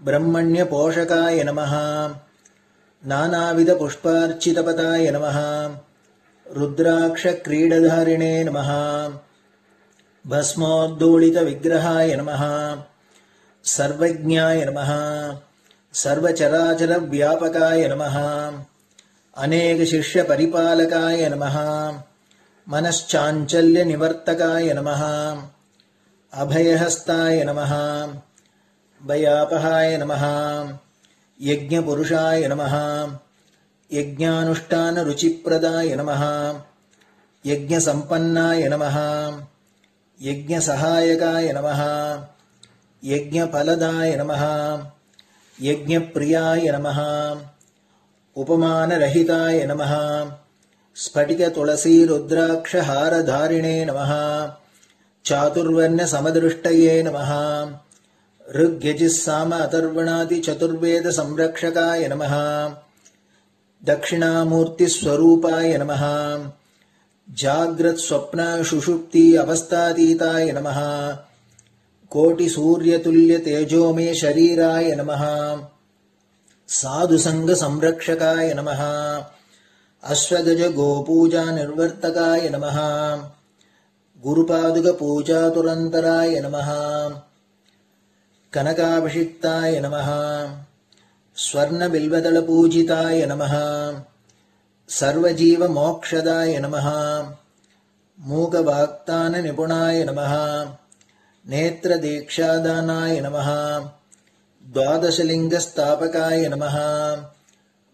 ब्रह्मण्यपोषकाय नमः। नानाविधपुष्पार्चितपदाय नमः। रुद्राक्षक्रीडधारिणे नमः। भस्मोद्धूलितविग्रहाय नमः। सर्वज्ञाय नमः। सर्वचराचरव्यापकाय नमः। अनेकशिष्यपरिपालकाय नमः। मनश्चाञ्चल्यनिवर्तकाय नमः। अभयहस्ताय नमः। भयापहाय नमः। यज्ञपुरुषाय नमः। यज्ञानुष्ठानरुचिप्रदाय नमः। यज्ञसम्पन्नाय नमः। यज्ञसहायकाय नमः। यज्ञफलदाय नमः। यज्ञप्रियाय नमः। उपमानरहिताय नमः। स्फटिकतुलसीरुद्राक्षहारधारिणे नमः। चातुर्वर्ण्यसमदृष्टये नमः। ऋग्यजुस्साम अथर्वणादिचतुर्वेदसंरक्षकाय नमः। दक्षिणामूर्तिस्वरूपाय नमः। जाग्रत्स्वप्नसुषुप्ति अवस्थातीताय नमः। कोटिसूर्यतुल्यतेजोमे शरीराय नमः। साधुसङ्गसंरक्षकाय नमः। अश्वगजगोपूजानिर्वर्तकाय नमः। गुरुपादुकपूजातुरन्तराय नमः। कनकाभिषिक्ताय नमः। स्वर्णबिल्वदलपूजिताय नमः। सर्वजीवमोक्षदाय नमः। मूकवाक्ताननिपुणाय नमः। नेत्रदीक्षादानाय नमः। द्वादशलिङ्गस्थापकाय नमः।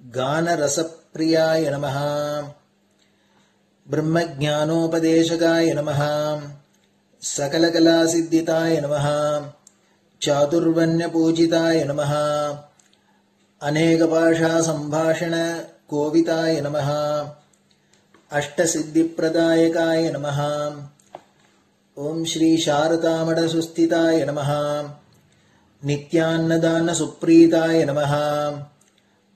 गानरसप्रियाय नमः। ब्रह्मज्ञानोपदेशकाय नमः। सकलकलासिद्धिताय नमः। चातुर्वर्ण्यपूजिताय नमः। अनेकभाषासम्भाषणकोविताय नमः। अष्टसिद्धिप्रदायकाय नमः। ॐ श्रीशारदामठसुस्थिताय नमः। नित्यान्नदानसुप्रीताय नमः।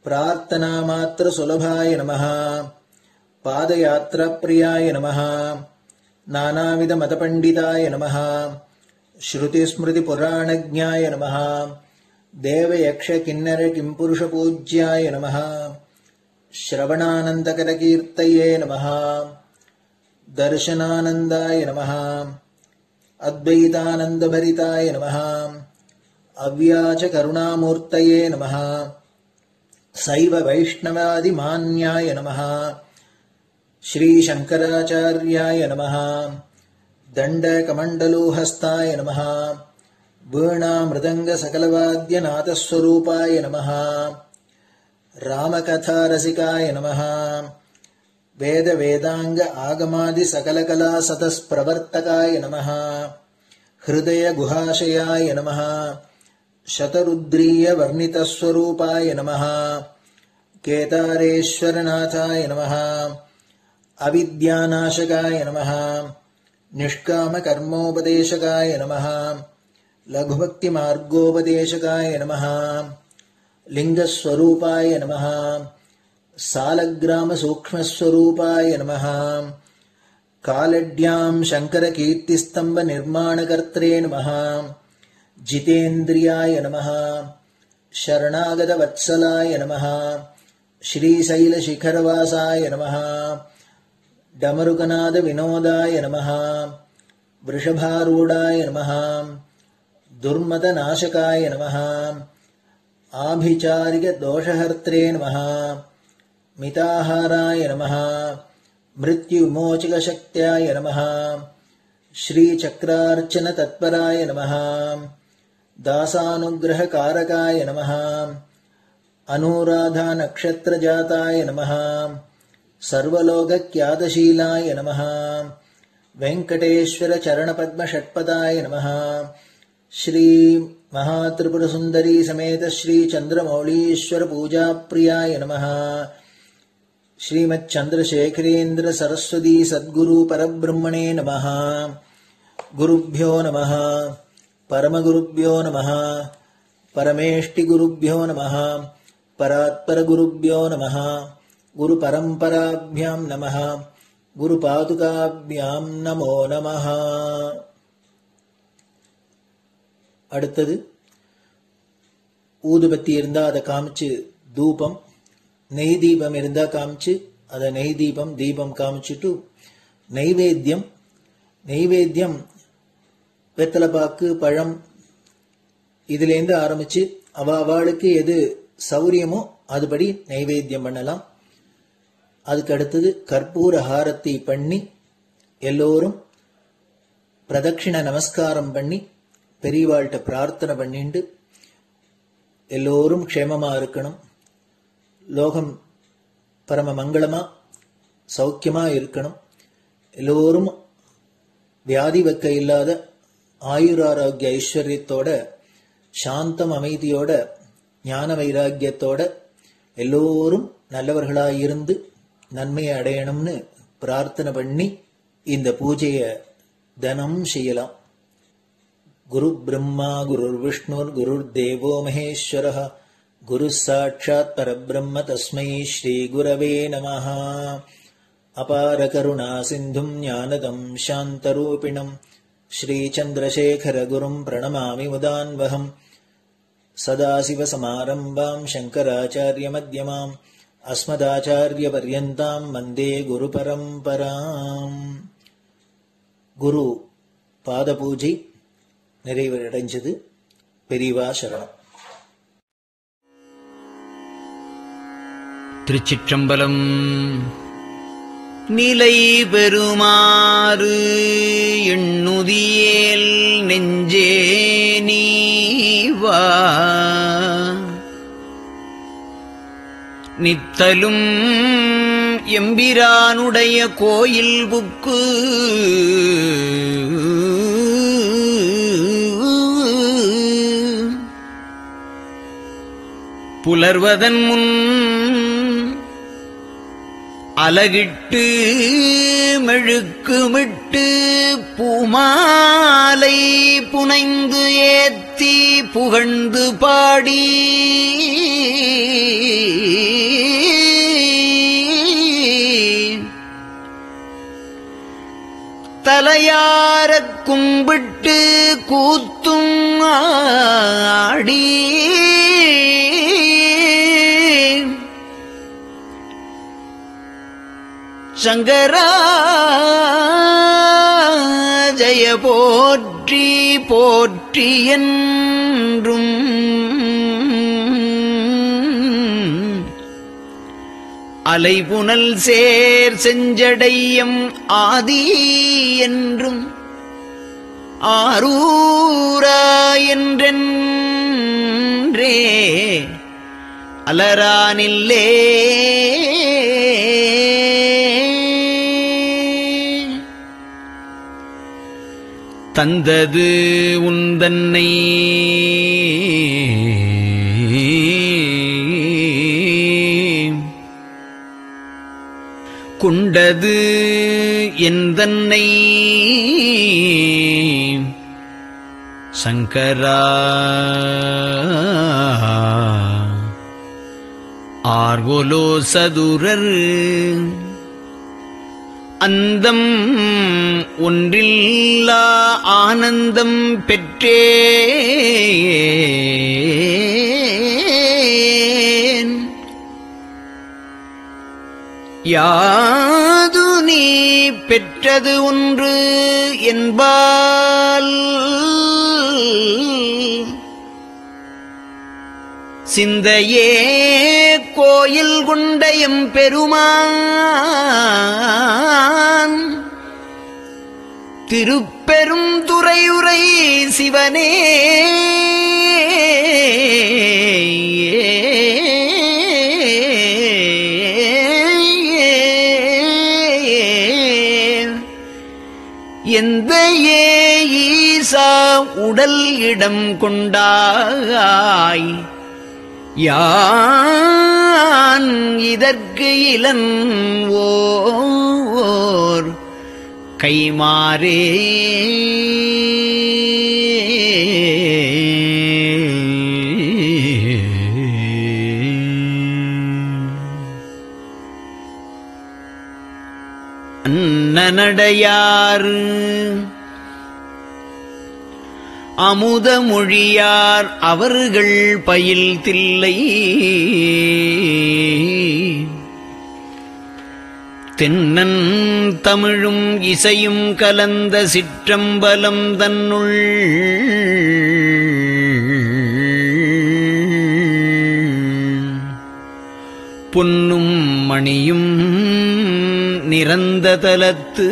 प्रार्थनामात्रसुलभाय नमः। पादयात्राप्रियाय नमः। नानाविधमतपण्डिताय नमः। श्रुतिस्मृतिपुराणज्ञाय नमः। देवयक्षकिन्नरकिंपुरुषपूज्याय नमः। श्रवणानन्दकरकीर्तये नमः। दर्शनानन्दाय नमः। अद्वैतानन्दभरिताय नमः। अव्याचकरुणामूर्तये नमः। शैव वैष्णवादिमान्याय नमः। श्रीशङ्कराचार्याय नमः। दण्डकमण्डलोहस्ताय नमः। वीणामृदङ्गसकलवाद्यनाथस्वरूपाय नमः। रामकथारसिकाय नमः। वेदवेदाङ्ग आगमादिसकलकलासतस्प्रवर्तकाय नमः। हृदयगुहाशयाय नमः। शतरुद्रीय वर्णितस्वरूपाय नमः केदारेश्वरनाथाय नमः अविद्यानाशकाय नमः निष्कामकर्मोपदेशकाय नमः लघुभक्तिमार्गोपदेशकाय नमः लिंगस्वरूपाय नमः सालग्रामसूक्ष्मस्वरूपाय नमः कालड्यां शङ्करकीर्तिस्तम्भनिर्माणकर्त्रे नमः जितेन्द्रियाय नमः शरणागतवत्सलाय नमः श्रीशैलशिखरवासाय नमः डमरुकनादविनोदाय नमः वृषभारूढाय नमः दुर्मदनाशकाय नमः आभिचारिकदोषहर्त्रे नमः मिताहाराय नमः मृत्युविमोचकशक्त्याय नमः श्रीचक्रार्चनतत्पराय नमः दासानुग्रहकारकाय नमः अनुराधानक्षत्रजाताय नमः सर्वलोकख्यातशीलाय नमः वेङ्कटेश्वरचरणपद्मषट्पदाय नमः श्री महात्रिपुरसुन्दरी समेत श्री चन्द्रमौलीश्वर पूजाप्रियाय नमः श्रीमच्चन्द्रशेखरेन्द्र सरस्वती सद्गुरु परब्रह्मणे नमः गुरुभ्यो नमः परमगुरुभ्यो नमः परमेष्टिगुरुभ्यो नमः परात्परगुरुभ्यो नमः गुरुपरम्पराभ्यां नमः गुरुपादुकाभ्यां नमो नमः. அடுத்தது ஊதுபத்தி இருந்தா அதை காமிச்சு தூபம், நெய் தீபம் இருந்தா காமிச்சு அதை நெய் தீபம் தீபம் காமிச்சுட்டு நெய்வேத்தியம் வெத்தலைப்பாக்கு பழம் இதுலேருந்து ஆரம்பிச்சு அவளுக்கு எது சௌரியமோ அதுபடி நைவேத்தியம் பண்ணலாம். அதுக்கு அடுத்தது கற்பூர ஹாரத்தி பண்ணி எல்லோரும் பிரதட்சிண நமஸ்காரம் பண்ணி பெரியவாள்கிட்ட பிரார்த்தனை பண்ணிண்டு எல்லோரும் க்ஷேமமா இருக்கணும், லோகம் பரம மங்களமா சௌக்கியமா இருக்கணும், எல்லோரும் வியாதி வெக்க இல்லாத ஆயுராரோக்கிய ஐஸ்வர்யத்தோட சாந்தம் அமைதியோட ஞான வைராக்கியத்தோட எல்லோரும் நல்லவர்களாயிருந்து நன்மையை அடையணும்னு பிரார்த்தனை பண்ணி இந்த பூஜையை தினம் செய்யலாம். குரு பிரம்மா குருர் விஷ்ணுர் குருர் தேவோ மகேஸ்வரः குரு சாட்சாத் பரபிரம்ம தஸ்மை ஸ்ரீ குரவே நமः. அபார கருணா சிந்தும் ஞானதம் சாந்தரூபிணம் ஸ்ரீ சந்திரசேகர குரும் பிரணமாமி முதான்வகம். சதாசிவசமாரம்பாம் சங்கராச்சாரிய மத்யமாம் அஸ்மதாச்சாரிய பர்யந்தாம் வந்தே குரு பரம்பராம். குரு பாத பூஜை நிறைவடைஞ்சது. பெரியவா சரணம். திருச்சிற்றம்பலம். நிலை பெறுமாறு எண்ணுதியேல் நெஞ்சே நீவா நித்தலும் எம்பிரானுடைய கோயில் புக்கு புலர்வதன் முன் அலகிட்டு மெழுக்குமிட்டு பூமாலை புனைந்து ஏத்தி புகழ்ந்து பாடி தலையாரக் கும்பிட்டு கூத்தும் ஆடி சங்கரா ஜய போற்றி போற்றி என்றும் அலைபுனல் சேர் செஞ்சடையம் ஆதி என்றும் ஆரூரா என்றென்றே அலரானில்லே தந்தது உந்தன்னை கொண்டது எந்தன்னை சங்கரா ஆர்கொலோ சதுரர் அந்தம் ஒன்றில்லா ஆனந்தம் பெற்றேன் யாது நீ பெற்றது ஒன்று என்பால் சிந்தையே கோயில் கொண்டயம் பெருமான் திருப்பெரும் துறையுரை சிவனே எந்த ஈசா உடல் இடம் கொண்டாய் யான் இதற்கு இலன் ஓர் கைமாறே அன்னநடையார் அமுதமொழியார் அவர்கள் பயில் தில்லை தென்னன் தமிழும் இசையும் கலந்த சிற்றம்பலம் தன்னுள் பொன்னும் மணியும் நிறந்த தலத்து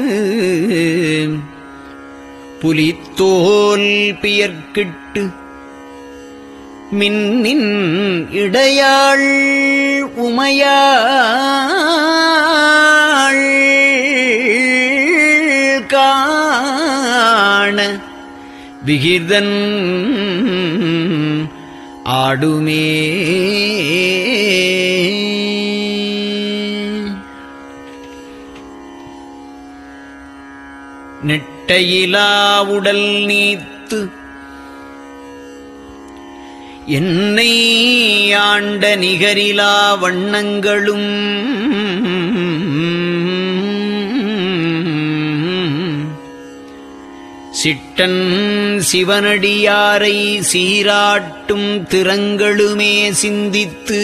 புலித்தோல் பியர்க்கிட்டு மின்னின் இடையாள் உமையாள் காண விகிர்தன் ஆடுமே நெட்டையிலா உடல் நீத்து என்னை ஆண்ட நிகரிலா வண்ணங்களும் சிட்டன் சிவனடியாரை சீராட்டும் திறங்களுமே சிந்தித்து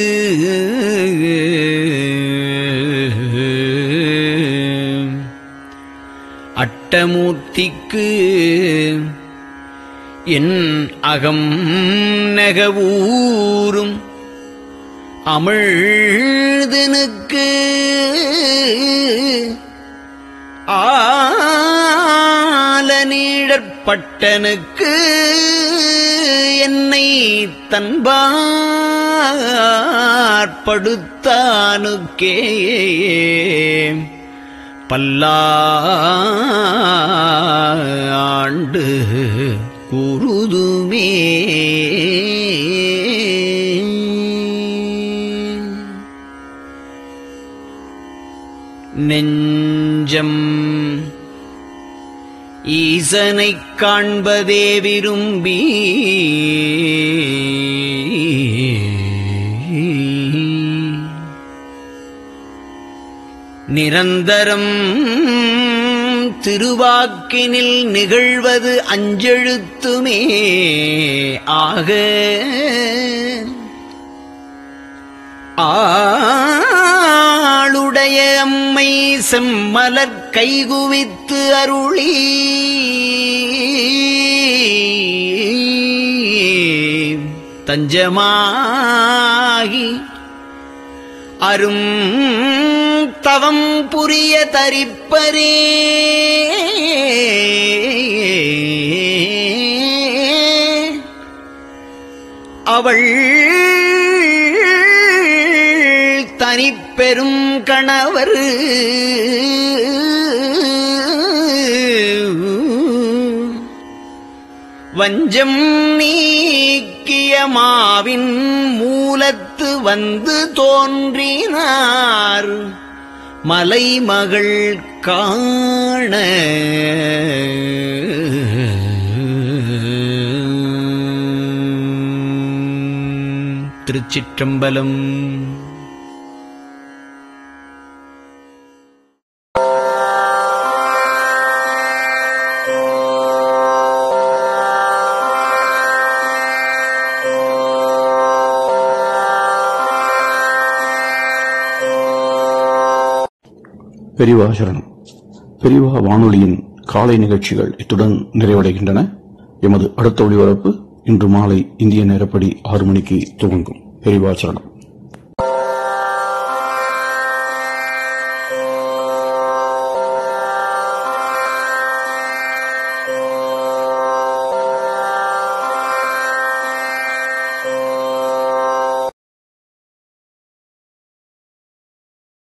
அட்டமூர்த்திக்கு என் அகம் நெகவூரும் அமிழ்தனுக்கு ஆலநீழற்பட்டனுக்கு என்னை தன்பாற்படுத்தானுக்கே பல்லாண்டு குருதுமே நெஞ்சம் ஈசனைக் காண்பதே விரும்பி நிரந்தரம் திருவாக்கினில் நிகழ்வது அஞ்செழுத்துமே ஆக ஆளுடைய அம்மை செம்மலர் கைகுவித்து அருளி தஞ்சமாகி அரும் தவம் புரிய தரிப்பரே அவள் தனிப்பெரும் கணவர் வஞ்சம் நீக்கிய மாவின் மூலத்து வந்து தோன்றினார் மலைமகள் காண திருச்சிற்றம்பலம். பெரியவா சரணம். பெரியவா வானொலியின் காலை நிகழ்ச்சிகள் இத்துடன் நிறைவடைகின்றன. எமது அடுத்த ஒளிபரப்பு இன்று மாலை இந்திய நேரப்படி 6 மணிக்கு துவங்கும். பெரியவா சரணம்.